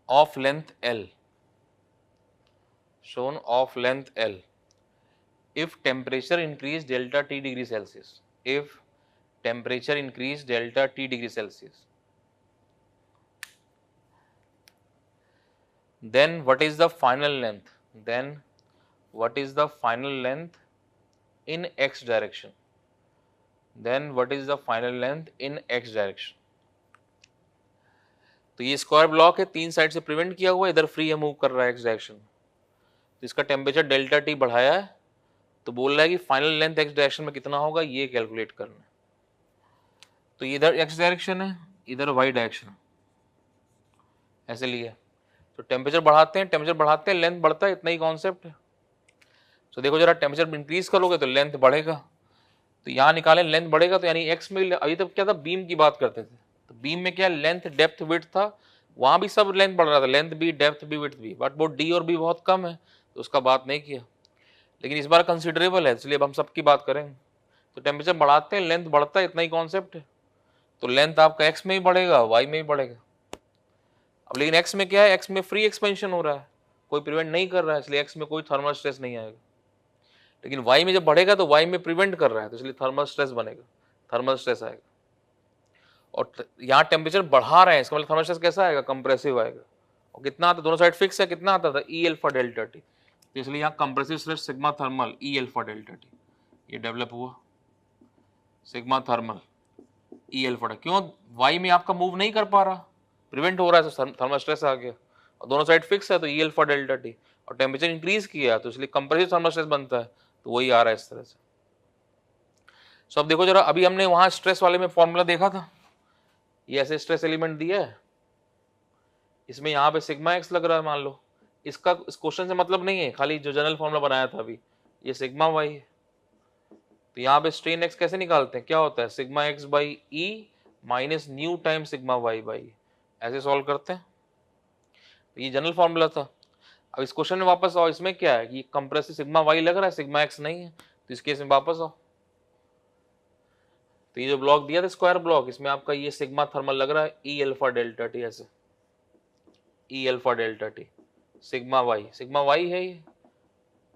of length L, shown of length L, if temperature increase delta T degree Celsius, if temperature increase delta T degree Celsius, then what is the final length, then what is the final length in x direction, then what is the final length in x direction। तो ये स्क्वायर ब्लॉक है, तीन साइड से प्रिवेंट किया हुआ है, इधर फ्री है मूव कर रहा है एक्स डायरेक्शन। तो इसका टेम्परेचर डेल्टा टी बढ़ाया है, तो बोल रहा है कि फाइनल लेंथ एक्स डायरेक्शन में कितना होगा ये कैलकुलेट करना है। तो इधर एक्स डायरेक्शन है, इधर वाई डायरेक्शन है, ऐसे लिया। तो टेम्परेचर बढ़ाते हैं लेंथ बढ़ता है, इतना ही कॉन्सेप्ट है। तो देखो जरा, टेम्परेचर इंक्रीज करोगे तो लेंथ बढ़ेगा, तो यहाँ निकालें लेंथ बढ़ेगा, तो यानी एक्स में अभी तक क्या था, बीम की बात करते थे, तो बीम में क्या लेंथ डेप्थ विड्थ था, वहां भी सब लेंथ बढ़ रहा था, लेंथ भी डेप्थ भी विड्थ भी, बट वो डी और बी बहुत कम है तो उसका बात नहीं किया। लेकिन इस बार कंसिडरेबल है, इसलिए अब हम सबकी बात करेंगे। तो टेम्परेचर बढ़ाते हैं लेंथ बढ़ता है, इतना ही कॉन्सेप्ट है। तो लेंथ आपका एक्स में ही बढ़ेगा, वाई में ही बढ़ेगा। अब लेकिन एक्स में क्या है, एक्स में फ्री एक्सपेंशन हो रहा है, कोई प्रिवेंट नहीं कर रहा है, इसलिए एक्स में कोई थर्मल स्ट्रेस नहीं आएगा। लेकिन वाई में जब बढ़ेगा तो वाई में प्रिवेंट कर रहा है, तो इसलिए थर्मल स्ट्रेस बनेगा, थर्मल स्ट्रेस आएगा। और यहाँ टेम्परेचर बढ़ा रहे हैं, इसका मतलब थर्मल स्ट्रेस कैसा आएगा, कंप्रेसिव आएगा। और कितना आता, दोनों साइड फिक्स है, कितना आता था, ई अल्फा डेल्टा टी, तो इसलिए यहाँ कंप्रेसिव स्ट्रेस सिग्मा थर्मल ई अल्फा डेल्टा टी ये डेवलप हुआ, सिग्मा थर्मल ई अल्फा। क्यों, वाई में आपका मूव नहीं कर पा रहा, प्रिवेंट हो रहा है, तो थर्मल स्ट्रेस आ गया, और दोनों साइड फिक्स है तो ई अल्फा डेल्टा टी, और टेम्परेचर इंक्रीज किया तो इसलिए कंप्रेसिव थर्मल स्ट्रेस बनता है, तो वही आ रहा है इस तरह से। सो अब देखो जरा, अभी हमने वहां स्ट्रेस वाले में फॉर्मूला देखा था, ये ऐसे स्ट्रेस एलिमेंट दिया है, इसमें यहाँ पे सिग्मा एक्स लग रहा है मान लो, इसका इस क्वेश्चन से मतलब नहीं है, खाली जो जनरल फॉर्मूला बनाया था अभी, ये सिग्मा वाई है। तो यहाँ पे स्ट्रेन एक्स कैसे निकालते हैं, क्या होता है, sigma x by E minus nu time sigma Y by, ऐसे सॉल्व करते हैं। तो ये जनरल फॉर्मूला था। अब इस क्वेश्चन में वापस आओ, इसमें क्या है कि कंप्रेसिव सिग्मा वाई लग रहा है, सिग्मा एक्स नहीं है, तो इस केस में वापस आओ। तो ये जो ब्लॉक दिया था स्क्वायर ब्लॉक, इसमें आपका ये सिग्मा थर्मल लग रहा है ई अल्फा डेल्टा टी, ऐसे E alpha delta T, sigma Y है ये।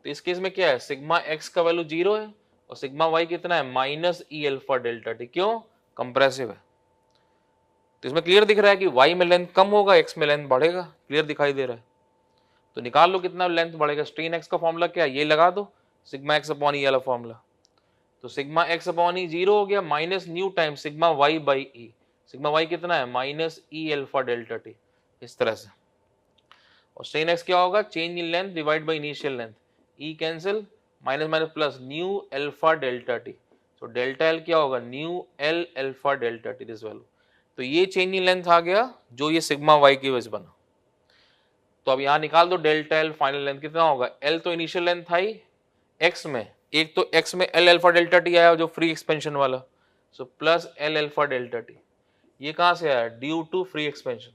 तो इस केस में क्या है, सिग्मा एक्स का वैल्यू 0 है और सिग्मा वाई कितना है, minus E alpha delta T, क्यों, कंप्रेसिव है। तो इसमें क्लियर दिख रहा है कि वाई में लेंथ कम होगा, एक्स में लेंथ बढ़ेगा, क्लियर दिखाई दे रहा है। तो निकाल लो कितना लेंथ बढ़ेगा, स्ट्रेन एक्स का फॉर्मूला क्या है, ये लगा दो, सिग्मा एक्स अपॉन ई वाला फॉर्मूला। तो सिग्मा एक्स अपॉन ई 0 हो गया, minus nu time sigma Y by E, sigma Y कितना है, minus E alpha delta T, इस तरह से। और स्ट्रेन एक्स क्या होगा, change in length divide by initial length, E cancel, minus minus plus, nu alpha delta T. तो डेल्टा एल क्या होगा, nu L alpha delta T, this value. तो ये चेंज इन लेंथ आ गया जो ये सिग्मा वाई की वजह से बना। तो अब यहाँ निकाल दो डेल्टा एल फाइनल लेंथ कितना होगा, एल तो इनिशियल लेंथ था ही एक्स में, एक तो एक्स में एल अल्फा डेल्टा टी आया जो फ्री एक्सपेंशन वाला, so plus L alpha delta T, ये कहां से आया, ड्यू टू फ्री एक्सपेंशन,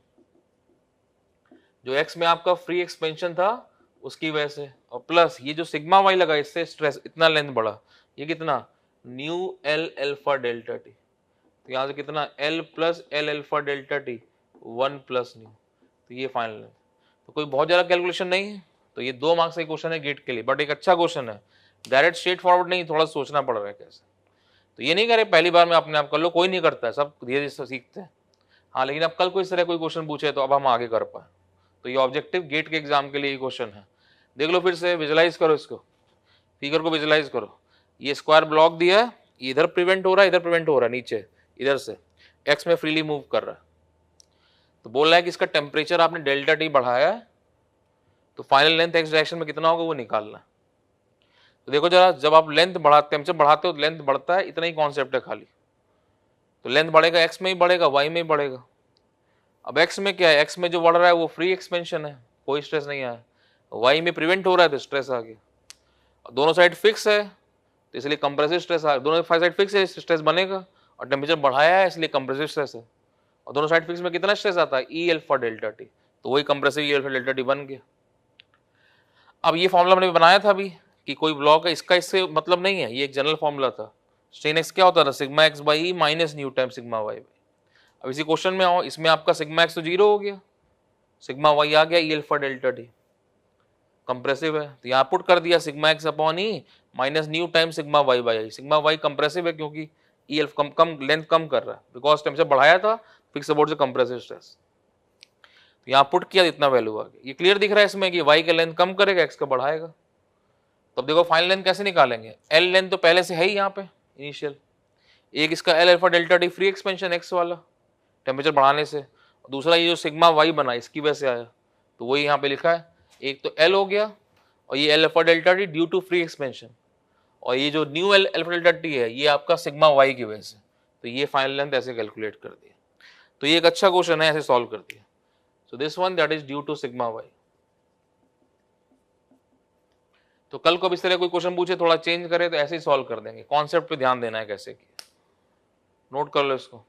जो एक्स में आपका फ्री एक्सपेंशन था उसकी वजह से, और प्लस ये जो सिग्मा वाई लगा इससे स्ट्रेस इतना लेंथ बढ़ा, ये कितना, new L alpha delta T. तो यहाँ से कितना, L plus L alpha delta T 1 plus new, तो ये फाइनल लेंथ। तो कोई बहुत ज़्यादा कैलकुलेशन नहीं है, तो ये 2 मार्क्स का क्वेश्चन है गेट के लिए, बट एक अच्छा क्वेश्चन है, डायरेक्ट स्ट्रेट फॉरवर्ड नहीं, थोड़ा सोचना पड़ रहा है कैसे। तो ये नहीं करे पहली बार में अपने आप कर लो, कोई नहीं करता है, सब धीरे धीरे सीखते हैं। हाँ, लेकिन अब कल कोई इस तरह कोई क्वेश्चन पूछे तो अब हम आगे कर पाए, तो ये ऑब्जेक्टिव गेट के एग्जाम के लिए ये क्वेश्चन है। देख लो फिर से, विजुलाइज करो इसको, फिगर को विजुलाइज करो। ये स्क्वायर ब्लॉक दिया है, इधर प्रिवेंट हो रहा है, इधर प्रिवेंट हो रहा है, नीचे इधर से एक्स में फ्रीली मूव कर रहा है। तो बोल रहा है कि इसका टेम्परेचर आपने डेल्टा टी बढ़ाया है, तो फाइनल लेंथ एक्स डायरेक्शन में कितना होगा वो निकालना है। तो देखो जरा, जब आप लेंथ बढ़ाते, टेम्परेचर बढ़ाते हो तो लेंथ बढ़ता है, इतना ही कॉन्सेप्ट है खाली। तो लेंथ बढ़ेगा, एक्स में ही बढ़ेगा, वाई में ही बढ़ेगा। अब एक्स में क्या है, एक्स में जो बढ़ रहा है वो फ्री एक्सपेंशन है, कोई स्ट्रेस नहीं आया, वाई में प्रिवेंट हो रहा है तो स्ट्रेस आ गया। दोनों साइड फिक्स है तो इसलिए कंप्रेसिव स्ट्रेस आ, दोनों साइड फिक्स है स्ट्रेस बनेगा, और टेम्परेचर बढ़ाया है इसलिए कंप्रेसिव स्ट्रेस है, और दोनों साइड फिक्स में कितना स्ट्रेस आता है ई अल्फा डेल्टा टी, तो वही कंप्रेसिव ई अल्फा डेल्टा टी बन गया। अब ये फॉर्मूला हमने बनाया था अभी कि कोई ब्लॉक है, इसका इससे मतलब नहीं है, ये एक जनरल फॉर्मूला था। स्ट्रेन एक्स क्या होता था sigma x by minus nu time sigma y. अब इसी क्वेश्चन में आओ, इसमें आपका सिग्मा एक्स तो जीरो हो गया, सिग्मा वाई आ गया E alpha delta T, compressive है तो यहाँ पुट कर दिया sigma x upon E minus nu time sigma Y by E. Sigma y compressive है क्योंकि ई एल्फ कम लेंथ कम कर रहा है, बिकॉज टेम्परेचर बढ़ाया था फिक्स सपोर्ट से कंप्रेसिव स्ट्रेस, तो यहाँ पुट किया इतना वैल्यू आ गया। ये क्लियर दिख रहा है इसमें कि वाई का लेंथ कम करेगा एक्स का बढ़ाएगा। तो अब देखो फाइनल लेंथ कैसे निकालेंगे, एल लेंथ तो पहले से है ही यहाँ पे इनिशियल, एक इसका L alpha delta T free expansion x वाला टेम्परेचर बढ़ाने से, और दूसरा ये जो सिग्मा वाई बना इसकी वजह से आया, तो वही यहाँ पे लिखा है, एक तो एल हो गया और ये L alpha delta T due to free expansion, और ये जो nu L alpha delta T है ये आपका सिग्मा वाई की वजह से, तो ये फाइनल लेंथ ऐसे कैलकुलेट कर दिया। तो ये एक अच्छा क्वेश्चन है, ऐसे सॉल्व कर दिया। So this one that is due to sigma y. तो कल को अब इस तरह कोई क्वेश्चन पूछे थोड़ा चेंज करे तो ऐसे ही सॉल्व कर देंगे, कॉन्सेप्ट पे ध्यान देना है कैसे किया, नोट कर लो इसको।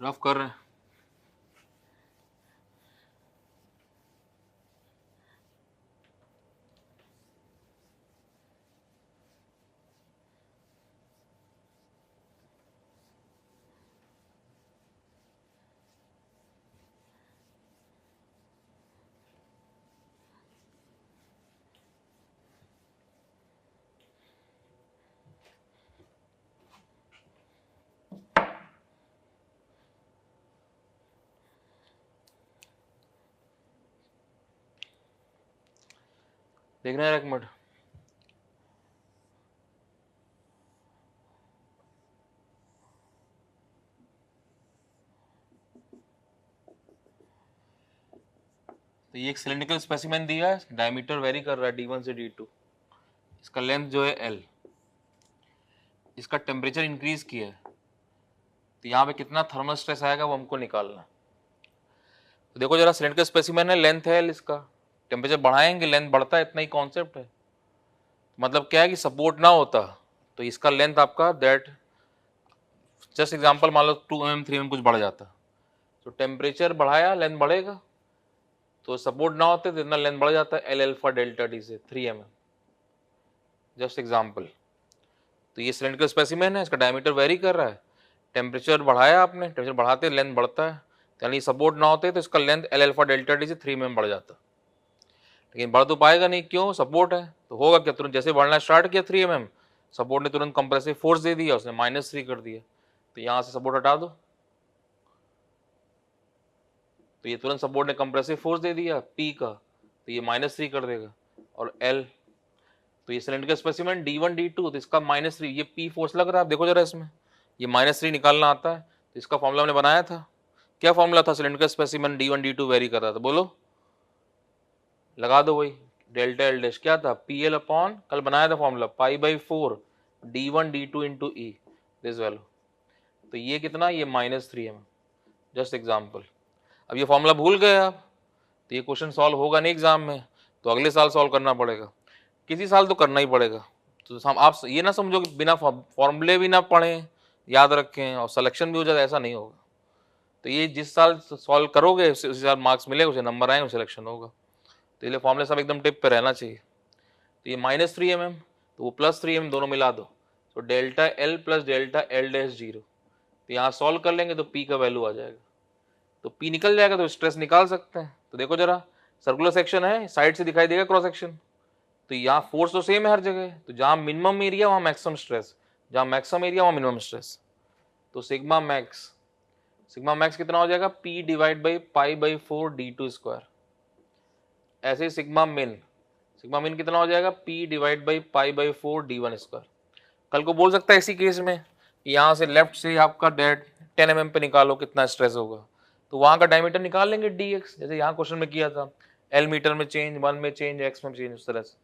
रफ कर रहे हैं, देखना है एक मिनट। तो ये एक सिलिंड्रिकल स्पेसिमेन दिया है, डायमीटर वेरी कर रहा है D1 से D2, इसका लेंथ जो है L, इसका टेम्परेचर इंक्रीज किया है, तो यहाँ पे कितना थर्मल स्ट्रेस आएगा वो हमको निकालना है। तो देखो जरा सिलिंड्रिकल स्पेसिमेन है, लेंथ है L, इसका टेम्परेचर बढ़ाएंगे लेंथ बढ़ता है, इतना ही कॉन्सेप्ट है। मतलब क्या है कि सपोर्ट ना होता तो इसका लेंथ आपका दैट जस्ट एग्जांपल मान लो 2 mm 3 mm कुछ बढ़ जाता, तो टेम्परेचर बढ़ाया लेंथ बढ़ेगा, तो सपोर्ट ना होते तो इतना लेंथ बढ़ जाता है एल अल्फा डेल्टा टी से 3 mm, जस्ट एग्जांपल। तो ये सिलिंड्रिकल स्पेसिमेन है, इसका डायमीटर वेरी कर रहा है, टेम्परेचर बढ़ाया आपने, टेम्परेचर बढ़ाते लेंथ बढ़ता है, यानी सपोर्ट ना होते तो इसका length L alpha delta T से 3 mm बढ़ जाता, लेकिन बढ़ तो पाएगा नहीं, क्यों, सपोर्ट है। तो होगा क्या, तुरंत जैसे बढ़ना स्टार्ट किया 3 mm, सपोर्ट ने तुरंत कंप्रेसिव फोर्स दे दिया, उसने -3 कर दिया, तो यहाँ से सपोर्ट हटा दो, तो ये तुरंत सपोर्ट ने कंप्रेसिव फोर्स दे दिया P का, तो ये -3 कर देगा, और L, तो ये सिलिंड्रिकल स्पेसिमेन D1 D2, तो इसका -3, ये P फोर्स लग रहा है, देखो जरा इसमें ये -3 निकालना आता है, तो इसका फॉर्मूला हमने बनाया था, क्या फॉर्मूला था, cylindrical specimen D1 D2 very कर रहा था, बोलो, लगा दो वही, डेल्टा एल डैश क्या था PL अपॉन, कल बनाया था formula π/4 D1 D2 into E, this value, तो ये कितना, ये -3 है, जस्ट एग्जाम्पल। अब ये फॉर्मूला भूल गए आप, तो ये क्वेश्चन सॉल्व होगा नहीं एग्जाम में, तो अगले साल सॉल्व करना पड़ेगा, किसी साल तो करना ही पड़ेगा। तो हम आप ये ना समझो कि बिना फॉर्मूले भी ना पढ़ें याद रखें और सिलेक्शन भी हो जाए, ऐसा नहीं होगा। तो ये जिस साल सॉल्व करोगे उसी साल मार्क्स मिलेगा, उसे नंबर आएंगे, सिलेक्शन होगा, तो इसलिए फॉर्मूले सब एकदम टिप पे रहना चाहिए। तो ये -3 mm, तो वो +3 mm दोनों मिला दो, तो delta L plus delta L dash 0, तो यहाँ सॉल्व कर लेंगे तो P का वैल्यू आ जाएगा, तो P निकल जाएगा तो स्ट्रेस निकाल सकते हैं। तो देखो जरा सर्कुलर सेक्शन है, साइड से दिखाई देगा क्रॉस सेक्शन, तो यहाँ फोर्स तो सेम है हर जगह, तो जहाँ मिनिमम एरिया वहाँ मैक्सिमम स्ट्रेस, जहाँ मैक्सिमम एरिया वहाँ मिनिमम स्ट्रेस। तो सिग्मा मैक्स कितना हो जाएगा, P divide by pi by 4 d2 square. ऐसे ही सिग्मा मिन कितना हो जाएगा, P divide by pi by 4 d1 square. कल को बोल सकता है इसी केस में यहाँ से लेफ्ट से आपका डेट 10 mm पे निकालो कितना स्ट्रेस होगा, तो वहाँ का डायमीटर निकाल लेंगे dx, जैसे यहाँ क्वेश्चन में किया था, L मीटर में चेंज, 1 में चेंज, x में चेंज, उस तरह से।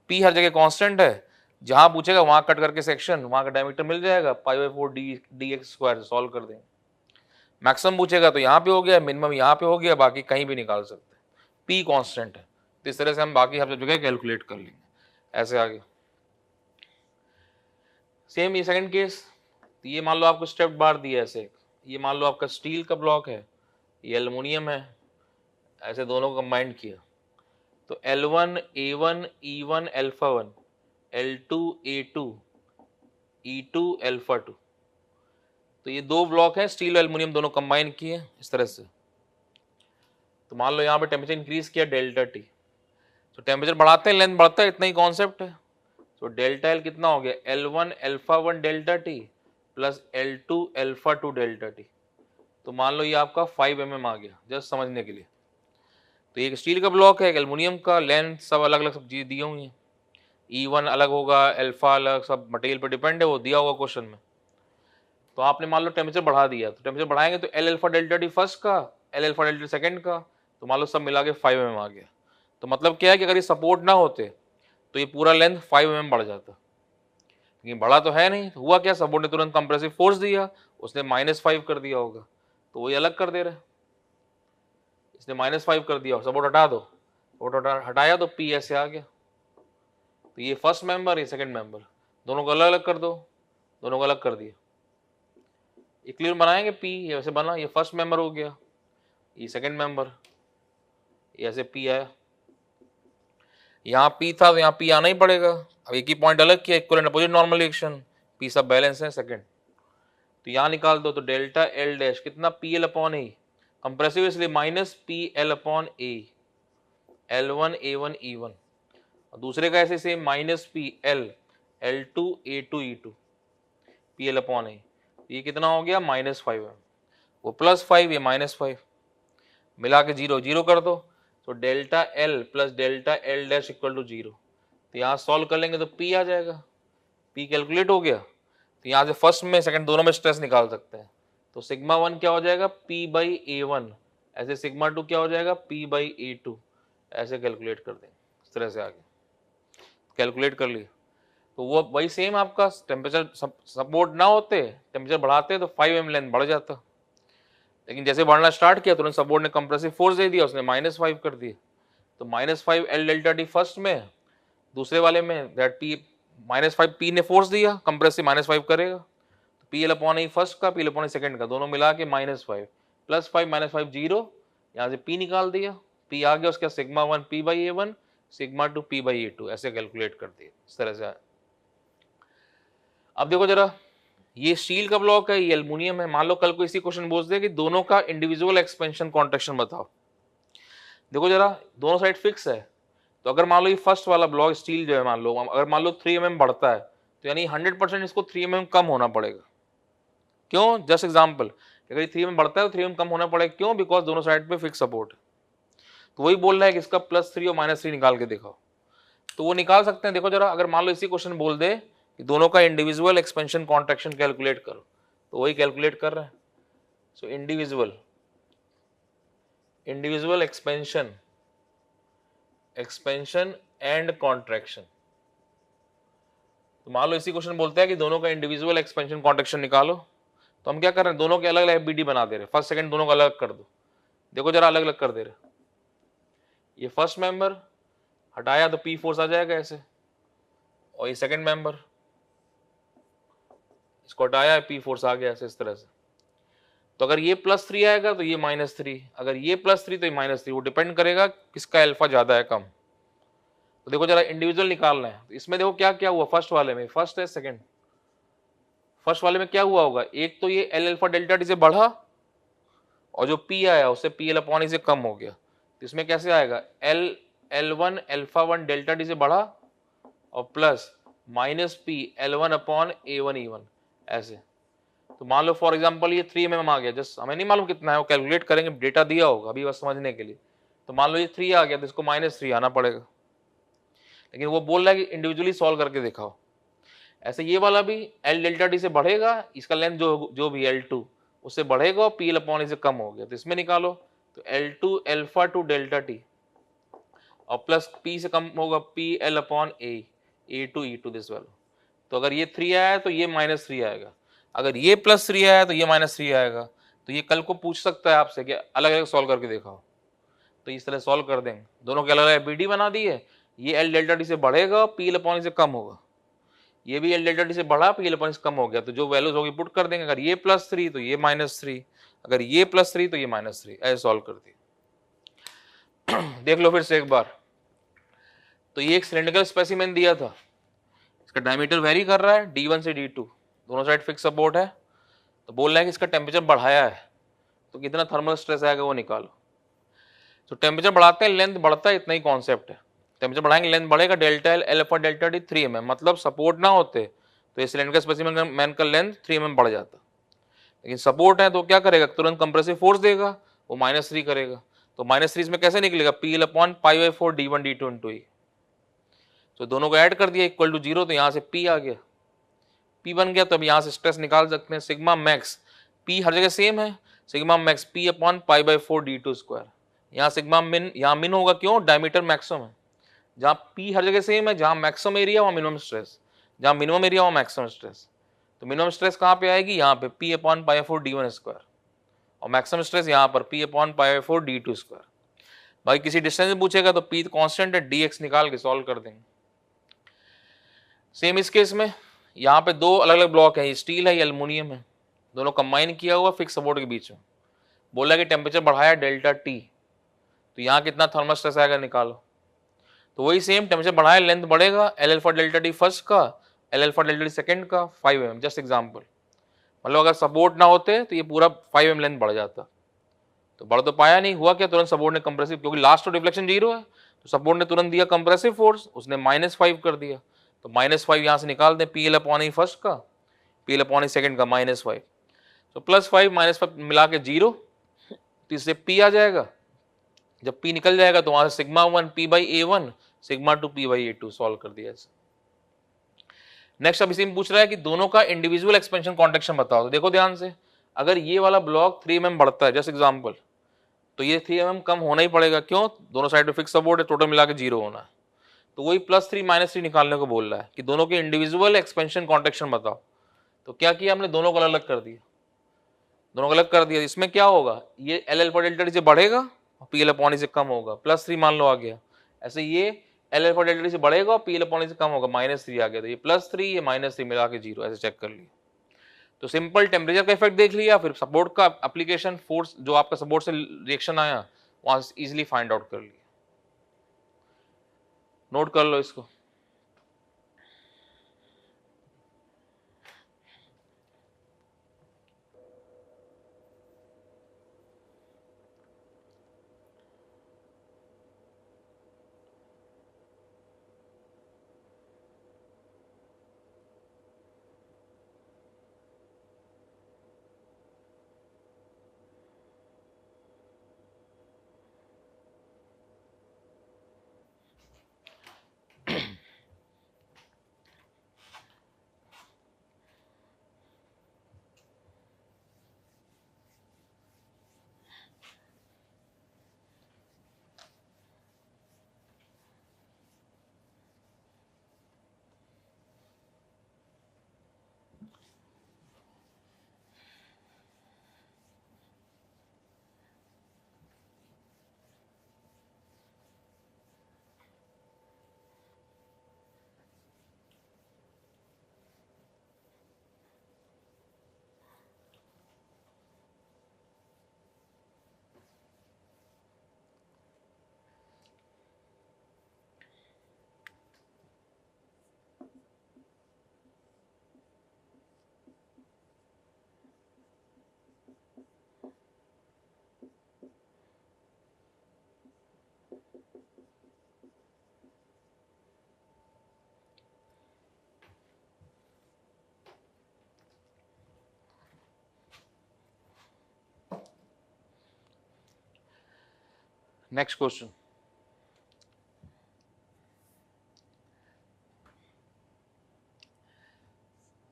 P हर जगह कांस्टेंट है, जहाँ पूछेगा वहाँ कट करके सेक्शन, वहाँ का डायमीटर मिल जाएगा, पाई बाई 4 dx स्क्वायर से सॉल्व कर देंगे। मैक्सिमम पूछेगा तो यहाँ पे हो गया, मिनिमम यहाँ पे हो गया, बाकी कहीं भी निकाल सकते हैं, P कांस्टेंट है। तो इस तरह से हम बाकी हर जगह कैलकुलेट कर लेंगे। ऐसे आगे सेम ये सेकंड केस, तो ये मान लो आपको स्टेप बार दिया है ऐसे, ये मान लो आपका स्टील का ब्लॉक है, ये एल्युमिनियम है, ऐसे दोनों को कंबाइन किया, तो L1 A1 E1 alpha 1, L2 A2 E2 alpha 2, तो ये दो ब्लॉक हैं स्टील और एल्युमिनियम दोनों कंबाइन किए इस तरह से। तो मान लो यहाँ पे टेम्परेचर इंक्रीज किया डेल्टा टी, तो टेम्परेचर बढ़ाते हैं लेंथ बढ़ता है, इतना ही कॉन्सेप्ट है। तो डेल्टा एल कितना हो गया, L1 alpha 1 delta T plus L2 alpha 2 delta T. तो मान लो ये आपका 5 mm आ गया, जस्ट समझने के लिए। तो एक स्टील का ब्लॉक है, एक एल्युमिनियम का, लेंथ सब अलग अलग सब चीज़ दी हुई है, E1 अलग होगा, अल्फा अलग, सब मटेरियल पर डिपेंड है, वो दिया होगा क्वेश्चन में। तो आपने मान लो टेम्परेचर बढ़ा दिया, तो टेम्परेचर बढ़ाएंगे तो L alpha delta T first का, L alpha delta T second का, तो मान लो सब मिला के 5 mm आ गया। तो मतलब क्या है कि अगर ये सपोर्ट ना होते तो ये पूरा लेंथ 5 mm बढ़ जाता, लेकिन बढ़ा तो है नहीं। तो हुआ क्या, सपोर्ट ने तुरंत कंप्रेसिव फोर्स दिया, उसने -5 कर दिया होगा, तो वही अलग कर दे रहे, इसने -5 कर दिया, सपोर्ट हटा दो, सपोर्ट हटाया तो P ऐसे आ गया। तो ये फर्स्ट मेंबर, ये सेकंड मेंबर, दोनों को अलग अलग कर दो, दोनों को अलग कर दिया, ये क्लियर बनाएंगे। P ये वैसे बना, ये फर्स्ट मेंबर हो गया, ये सेकंड मेंबर, ये ऐसे P आया, यहाँ P था तो यहाँ P आना ही पड़ेगा। अब एक ही पॉइंट अलग किया, equivalent opposite normal reaction, P सब बैलेंस है सेकंड, तो यहाँ निकाल दो, तो डेल्टा एल डैश कितना, PL अपॉन ए, कंप्रेसिव इसलिए minus PL upon A, L1 A1 E1, और दूसरे का ऐसे same minus PL L2 A2 E2 PL upon A, ये कितना हो गया -5 है, वो +5 ये -5, मिला के 0 0 कर दो, तो delta L plus delta L dash equal to 0। तो यहाँ सॉल्व कर लेंगे तो P आ जाएगा, P कैलकुलेट हो गया। तो यहाँ से फर्स्ट में सेकंड दोनों में स्ट्रेस निकाल सकते हैं, तो सिग्मा 1 क्या हो जाएगा, P बाई A1, ऐसे सिग्मा 2 क्या हो जाएगा, P बाई A2, ऐसे कैलकुलेट कर देंगे इस तरह से आगे कैलकुलेट कर लिए। तो वो वही सेम आपका टेम्परेचर सपोर्ट ना होते, टेम्परेचर बढ़ाते तो 5 mm लेंथ बढ़ जाता, लेकिन जैसे बढ़ना स्टार्ट किया तुरंत सपोर्ट ने कंप्रेसिव फोर्स दे दिया, उसने -5 कर दिए, तो -5 L डेल्टा टी फर्स्ट में, दूसरे वाले में दैट P -5 P ने फोर्स दिया, कंप्रेसिव -5 करेगा, तो PL अपॉन ए फर्स्ट का, PL अपॉन ए सेकंड का, दोनों मिला के -5 +5 -5 0, यहाँ से P निकाल दिया, P आ गया, उसका sigma 1 P by A1, sigma 2 P by A2, ऐसे कैलकुलेट कर दिए इस तरह से। अब देखो जरा, ये स्टील का ब्लॉक है, ये एल्युमिनियम है, मान लो कल को इसी क्वेश्चन पूछ दे कि दोनों का इंडिविजुअल एक्सपेंशन कॉन्ट्रैक्शन बताओ। देखो जरा, दोनों साइड फिक्स है, तो अगर मान लो ये फर्स्ट वाला ब्लॉक स्टील जो है, मान लो अगर मान लो 3 mm बढ़ता है, तो यानी 100% इसको 3 mm कम होना पड़ेगा। क्यों, जस्ट एग्जाम्पल, अगर ये 3 mm बढ़ता है तो 3 mm कम होना पड़ेगा, क्यों, बिकॉज दोनों साइड पे फिक्स सपोर्ट है। तो वही बोल रहा है कि इसका +3 और -3 निकाल के दिखाओ, तो वो निकाल सकते हैं। देखो जरा, अगर मान लो इसी क्वेश्चन बोल दे कि दोनों का इंडिविजुअल एक्सपेंशन कॉन्ट्रैक्शन कैलकुलेट करो, तो वही कैलकुलेट कर रहे हैं। So individual expansion and contraction, तो मान लो इसी क्वेश्चन बोलते हैं कि दोनों का इंडिविजुअल एक्सपेंशन कॉन्ट्रैक्शन निकालो, तो हम क्या कर रहे हैं, दोनों के अलग अलग FBD बना दे रहे, फर्स्ट सेकंड दोनों का अलग कर दो। देखो जरा, अलग अलग कर दे रहे, ये फर्स्ट मेंबर हटाया तो P फोर्स आ जाएगा ऐसे, और ये सेकंड मेंबर इसको हटाया, P फोर्स आ गया ऐसे इस तरह से। तो अगर ये +3 आएगा तो ये -3, अगर ये +3 तो ये -3, वो डिपेंड करेगा किसका अल्फा ज्यादा है कम। तो देखो जरा, इंडिविजुअल निकालना है, तो इसमें देखो क्या क्या हुआ, फर्स्ट वाले में, फर्स्ट है सेकंड, फर्स्ट वाले में क्या हुआ होगा, एक तो ये L अल्फा डेल्टा टी से बढ़ा, और जो P आया उससे PL अपॉन ए से कम हो गया, तो इसमें कैसे आएगा, L L1 alpha 1 delta T से बढ़ा, और plus minus P L1 upon A1 E1 ऐसे। तो मान लो फॉर एग्जांपल ये 3 mm आ गया, जस्ट हमें नहीं मालूम कितना है, वो कैलकुलेट करेंगे, डेटा दिया होगा अभी बस समझने के लिए। तो मान लो ये 3 आ गया तो इसको -3 आना पड़ेगा, लेकिन वो बोल रहा है कि इंडिविजुअली सॉल्व करके दिखाओ। ऐसे ये वाला भी L डेल्टा टी से बढ़ेगा, इसका लेंथ जो भी L2 उससे बढ़ेगा और PL अपॉन ए से कम हो गया तो इसमें निकालो। तो L2 alpha two delta T और प्लस P से कम होगा PL upon A two E two this value. तो अगर ये 3 आया तो ये -3 आएगा, अगर ये +3 आया तो ये -3 आएगा। तो ये कल को पूछ सकता है आपसे कि अलग अलग सॉल्व करके दिखाओ, तो इस तरह सॉल्व कर देंगे। दोनों के अलग अलग BD बना दिए, ये L डेल्टा टी से बढ़ेगा, PL अपॉन ए से कम होगा, ये भी L डेल्टा टी से बढ़ा, PL अपॉन ए से कम हो गया, तो जो वैल्यूज होगी पुट कर देंगे। अगर ये +3 तो ये -3, अगर ये +3 तो ये -3, ऐसे सॉल्व कर दिए। देख लो फिर से एक बार। तो ये एक सिलिंड्रिकल स्पेसिमेन दिया था, इसका डायमीटर वेरी कर रहा है D1 से D2, दोनों साइड फिक्स सपोर्ट है। तो बोल रहा है कि इसका टेम्परेचर बढ़ाया है तो कितना थर्मल स्ट्रेस आएगा वो निकालो। तो टेम्परेचर बढ़ाते हैं लेंथ बढ़ता है, इतना ही कॉन्सेप्ट है। टेम्परेचर बढ़ाएंगे लेंथ बढ़ेगा, delta L alpha delta T 3 mm, मतलब सपोर्ट ना होते तो ये सिलिंड्रिकल स्पेसिमेन का लेंथ 3 mm बढ़ जाता, लेकिन सपोर्ट है तो क्या करेगा, तुरंत कंप्रेसिव फोर्स देगा, वो -3 करेगा। तो -3 इसमें कैसे निकलेगा, PL upon π/4 D1 D2 into E। तो दोनों को ऐड कर दिया इक्वल टू 0, तो यहाँ से P आ गया, P बन गया। तो अब यहाँ से स्ट्रेस निकाल सकते हैं, सिग्मा मैक्स, P हर जगह सेम है, sigma max P upon π/4 D2 square. यहाँ सिग्मा मिन, यहाँ मिन होगा क्यों, डायमीटर मैक्सिमम है, जहाँ P हर जगह सेम है, जहाँ मैक्सिमम एरिया वहाँ मिनिमम स्ट्रेस, जहाँ मिनिमम एरिया वहाँ मैक्सिमम स्ट्रेस। तो मिनिमम स्ट्रेस कहाँ पे आएगी, यहाँ पे P अपॉन π/4 D1 स्क्वायर, और मैक्सिमम स्ट्रेस यहाँ पर P अपॉन π/4 D2 स्क्वायर। भाई किसी डिस्टेंस में पूछेगा तो P कांस्टेंट है, dx निकाल के सॉल्व कर देंगे। सेम इस केस में यहाँ पे दो अलग अलग ब्लॉक है, ये स्टील है ये एल्युमिनियम है, दोनों कंबाइन किया हुआ फिक्स सपोर्ट के बीच में। बोला कि टेम्परेचर बढ़ाया डेल्टा टी, तो यहाँ कितना थर्मल स्ट्रेस आएगा निकालो। तो वही सेम टेम्परेचर बढ़ाया, लेंथ बढ़ेगा, L alpha delta T first का, L alpha delta T second का 5 mm, जस्ट एग्जांपल। मतलब अगर सपोर्ट ना होते तो ये पूरा 5 mm लेंथ बढ़ जाता, तो बढ़ तो पाया नहीं, हुआ क्या, तुरंत सपोर्ट ने कंप्रेसिव, क्योंकि लास्ट तो डिफ्लेक्शन 0 है, तो सपोर्ट ने तुरंत दिया कंप्रेसिव फोर्स, उसने -5 कर दिया। तो -5 यहाँ से निकाल दें, PL अपॉन ए फर्स्ट का, PL अपॉन ए सेकंड का -5, तो +5 -5 मिला के 0, तो इससे P आ जाएगा। जब P निकल जाएगा तो वहां से sigma 1 P/A1, sigma 2 P/A2 solve कर दिया ऐसे। नेक्स्ट अब इसी में पूछ रहा है कि दोनों का इंडिविजुअल एक्सपेंशन कॉन्ट्रैक्शन बताओ। तो देखो ध्यान से, अगर ये वाला ब्लॉक 3 mm बढ़ता है जस्ट एग्जांपल, तो ये 3 mm कम होना ही पड़ेगा, क्यों, दोनों साइड पे फिक्स सपोर्ट है, टोटल मिला के 0 होना है। तो वही +3 -3 निकालने को बोल रहा है कि दोनों के इंडिविजुअल एक्सपेंशन कॉन्ट्रैक्शन बताओ। तो क्या किया हमने, दोनों को अलग कर दिया, दोनों को अलग कर दिया। इसमें क्या होगा, ये L अल्फा डेल्टा टी से बढ़ेगा और PL अपॉन ए से कम होगा, +3 मान लो आ गया। ऐसे ये L अल्फा डेल्टा टी से बढ़ेगा और PL अपॉन ए से कम होगा, -3 आ गया। तो ये +3 ये -3 मिला के 0, ऐसे चेक कर लिया। तो सिंपल टेम्परेचर का इफेक्ट देख लिया, फिर सपोर्ट का एप्लीकेशन, फोर्स जो आपका सपोर्ट से रिएक्शन आया वहां से इजिली फाइंड आउट कर लिया। नोट कर लो इसको। नेक्स्ट क्वेश्चन,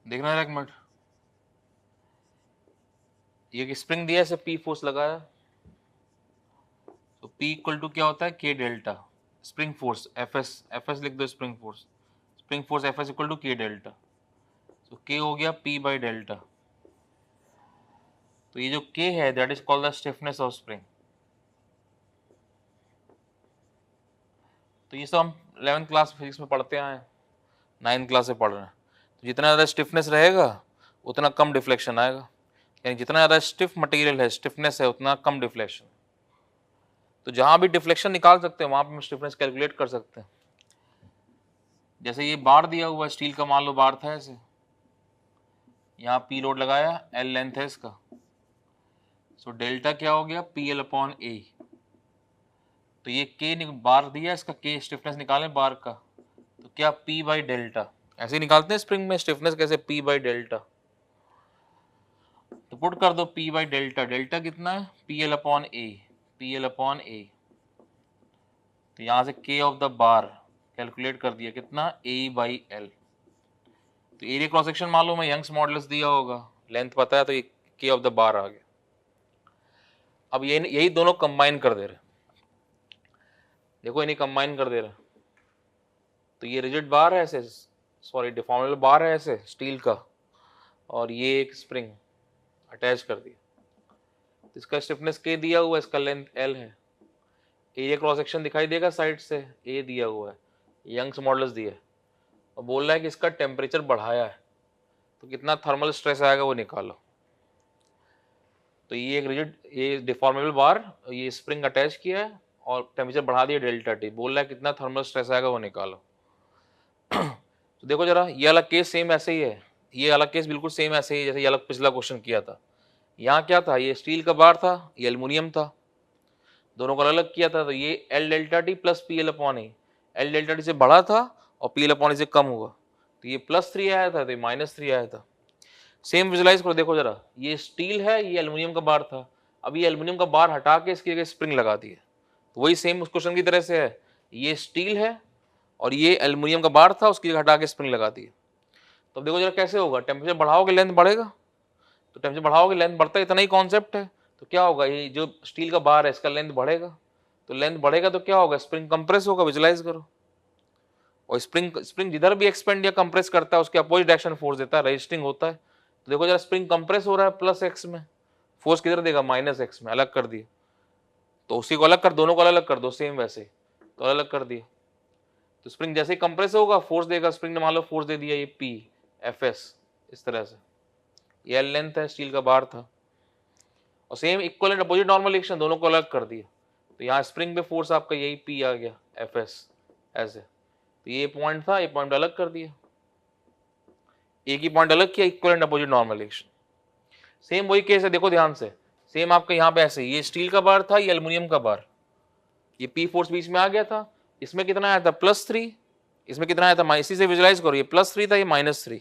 देखना है एक मिनट। ये स्प्रिंग दिया है, इसे पी फोर्स लगाया, तो P इक्वल टू क्या होता है, K delta spring force, F S लिख दो, spring force F S equal to K delta, तो K हो गया P बाई डेल्टा। तो ये जो K है that is called the stiffness of spring. तो ये सब हम 11th क्लास फिजिक्स में पढ़ते आए हैं, 9th क्लास से पढ़ रहे हैं। तो जितना ज़्यादा स्टिफनेस रहेगा उतना कम डिफ्लेक्शन आएगा, यानी जितना ज़्यादा स्टिफ मटेरियल है, स्टिफनेस है, उतना कम डिफ्लेक्शन। तो जहां भी डिफ्लेक्शन निकाल सकते हैं वहां पे हम स्टिफनेस कैलकुलेट कर सकते हैं। जैसे ये बार दिया हुआ है स्टील का, मान लो बार था ऐसे, यहाँ पी लोड लगाया, एल लेंथ है इसका, सो डेल्टा क्या हो गया, पी एल अपॉन ए। तो ये के बार दिया, इसका के स्टिफनेस निकालें बार का, तो क्या पी बाई डेल्टा, ऐसे ही निकालते हैं स्प्रिंग में स्टिफनेस कैसे, पी बाई डेल्टा। तो पुट कर दो पी बाई डेल्टा, डेल्टा कितना है, P L upon A, P L upon A. तो यहां से के ऑफ द बार कैलकुलेट कर दिया, कितना, ए बाई एल। तो एरिया क्रॉस सेक्शन मालूम है, यंग्स मॉडुलस दिया होगा, लेंथ पता है, तो ये के ऑफ द बार आ गया। अब ये यही दोनों कंबाइन कर दे रहे, देखो इन्हें कंबाइन कर दे रहे। तो ये रिजिड बार है ऐसे, सॉरी डिफॉर्मेबल बार है ऐसे स्टील का, और ये एक स्प्रिंग अटैच कर दिया। तो इसका स्टिफनेस के दिया हुआ है, इसका लेंथ एल है, एरिया क्रॉस सेक्शन दिखाई देगा साइड से, ए दिया हुआ है, यंग्स मॉडुलस दिया है, और बोल रहा है कि इसका टेम्परेचर बढ़ाया है तो कितना थर्मल स्ट्रेस आएगा वो निकालो। तो ये एक रिजिड, ये डिफॉर्मेबल बार, ये स्प्रिंग अटैच किया है और टेम्परेचर बढ़ा दिया डेल्टा टी, बोल रहा है कितना थर्मल स्ट्रेस आएगा वो निकालो। तो देखो जरा, ये वाला केस सेम ऐसे ही है, ये वाला केस बिल्कुल सेम ऐसे ही जैसे ये अलग पिछला क्वेश्चन किया था। यहाँ क्या था, ये स्टील का बार था, ये एल्युमिनियम था, दोनों को अलग अलग किया था। तो ये L delta T plus P L upon A, L delta T से बढ़ा था और पी एल अपॉन ए से कम हुआ, तो ये +3 आया था, तो ये -3 आया था। सेम विजुलाइज करो, देखो जरा, ये स्टील है, ये एल्युमिनियम का बार था, अब ये एल्युमिनियम का बार हटा के इसकी जगह स्प्रिंग लगा दी है, तो वही सेम उस क्वेश्चन की तरह से है, ये स्टील है और ये एल्युमिनियम का बार था, उसकी जगह हटा के स्प्रिंग लगा दी है। तो देखो जरा कैसे होगा, टेम्परेचर बढ़ाओगे लेंथ बढ़ेगा, तो टेम्परेचर बढ़ाओगे लेंथ बढ़ता है, इतना ही कॉन्सेप्ट है। तो क्या होगा, ये जो स्टील का बार है इसका लेंथ बढ़ेगा, तो लेंथ बढ़ेगा तो क्या होगा, स्प्रिंग कंप्रेस होगा, विजुलाइज करो। और स्प्रिंग जिधर भी एक्सपेंड या कंप्रेस करता है उसके अपोजिट डायरेक्शन फोर्स देता है, रेजिस्टिंग होता है। तो देखो जरा, स्प्रिंग कंप्रेस हो रहा है +x में, फोर्स किधर देगा, -x में, अलग कर दिए। तो उसी को अलग कर, दोनों को अलग कर दो सेम वैसे, तो अलग कर दिए। तो स्प्रिंग जैसे ही कंप्रेस होगा फोर्स देगा, स्प्रिंग ने मान लो फोर्स दे दिया ये P Fs, इस तरह से, ये L लेंथ है, स्टील का बार था, और same equal and opposite normal action, दोनों को अलग कर दिया। तो यहाँ स्प्रिंग पे फोर्स आपका यही P आ गया, Fs ऐसे। तो ये पॉइंट था, ये पॉइंट अलग कर दिया, एक ही पॉइंट अलग किया, equal and opposite normal action. Same वही केस है, देखो ध्यान से, सेम आपका यहाँ पे ऐसे, ये स्टील का बार था, ये एल्युमिनियम का बार, ये P फोर्स बीच में आ गया था, इसमें कितना आया था +3, इसमें कितना आया था, इसी से विजुलाइज करो, ये +3 था, ये -3।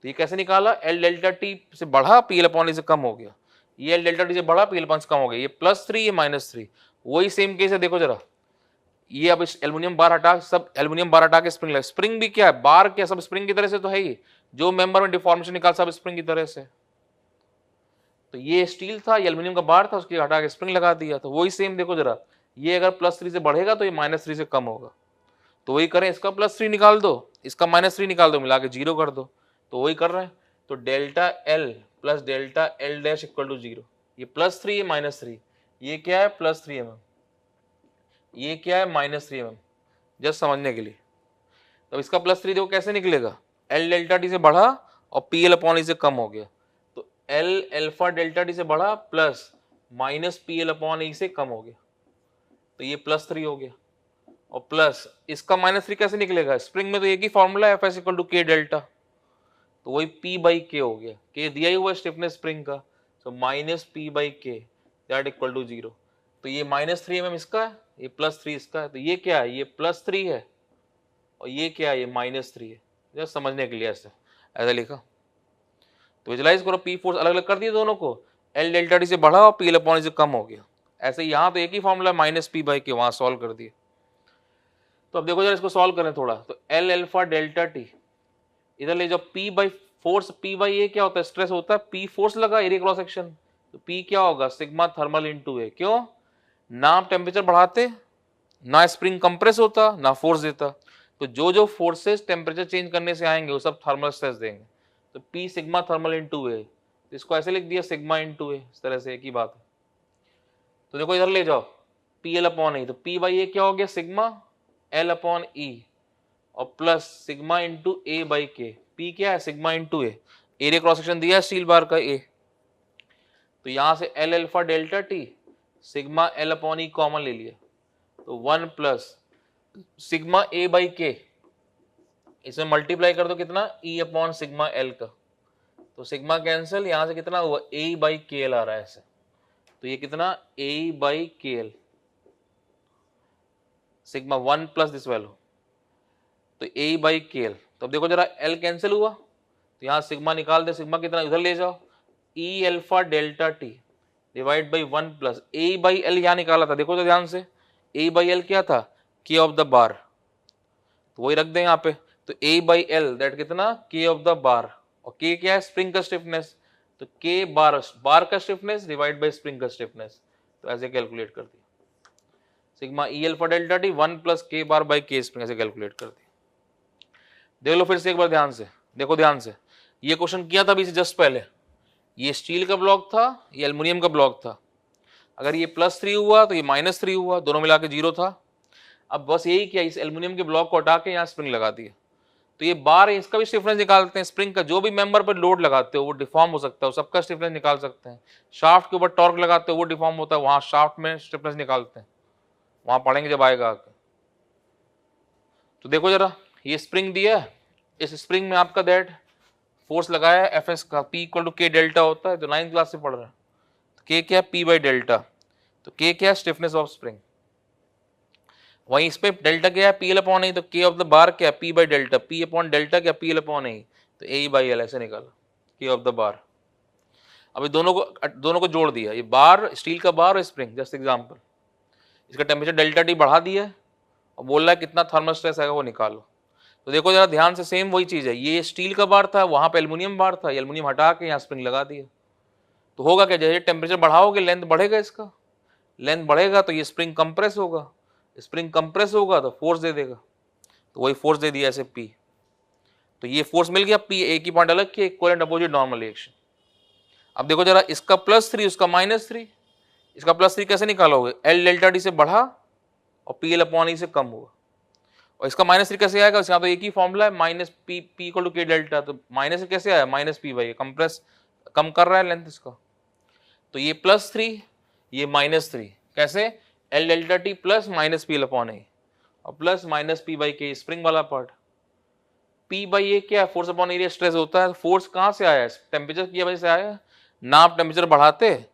तो ये कैसे निकाला, एल डेल्टा टी से बढ़ा, पी एल अपॉन ए से कम हो गया, ये एल डेल्टा टी से बढ़ा, पी एल अपॉन से कम हो गया, ये +3 ये -3, वही सेम केस है। देखो जरा, ये अब इस एल्युमिनियम बार हटा, सब एल्युमिनियम बार हटा के स्प्रिंग लगा, स्प्रिंग भी क्या है, बार क्या, सब स्प्रिंग की तरह से तो है ही, जो मेंबर में डिफॉर्मेशन निकाल सब स्प्रिंग की तरह से। तो ये स्टील था, ये एल्युमिनियम का बार था, उसकी हटा के स्प्रिंग लगा दिया, तो वही सेम देखो जरा, ये अगर +3 से बढ़ेगा तो ये -3 से कम होगा, तो वही करें, इसका +3 निकाल दो, इसका -3 निकाल दो, मिला के 0 कर दो, तो वही कर रहे हैं। तो delta L plus delta L dash equal to 0, ये +3 ये -3, ये क्या है +3 mm, ये क्या है -3 mm, जस्ट समझने के लिए। तो इसका +3 देखो कैसे निकलेगा, एल डेल्टा टी से बढ़ा और पी एल अपॉन ई से कम हो गया, तो एल एल्फा डेल्टा टी से बढ़ा plus minus P L upon E से कम हो गया, तो ये +3 हो गया, और प्लस इसका -3 कैसे निकलेगा, स्प्रिंग में तो एक ही फॉर्मूला है, Fs equal to K delta, तो वही P बाई K हो गया, K दिया ही हुआ स्टिफनेस स्प्रिंग का, तो -P by K that equal to 0। तो ये -3 mm इसका है, ये +3 इसका है, तो ये क्या है, ये +3 है, और ये क्या है, ये -3 है, जस्ट समझने के लिए ऐसे ऐसा लिखा। तो विजुलाइज करो, P फोर्स अलग अलग कर दिए दोनों को, L डेल्टा टी से बढ़ा और P L अपॉन से कम हो गया, ऐसे यहाँ तो एक ही फॉर्मूला माइनस पी बाई के, वहां सॉल्व कर दिए। तो अब देखो जरा इसको सॉल्व करें थोड़ा, तो एल अल्फा डेल्टा टी इधर ले जाओ, P by force, P by A क्या होता है, स्ट्रेस होता है, पी फोर्स लगा एरिया क्रॉस सेक्शन, तो पी क्या होगा, सिग्मा थर्मल इनटू ए। क्यों, ना आप टेम्परेचर बढ़ाते, ना स्प्रिंग कंप्रेस होता, ना फोर्स देता, तो जो जो फोर्सेस टेम्परेचर चेंज करने से आएंगे वो सब थर्मल स्ट्रेस देंगे। तो पी सिग्मा थर्मल इनटू ए, तो इसको ऐसे लिख दिया सिग्मा इनटू ए, इस तरह से, एक ही बात है। तो देखो इधर ले जाओ, पी एल अपॉन ई, तो पी बाई ए क्या हो गया, सिग्मा एल अपॉन ई और plus sigma into A by K. P क्या है, sigma into A, area cross section दिया है स्टील बार का ए, तो यहां से L alpha delta T sigma L upon E common ले लिया, तो 1 प्लस सिग्मा ए बाई के, इसमें मल्टीप्लाई कर दो कितना, ई अपॉन सिग्मा एल का, तो सिग्मा कैंसिल, यहां से कितना हुआ, ए बाई के एल आ रहा है ऐसे, तो ये कितना, ए बाई के L sigma 1 plus this value, तो ए बाई के एल। तो अब देखो जरा एल कैंसिल हुआ, तो यहाँ सिग्मा निकाल दे, सिग्मा कितना, इधर ले जाओ, E alpha delta T divide by 1 plus A by L, यहाँ निकाला था, देखो तो ध्यान से, ए बाई एल क्या था, के ऑफ द बार, तो वही रख दें यहाँ पे, तो ए बाई एल दैट कितना, के ऑफ द बार, और के क्या है, स्प्रिंग का स्टिफनेस, तो के बार, बार का स्टिफनेस डिवाइड बाई स्प्रिंग का स्टिफनेस, तो ऐसे कैलकुलेट कर दिया, sigma E alpha delta T 1 plus K bar by K spring, ऐसे कैलकुलेट कर दिया। देख लो फिर से एक बार ध्यान से, देखो ध्यान से, ये क्वेश्चन किया था अभी से जस्ट पहले, ये स्टील का ब्लॉक था, ये एल्युमिनियम का ब्लॉक था, अगर ये +3 हुआ तो ये -3 हुआ, दोनों मिला के 0 था। अब बस यही किया, इस एल्युमिनियम के ब्लॉक को हटा के यहाँ स्प्रिंग लगा दिया, तो ये बार है, इसका भी स्टिफनेस निकालते हैं, स्प्रिंग का जो भी मेंबर पर लोड लगाते हो वो डिफॉर्म हो सकता है, सबका स्टिफनेस निकाल सकते हैं। शाफ्ट के ऊपर टॉर्क लगाते हो वो डिफॉर्म होता है, वहां शाफ्ट में स्टिफनेस निकालते हैं, वहां पढ़ेंगे जब आएगा आके। तो देखो जरा, ये स्प्रिंग दिया है, इस स्प्रिंग में आपका दैट फोर्स लगाया है एफ एस का, पी इक्वल टू के डेल्टा होता है, तो 9th क्लास से पढ़ रहे हैं, तो के क्या है, पी बाई डेल्टा, तो के क्या है, स्टिफनेस ऑफ स्प्रिंग, वहीं इस पे डेल्टा क्या है, पी एल अपॉन ए, तो के ऑफ द बार क्या है, P by delta, P upon delta क्या, पी एल अपॉन ए, तो ए बाई एल, ऐसे निकाला के ऑफ द बार। अभी दोनों को जोड़ दिया, ये बार, स्टील का बार और स्प्रिंग, जस्ट एग्जाम्पल, इसका टेम्परेचर डेल्टा टी बढ़ा दिया है और बोल रहा है कितना थर्मल स्ट्रेस आएगा वो निकालो। तो देखो जरा ध्यान से, सेम वही चीज है, ये स्टील का बार था, वहां पे एल्युमिनियम बार था, एल्युमिनियम हटा के यहाँ स्प्रिंग लगा दिया, तो होगा क्या, जैसे टेम्परेचर बढ़ाओगे लेंथ बढ़ेगा, इसका लेंथ बढ़ेगा तो ये स्प्रिंग कंप्रेस होगा, स्प्रिंग कंप्रेस होगा तो फोर्स दे देगा, तो वही फोर्स दे दिया ऐसे पी, तो ये फोर्स मिल गया पी, एक ही पॉइंट अलग किया, equal and opposite normal reaction. अब देखो जरा, इसका +3 उसका -3, इसका +3 कैसे निकालोगे, एल डेल्टा डी से बढ़ा और पी एल अपॉन ई से कम हुआ, और इसका -3 कैसे आएगा, यहाँ तो एक ही फॉर्मूला है, माइनस पी इक्वल टू के डेल्टा, तो माइनस कैसे आया, -p बाई, कंप्रेस कम कर रहा है लेंथ इसका, तो ये +3 ये -3 कैसे, L delta T plus minus P L upon A और plus -p by K, spring वाला पार्ट, p बाई ए क्या है, फोर्स अपॉन एरिया स्ट्रेस होता है, फोर्स कहाँ से आया है, टेम्परेचर की वजह से आया, ना आप टेम्परेचर बढ़ाते,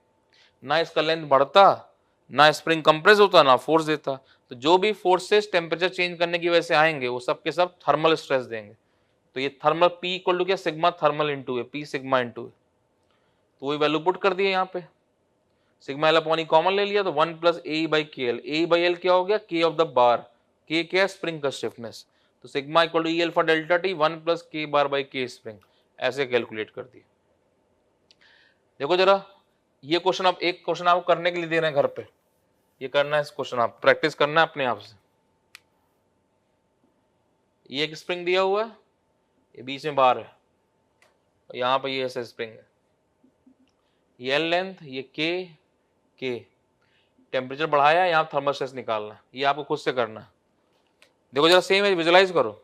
ना इसका लेंथ बढ़ता, ना स्प्रिंग कंप्रेस होता, ना फोर्स देता, तो जो भी फोर्सेस टेम्परेचर चेंज करने की वजह से आएंगे वो सब के सब थर्मल स्ट्रेस देंगे, तो ये थर्मल P इक्वल टू क्या, सिग्मा थर्मल इंटू ए, P सिग्मा इंटू ए, तो वही वैल्यू पुट कर दिए यहाँ पे, sigma L upon E common ले लिया, तो 1 प्लस ए बाई के एल, ए बाई एल क्या हो गया, के ऑफ द बार, के क्या है, स्प्रिंग का स्टिफनेस, तो sigma equal to E alpha delta T 1 plus K bar by K spring, ऐसे कैलकुलेट कर दिया। देखो जरा, ये क्वेश्चन आप, एक क्वेश्चन आपको करने के लिए दे रहे हैं घर पे, ये करना है, इस क्वेश्चन आप प्रैक्टिस करना है अपने आप से। ये एक स्प्रिंग दिया हुआ है, ये बीच में बार है, और यहाँ पे ये ऐसे स्प्रिंग है, ये एल लेंथ, ये के टेम्परेचर बढ़ाया, यहाँ थर्मल स्ट्रेस निकालना है, ये आपको खुद से करना है। देखो जरा सेम है, विजुलाइज करो,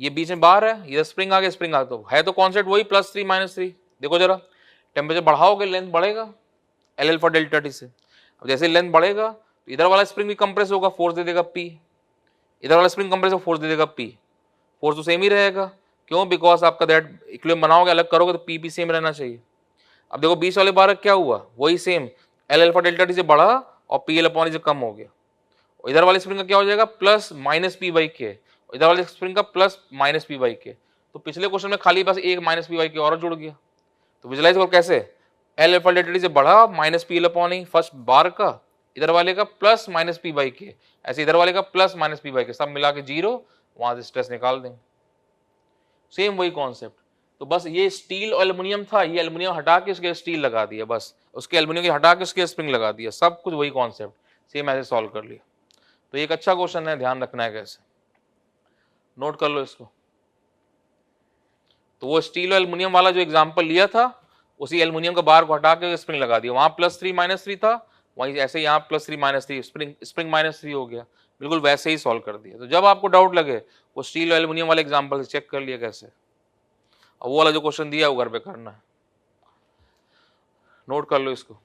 ये बीच में बार है, ये स्प्रिंग आ गया, स्प्रिंग आ तो है तो कॉन्सेप्ट वही, +3 -3, देखो जरा टेम्परेचर बढ़ाओगे लेंथ बढ़ेगा एल अल्फा डेल्टा टी से, अब जैसे लेंथ बढ़ेगा तो इधर वाला स्प्रिंग भी कंप्रेस होगा, फोर्स दे देगा P, इधर वाला स्प्रिंग कंप्रेस होगा, फोर्स दे देगा P, फोर्स तो सेम ही रहेगा, क्यों, बिकॉज आपका दैट इक्विलिब्रियम बनाओगे अलग करोगे तो P भी सेम रहना चाहिए। अब देखो बीच वाले बार क्या हुआ, वही same, L alpha delta T से बढ़ा और पी एल अपॉन से कम हो गया, और इधर वाले स्प्रिंग का क्या हो जाएगा, प्लस -p बाई के, इधर वाले स्प्रिंग का प्लस -p बाई के, तो पिछले क्वेश्चन में खाली बस एक -p बाई के और जुड़ गया, तो विजुलाइज करो कैसे, एल अल्फा डेल्टा टी से बढ़ा -p एल अपॉन फर्स्ट बार का, इधर वाले का प्लस माइनस पी बाई के, ऐसे इधर वाले का प्लस माइनस पी बाई के, सब मिला के 0, वहां से स्ट्रेस निकाल देंगे। सेम वही कॉन्सेप्ट। तो बस ये स्टील और एल्युमिनियम था, ये एल्युमिनियम हटा के उसके स्टील लगा दिया, बस उसके एल्युमिनियम की हटा के उसके स्प्रिंग लगा दिया, सब कुछ वही कॉन्सेप्ट, सेम ऐसे सॉल्व कर लिया। तो ये एक अच्छा क्वेश्चन है, ध्यान रखना है कैसे, नोट कर लो इसको। तो वो स्टील और एल्युमिनियम वाला जो एग्जांपल लिया था, उसी एल्युमिनियम का बार को हटा के स्प्रिंग लगा दिया, वहां +3 -3 था, वहीं ऐसे यहाँ +3 -3 स्प्रिंग -3 हो गया, बिल्कुल वैसे ही सॉल्व कर दिया। तो जब आपको डाउट लगे वो स्टील और एल्युमिनियम वाले एग्जांपल से चेक कर लिया कैसे, और वो वाला जो क्वेश्चन दिया वो घर पे करना है, नोट कर लो इसको।